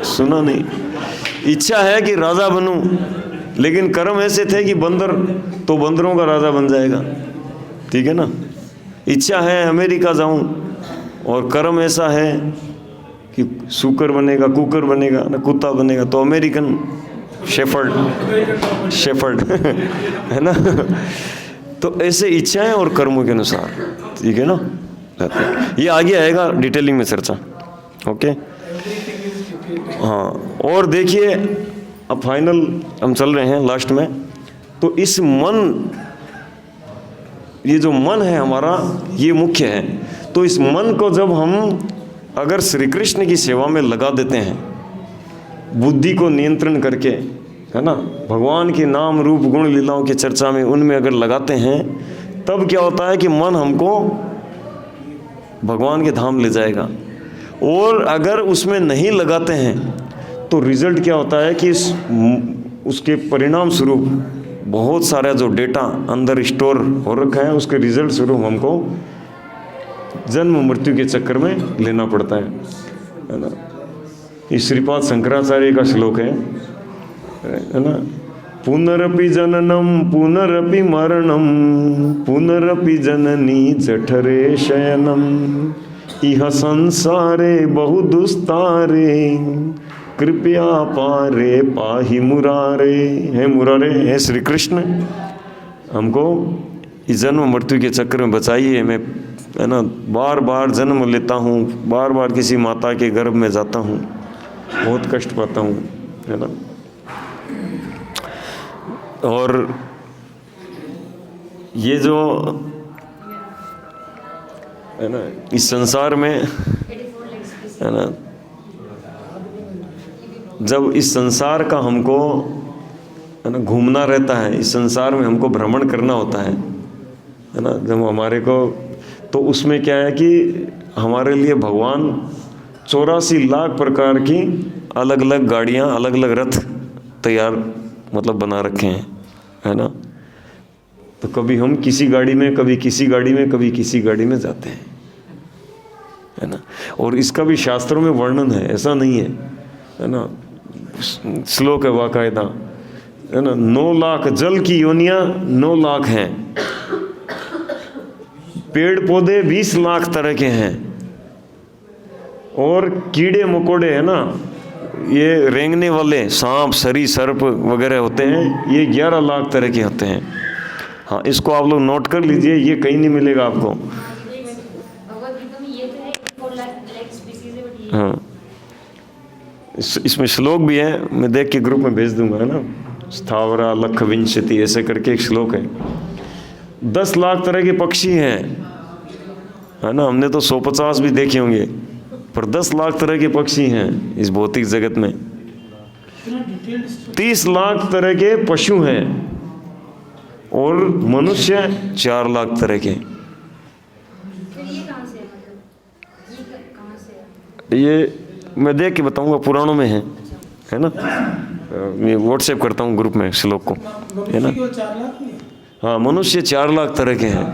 सुना नहीं। इच्छा है कि राजा बनूं, लेकिन कर्म ऐसे थे कि बंदर, तो बंदरों का राजा बन जाएगा, ठीक है ना। इच्छा है अमेरिका जाऊं, और कर्म ऐसा है कि सुकर बनेगा, कुकर बनेगा ना, कुत्ता बनेगा, तो अमेरिकन शेफर्ड है ना। तो ऐसे इच्छाएं और कर्मों के अनुसार, ठीक है ना। ये आगे आएगा डिटेलिंग में चर्चा, ओके। हाँ, और देखिए अब फाइनल हम चल रहे हैं लास्ट में। तो इस मन, ये जो मन है हमारा, ये मुख्य है। तो इस मन को जब हम अगर श्री कृष्ण की सेवा में लगा देते हैं, बुद्धि को नियंत्रण करके, है ना, भगवान के नाम रूप गुण लीलाओं की चर्चा में उनमें अगर लगाते हैं तब क्या होता है कि मन हमको भगवान के धाम ले जाएगा। और अगर उसमें नहीं लगाते हैं तो रिजल्ट क्या होता है कि उसके परिणाम स्वरूप बहुत सारा जो डेटा अंदर स्टोर हो रखा है उसके रिजल्ट स्वरूप हमको जन्म मृत्यु के चक्कर में लेना पड़ता है ना। ये श्रीपाद शंकराचार्य का श्लोक है ना, पुनरपि जननम पुनरपि मरणम पुनरपि जननी जठरे शयनम इह संसारे बहु दुस्तारे कृपया पारे पाहि मुरारे। हे मुरारे, हे श्री कृष्ण, हमको इस जन्म मृत्यु के चक्कर में बचाइए। मैं है ना बार बार जन्म लेता हूँ, बार बार किसी माता के गर्भ में जाता हूँ, बहुत कष्ट पाता हूँ, है ना। और ये जो है ना इस संसार में है ना, जब इस संसार का हमको है ना घूमना रहता है, इस संसार में हमको भ्रमण करना होता है ना, जब हमारे को तो उसमें क्या है कि हमारे लिए भगवान 84 लाख प्रकार की अलग अलग गाड़ियाँ, अलग अलग रथ तैयार मतलब बना रखे हैं, है ना। तो कभी हम किसी गाड़ी में, कभी किसी गाड़ी में, कभी किसी गाड़ी में जाते हैं, है ना। और इसका भी शास्त्रों में वर्णन है, ऐसा नहीं है ना। श्लोक है बाकायदा, है ना। 9 लाख जल की योनियां 9 लाख हैं, पेड़ पौधे 20 लाख तरह के हैं, और कीड़े मकोड़े है ना, ये रेंगने वाले सांप सरी सर्प वगैरह होते हैं, ये 11 लाख तरह के होते हैं। हाँ, इसको आप लोग नोट कर लीजिए, ये कहीं नहीं मिलेगा आपको। हाँ, इसमें श्लोक भी है, मैं देख के ग्रुप में भेज दूंगा, है ना। स्थावरा लख विंशति ऐसे करके एक श्लोक है। 10 लाख तरह के पक्षी हैं, है ना। हमने तो 150 भी देखे होंगे, पर 10 लाख तरह के पक्षी हैं इस भौतिक जगत में। 30 लाख तरह के पशु हैं, और मनुष्य 4 लाख तरह के। ये मैं देख के बताऊंगा, पुराणों में है ना। मैं व्हाट्सएप करता हूँ ग्रुप में श्लोक को, है ना। हाँ, मनुष्य 4 लाख तरह के हैं।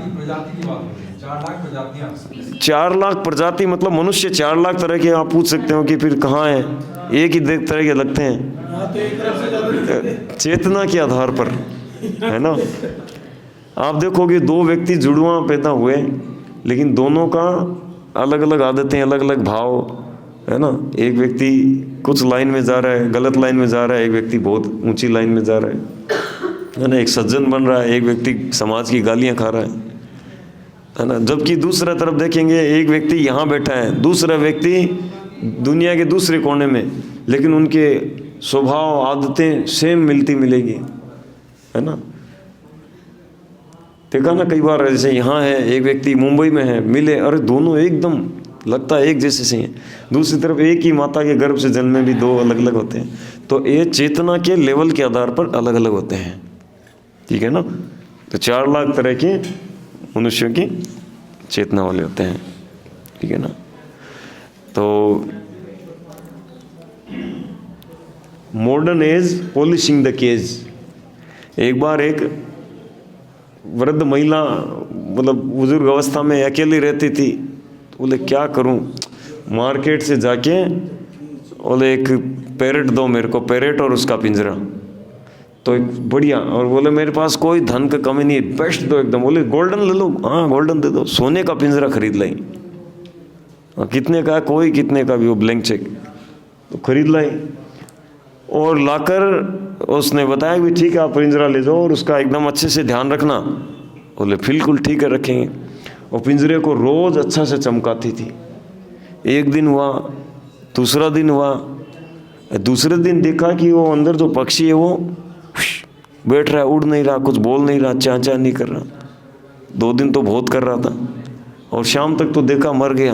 4 लाख प्रजाति मतलब मनुष्य 4 लाख तरह के। आप पूछ सकते हो कि फिर कहाँ है, एक ही तरह के लगते हैं चेतना के आधार पर, है ना। आप देखोगे 2 व्यक्ति जुड़वा पैदा हुए, लेकिन दोनों का अलग अलग आदतें, अलग अलग भाव, है ना। एक व्यक्ति कुछ लाइन में जा रहा है, गलत लाइन में जा रहा है, एक व्यक्ति बहुत ऊंची लाइन में जा रहा है ना। एक सज्जन बन रहा है, एक व्यक्ति समाज की गालियां खा रहा है ना। जबकि दूसरा तरफ देखेंगे, एक व्यक्ति यहाँ बैठा है, दूसरा व्यक्ति दुनिया के दूसरे कोने में, लेकिन उनके स्वभाव आदतें सेम मिलती मिलेगी, है ना। देखा ना कई बार, जैसे यहाँ है एक व्यक्ति, मुंबई में है, मिले, अरे दोनों एकदम लगता है एक जैसे से हैं। दूसरी तरफ एक ही माता के गर्भ से जन्मे भी 2 अलग अलग होते हैं। तो ये चेतना के लेवल के आधार पर अलग अलग होते हैं, ठीक है ना। तो 4 लाख तरह के मनुष्यों की चेतना वाले होते हैं, ठीक है ना। तो modern age polishing the cage. एक बार एक वृद्ध महिला मतलब बुजुर्ग अवस्था में अकेली रहती थी, तो बोले क्या करूं, मार्केट से जाके बोले एक पैरेट दो मेरे को, पैरेट और उसका पिंजरा। तो एक बढ़िया, और बोले मेरे पास कोई धन का कमी नहीं है, बेस्ट दो एकदम। बोले गोल्डन ले लो, हाँ गोल्डन दे दो। सोने का पिंजरा खरीद लाई, कितने का, कोई कितने का भी, वो ब्लैंक चेक, तो खरीद लाई। और लाकर उसने बताया भी ठीक है आप पिंजरा ले जाओ और उसका एकदम अच्छे से ध्यान रखना। बोले बिल्कुल ठीक है रखेंगे। और पिंजरे को रोज़ अच्छा से चमकाती थी। एक दिन हुआ, दूसरा दिन हुआ, दूसरे दिन देखा कि वो अंदर जो पक्षी है वो बैठ रहा है, उड़ नहीं रहा, कुछ बोल नहीं रहा, चा चा नहीं कर रहा। 2 दिन तो बहुत कर रहा था, और शाम तक तो देखा मर गया।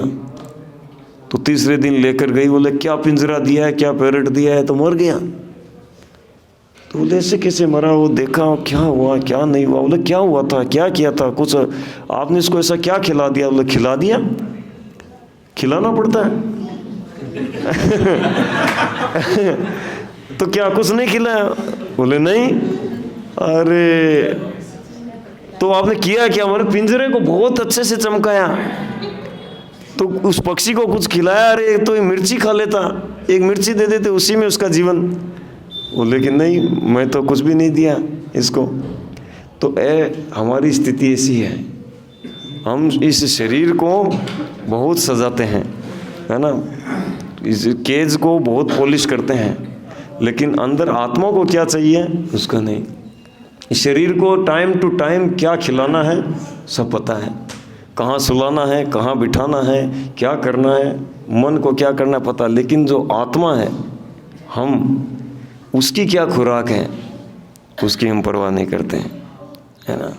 तो तीसरे दिन लेकर गई, बोले क्या पिंजरा दिया है, क्या पैरेट दिया है, तो मर गया। तो बोले ऐसे कैसे मरा, वो देखा क्या हुआ क्या नहीं हुआ। बोले क्या हुआ था, क्या किया था, कुछ आपने इसको ऐसा क्या खिला दिया। बोले खिला दिया, खिलाना पड़ता है तो क्या कुछ नहीं खिलाया। बोले नहीं। अरे तो आपने किया क्या। हमारे पिंजरे को बहुत अच्छे से चमकाया, तो उस पक्षी को कुछ खिलाया। अरे तो ये मिर्ची खा लेता, एक मिर्ची दे देते, उसी में उसका जीवन। बोले कि नहीं, मैं तो कुछ भी नहीं दिया इसको। तो हमारी स्थिति ऐसी है, हम इस शरीर को बहुत सजाते हैं, है ना, इस केज को बहुत पॉलिश करते हैं, लेकिन अंदर आत्मा को क्या चाहिए उसका नहीं। इस शरीर को टाइम टू टाइम क्या खिलाना है सब पता है, कहाँ सुलाना है, कहाँ बिठाना है, क्या करना है, मन को क्या करना है पता। लेकिन जो आत्मा है, हम उसकी क्या खुराक है उसकी हम परवाह नहीं करते हैं, है ना।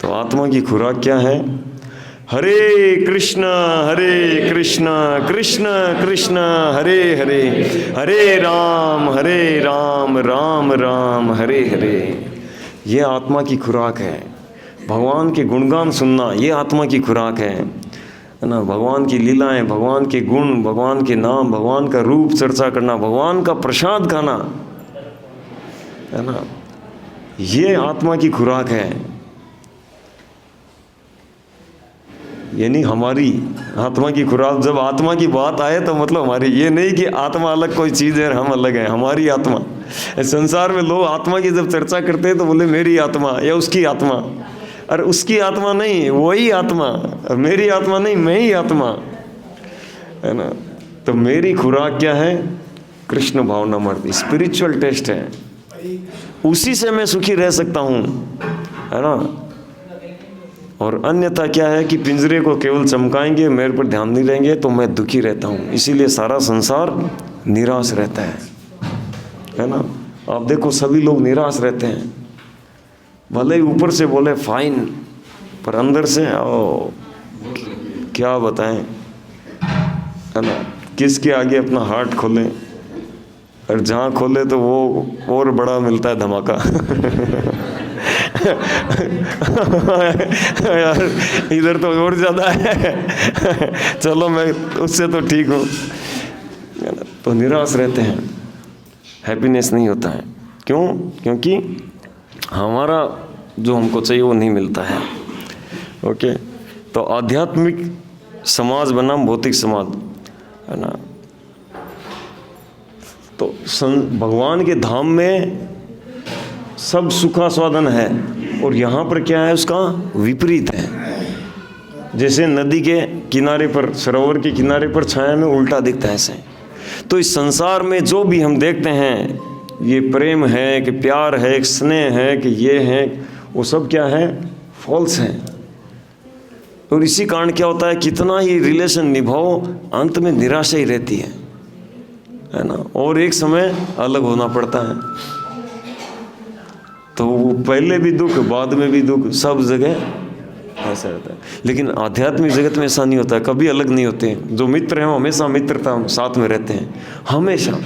तो आत्मा की खुराक क्या है, हरे कृष्ण कृष्ण कृष्ण हरे हरे, हरे राम राम राम हरे हरे। ये आत्मा की खुराक है। भगवान के गुणगान सुनना ये आत्मा की खुराक है ना। भगवान की लीलाएं, भगवान के गुण, भगवान के नाम, भगवान का रूप चर्चा करना, भगवान का प्रसाद खाना, है ना, ये आत्मा की खुराक है। यानी हमारी आत्मा की खुराक, जब आत्मा की बात आए तो मतलब हमारी, ये नहीं कि आत्मा अलग कोई चीज़ है और हम अलग हैं। हमारी आत्मा, संसार में लोग आत्मा की जब चर्चा करते हैं तो बोले मेरी आत्मा या उसकी आत्मा। और उसकी आत्मा नहीं, वही आत्मा, और मेरी आत्मा नहीं, मैं ही आत्मा, है ना। तो मेरी खुराक क्या है, कृष्ण भावना मर्दी, स्पिरिचुअल टेस्ट है, उसी से मैं सुखी रह सकता हूँ, है ना। और अन्यथा क्या है कि पिंजरे को केवल चमकाएंगे, मेरे पर ध्यान नहीं रहेंगे तो मैं दुखी रहता हूँ। इसीलिए सारा संसार निराश रहता है ना। आप देखो सभी लोग निराश रहते हैं, भले ही ऊपर से बोले फाइन, पर अंदर से क्या बताएं, है ना। किसके आगे अपना हार्ट खोलें, और जहाँ खोले तो वो और बड़ा मिलता है धमाका यार इधर तो और ज़्यादा है चलो मैं उससे तो ठीक हूँ, तो निराश रहते हैं, हैप्पीनेस नहीं होता है। क्यों? क्योंकि हमारा जो हमको चाहिए वो नहीं मिलता है। ओके, तो आध्यात्मिक समाज बनाम भौतिक समाज, है ना। तो भगवान के धाम में सब सुखास्वादन है, और यहाँ पर क्या है उसका विपरीत है। जैसे नदी के किनारे पर, सरोवर के किनारे पर छाया में उल्टा दिखता है ऐसे। तो इस संसार में जो भी हम देखते हैं, ये प्रेम है कि प्यार है कि स्नेह है कि ये है, वो सब क्या है, फॉल्स है। और इसी कारण क्या होता है, कितना ही रिलेशन निभाओ अंत में निराशा ही रहती है ना। और एक समय अलग होना पड़ता है, तो वो पहले भी दुख बाद में भी दुख, सब जगह ऐसा रहता है। लेकिन आध्यात्मिक जगत में ऐसा नहीं होता है, कभी अलग नहीं होते। जो मित्र हैं वो हमेशा मित्रता साथ में रहते हैं, हमेशा।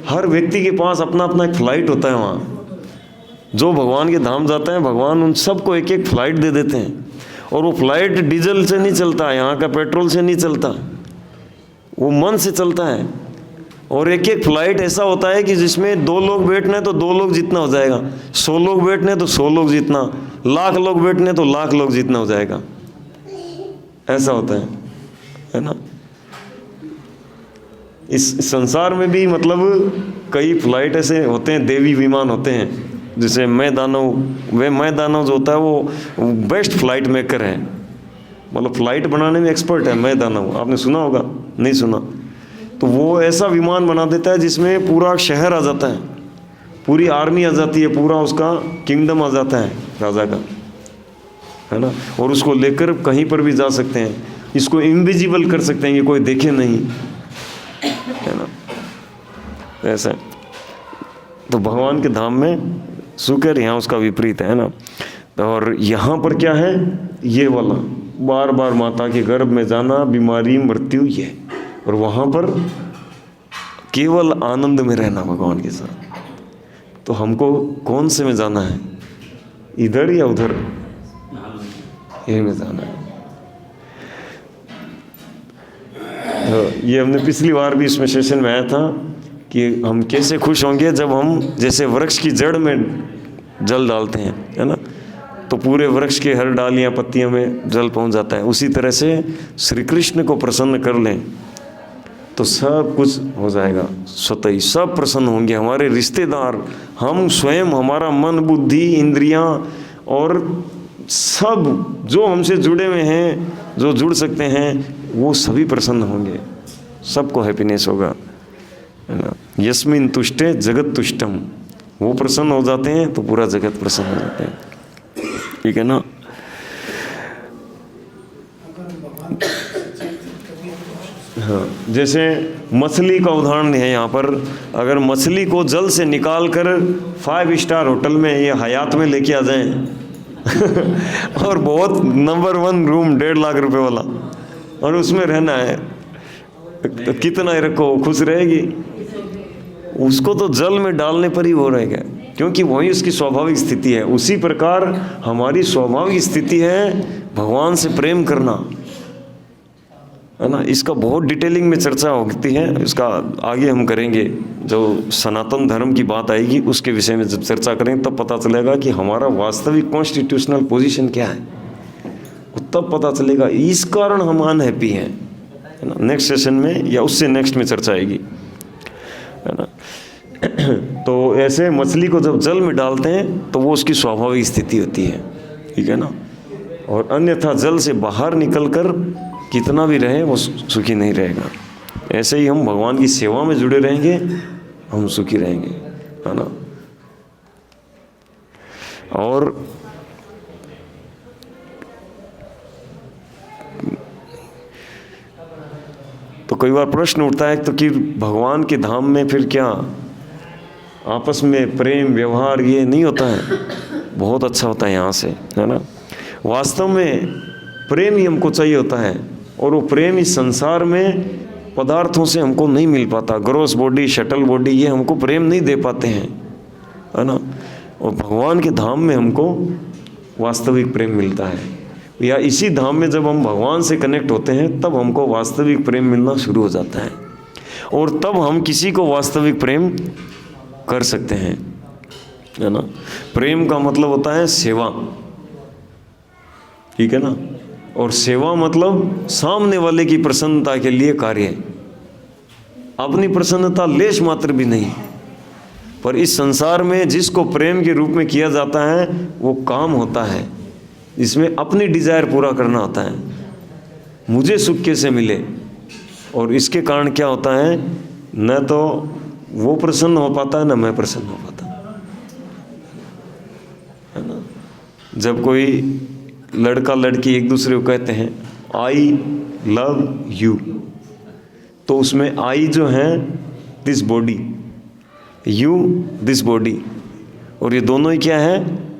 हर व्यक्ति के पास अपना अपना एक फ्लाइट होता है। वहाँ जो भगवान के धाम जाते हैं, भगवान उन सबको एक एक फ्लाइट दे देते हैं, और वो फ्लाइट डीजल से नहीं चलता, यहाँ का पेट्रोल से नहीं चलता, वो मन से चलता है। और एक एक फ्लाइट ऐसा होता है कि जिसमें 2 लोग बैठने तो 2 लोग जितना हो जाएगा, 100 लोग बैठने तो 100 लोग जितना, 1,00,000 लोग बैठने तो 1,00,000 लोग जितना हो जाएगा, ऐसा होता है ना। इस संसार में भी मतलब कई फ्लाइट ऐसे होते हैं, देवी विमान होते हैं। जैसे मैं दानव जो होता है वो बेस्ट फ्लाइट मेकर है, मतलब फ्लाइट बनाने में एक्सपर्ट है। मैं दानव आपने सुना होगा, नहीं सुना तो वो ऐसा विमान बना देता है जिसमें पूरा शहर आ जाता है, पूरी आर्मी आ जाती है, पूरा उसका किंगडम आ जाता है राजा का, है ना। और उसको लेकर कहीं पर भी जा सकते हैं, इसको इनविजिबल कर सकते हैं कि कोई देखे नहीं, है ना। ऐसा तो भगवान के धाम में सुख है, यहाँ उसका विपरीत है ना। और यहाँ पर क्या है, ये वाला बार बार माता के गर्भ में जाना, बीमारी, मृत्यु, ये। और वहाँ पर केवल आनंद में रहना भगवान के साथ, तो हमको कौन से में जाना है, इधर या उधर? यही में जाना है। तो ये हमने पिछली बार भी इसमें सेशन में आया था कि हम कैसे खुश होंगे जब हम जैसे वृक्ष की जड़ में जल डालते हैं, है ना, तो पूरे वृक्ष के हर डालियाँ पत्तियों में जल पहुंच जाता है। उसी तरह से श्री कृष्ण को प्रसन्न कर लें तो सब कुछ हो जाएगा, स्वतः ही सब प्रसन्न होंगे। हमारे रिश्तेदार, हम स्वयं, हमारा मन, बुद्धि, इंद्रियां और सब जो हमसे जुड़े हुए हैं, जो जुड़ सकते हैं, वो सभी प्रसन्न होंगे, सबको हैप्पीनेस होगा, है ना। यस्मिन तुष्टे जगत तुष्टम, वो प्रसन्न हो जाते हैं तो पूरा जगत प्रसन्न हो जाते हैं, ठीक है ना। हाँ, जैसे मछली का उदाहरण है यहाँ पर। अगर मछली को जल से निकाल कर 5 स्टार होटल में या हयात में लेके आ जाएं और बहुत नंबर 1 रूम 1.5 लाख रुपए वाला, और उसमें रहना है, तो कितना ही रखो, खुश रहेगी? उसको तो जल में डालने पर ही वो रहेगा, क्योंकि वही उसकी स्वाभाविक स्थिति है। उसी प्रकार हमारी स्वाभाविक स्थिति है भगवान से प्रेम करना, है ना। इसका बहुत डिटेलिंग में चर्चा होती है, इसका आगे हम करेंगे। जो सनातन धर्म की बात आएगी उसके विषय में जब चर्चा करेंगे तब पता चलेगा कि हमारा वास्तविक कॉन्स्टिट्यूशनल पोजीशन क्या है, तब पता चलेगा। इस कारण हम अनहैप्पी हैं, है ना। नेक्स्ट सेशन में या उससे नेक्स्ट में चर्चा आएगी, है ना। तो ऐसे मछली को जब जल में डालते हैं तो वो उसकी स्वाभाविक स्थिति होती है, ठीक है ना। और अन्यथा जल से बाहर निकलकर कितना भी रहे वो सुखी नहीं रहेगा। ऐसे ही हम भगवान की सेवा में जुड़े रहेंगे, हम सुखी रहेंगे, है ना। और तो कई बार प्रश्न उठता है तो कि भगवान के धाम में फिर क्या आपस में प्रेम व्यवहार ये नहीं होता है? बहुत अच्छा होता है यहाँ से, है ना। वास्तव में प्रेम ही हमको चाहिए होता है, और वो प्रेम इस संसार में पदार्थों से हमको नहीं मिल पाता। ग्रॉस बॉडी, शटल बॉडी, ये हमको प्रेम नहीं दे पाते हैं, है ना। और भगवान के धाम में हमको वास्तविक प्रेम मिलता है, या इसी धाम में जब हम भगवान से कनेक्ट होते हैं तब हमको वास्तविक प्रेम मिलना शुरू हो जाता है, और तब हम किसी को वास्तविक प्रेम कर सकते हैं, है ना। प्रेम का मतलब होता है सेवा, ठीक है ना। और सेवा मतलब सामने वाले की प्रसन्नता के लिए कार्य, अपनी प्रसन्नता लेश मात्र भी नहीं। पर इस संसार में जिसको प्रेम के रूप में किया जाता है वो काम होता है, इसमें अपनी डिजायर पूरा करना होता है, मुझे सुख कैसे मिले। और इसके कारण क्या होता है, न तो वो प्रसन्न हो पाता है, न मैं प्रसन्न हो पाता, है ना। जब कोई लड़का लड़की एक दूसरे को कहते हैं आई लव यू, तो उसमें आई जो है this body, you this body, और ये दोनों ही क्या है,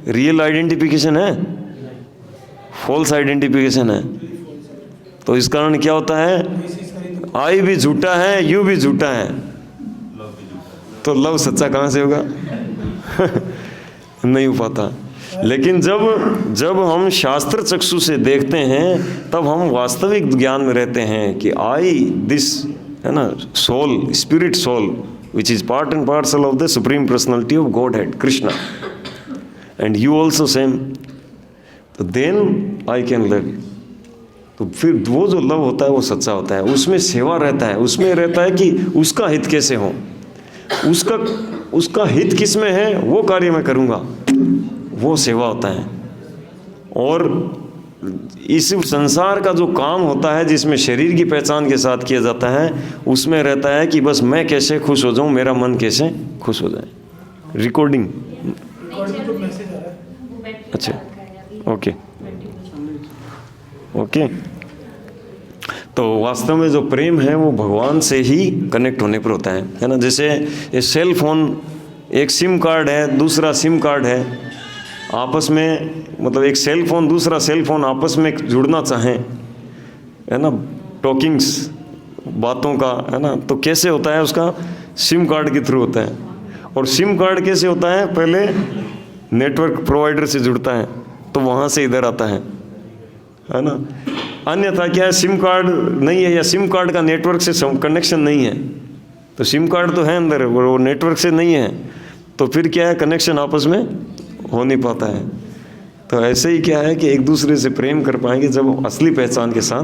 रियल आइडेंटिफिकेशन है, फॉल्स आइडेंटिफिकेशन है। तो इस कारण क्या होता है, आई भी झूठा है, यू भी झूठा है, तो लव सच्चा कहाँ से होगा? नहीं हो पाता। लेकिन जब हम शास्त्र चक्षु से देखते हैं तब हम वास्तविक ज्ञान में रहते हैं कि आई दिस, है ना, soul, spirit soul which is part and parcel of the supreme personality of Godhead Krishna, and you also same, तो then I can love you. तो फिर वो जो लव होता है वो सच्चा होता है, उसमें सेवा रहता है, उसमें रहता है कि उसका हित कैसे हो, उसका हित किस में है वो कार्य मैं करूँगा, वो सेवा होता है। और इस संसार का जो काम होता है जिसमें शरीर की पहचान के साथ किया जाता है, उसमें रहता है कि बस मैं कैसे खुश हो जाऊं, मेरा मन कैसे खुश हो जाए। रिकॉर्डिंग अच्छा, ओके ओके। तो वास्तव में जो प्रेम है वो भगवान से ही कनेक्ट होने पर होता है ना। जैसे ये सेल फोन, एक सिम कार्ड है, दूसरा सिम कार्ड है, आपस में मतलब एक सेल फोन दूसरा सेल फोन आपस में जुड़ना चाहें, है ना, टॉकिंग्स बातों का, है ना, तो कैसे होता है, उसका सिम कार्ड के थ्रू होता है। और सिम कार्ड कैसे होता है, पहले नेटवर्क प्रोवाइडर से जुड़ता है तो वहाँ से इधर आता है ना। अन्यथा क्या है, सिम कार्ड नहीं है या सिम कार्ड का नेटवर्क से कनेक्शन नहीं है, तो सिम कार्ड तो है अंदर, वो नेटवर्क से नहीं है, तो फिर क्या है, कनेक्शन आपस में हो नहीं पाता है। तो ऐसे ही क्या है कि एक दूसरे से प्रेम कर पाएंगे जब असली पहचान के साथ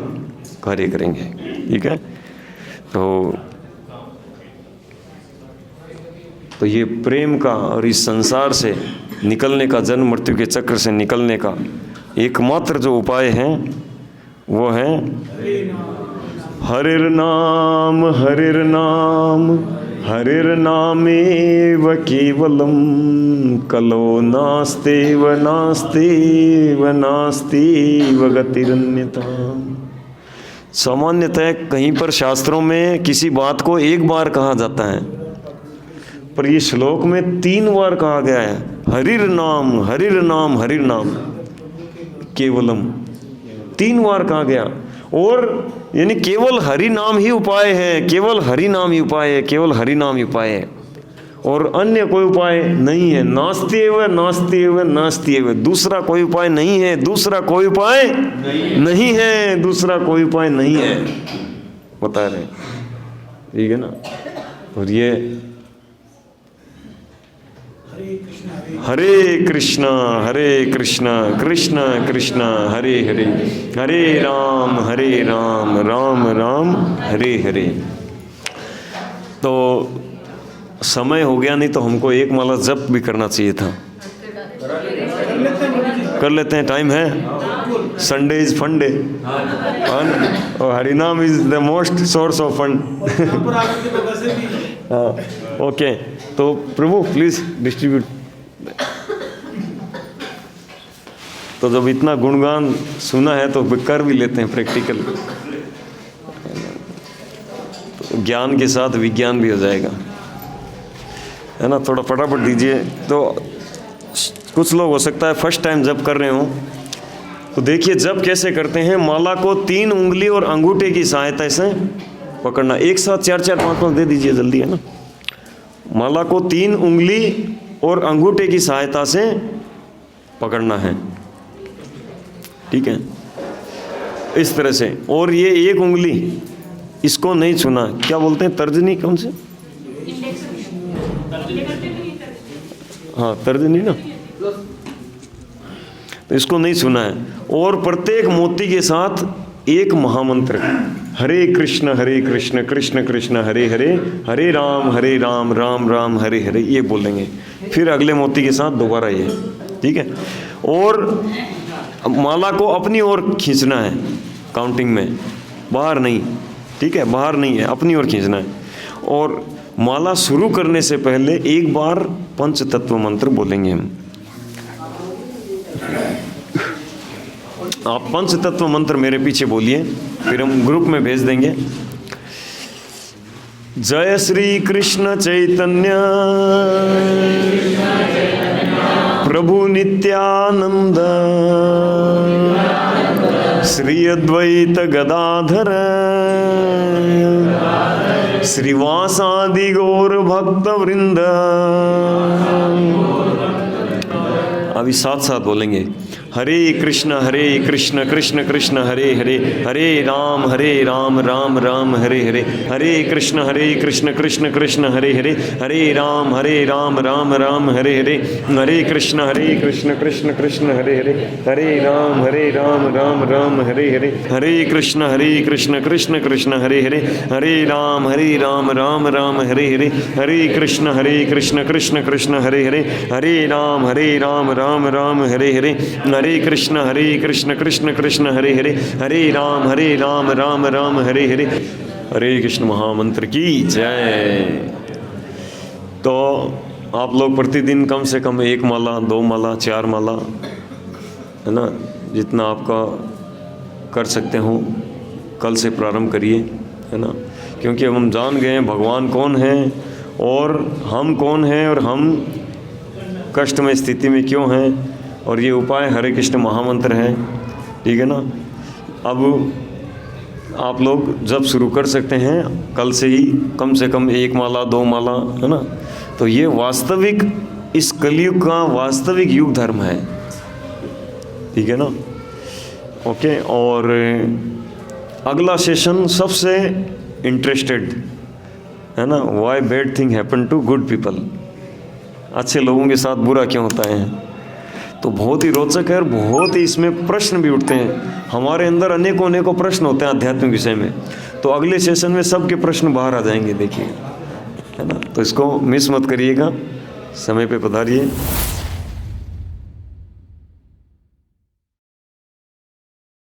कार्य करेंगे। ठीक है, तो ये प्रेम का और इस संसार से निकलने का, जन्म मृत्यु के चक्र से निकलने का एकमात्र जो उपाय है वो है हरिर नाम हरिर नाम हरिर नामेव केवलम कलो नास्तेव नास्तेव नास्तेव गतिरन्यता। सामान्यतः कहीं पर शास्त्रों में किसी बात को एक बार कहा जाता है, पर ये श्लोक में 3 बार कहा गया है, हरिर नाम हरिर नाम हरिर नाम केवलम, 3 बार कहा गया। और यानी केवल हरि नाम ही उपाय है, केवल हरि नाम ही उपाय है, केवल हरि नाम ही उपाय है, और अन्य कोई उपाय नहीं है। नास्त्येव नास्त्येव नास्त्येव, दूसरा कोई उपाय नहीं है, दूसरा कोई उपाय नहीं है, दूसरा कोई उपाय नहीं है, बता रहे, ठीक है ना। और ये हरे कृष्णा कृष्ण कृष्ण हरे हरे, हरे राम राम राम हरे हरे। तो समय हो गया, नहीं तो हमको एक माला जप भी करना चाहिए था। कर लेते हैं, टाइम है। संडे इज फन डे और Harinam is the most source of fun. हाँ, ओके, तो प्रभु प्लीज डिस्ट्रीब्यूट। तो जब इतना गुणगान सुना है तो कर भी लेते हैं प्रैक्टिकल, तो ज्ञान के साथ विज्ञान भी हो जाएगा, है ना। थोड़ा फटाफट दीजिए। तो कुछ लोग हो सकता है फर्स्ट टाइम जप कर रहे हो, तो देखिए जप कैसे करते हैं। माला को 3 उंगली और अंगूठे की सहायता से पकड़ना, एक साथ 4-4 5-5 दे दीजिए जल्दी, है ना। माला को 3 उंगली और अंगूठे की सहायता से पकड़ना है, ठीक है, इस तरह से। और ये एक उंगली इसको नहीं छूना, क्या बोलते हैं, तर्जनी, कौन से, हाँ तर्जनी ना, तो इसको नहीं छूना है। और प्रत्येक मोती के साथ एक महामंत्र, हरे कृष्ण कृष्ण कृष्ण हरे हरे, हरे राम राम राम हरे हरे, ये बोलेंगे। फिर अगले मोती के साथ दोबारा ये, ठीक है। और माला को अपनी ओर खींचना है काउंटिंग में, बाहर नहीं, ठीक है, बाहर नहीं है, अपनी ओर खींचना है। और माला शुरू करने से पहले एक बार पंच तत्व मंत्र बोलेंगे हम। आप पंच तत्व मंत्र मेरे पीछे बोलिए, फिर हम ग्रुप में भेज देंगे। जय श्री कृष्ण चैतन्य प्रभु नित्यानंद श्री अद्वैत गदाधर श्रीवासादि गौर भक्त वृंद। अभी साथ साथ बोलेंगे, हरे कृष्ण कृष्ण कृष्ण हरे हरे, हरे राम राम राम हरे हरे, हरे कृष्ण कृष्ण कृष्ण हरे हरे, हरे राम राम राम हरे हरे, हरे कृष्ण कृष्ण कृष्ण हरे हरे, हरे राम राम राम हरे हरे, हरे कृष्ण कृष्ण कृष्ण हरे हरे, हरे राम राम राम हरे हरे, हरे कृष्ण कृष्ण कृष्ण हरे हरे, हरे राम राम राम हरे हरे, हरे कृष्ण कृष्ण कृष्ण हरे हरे, हरे राम राम राम हरे हरे। हरे कृष्ण महामंत्र की जय। तो आप लोग प्रतिदिन कम से कम 1 माला, 2 माला, 4 माला, है ना, जितना आपका कर सकते हो कल से प्रारंभ करिए, है ना। क्योंकि हम जान गए हैं भगवान कौन है और हम कौन हैं और हम कष्ट में स्थिति में क्यों हैं, और ये उपाय हरे कृष्ण महामंत्र है, ठीक है ना। अब आप लोग जब शुरू कर सकते हैं कल से ही, कम से कम 1 माला, 2 माला, है ना। तो ये वास्तविक इस कलयुग का वास्तविक युग धर्म है, ठीक है ना। ओके, और अगला सेशन सबसे इंटरेस्टेड है ना, why bad thing happen to good people, अच्छे लोगों के साथ बुरा क्यों होता है। तो बहुत ही रोचक है और बहुत ही इसमें प्रश्न भी उठते हैं, हमारे अंदर अनेकों अनेकों प्रश्न होते हैं आध्यात्मिक विषय में। तो अगले सेशन में सबके प्रश्न बाहर आ जाएंगे, देखिए, है ना। तो इसको मिस मत करिएगा, समय पे पधारिए।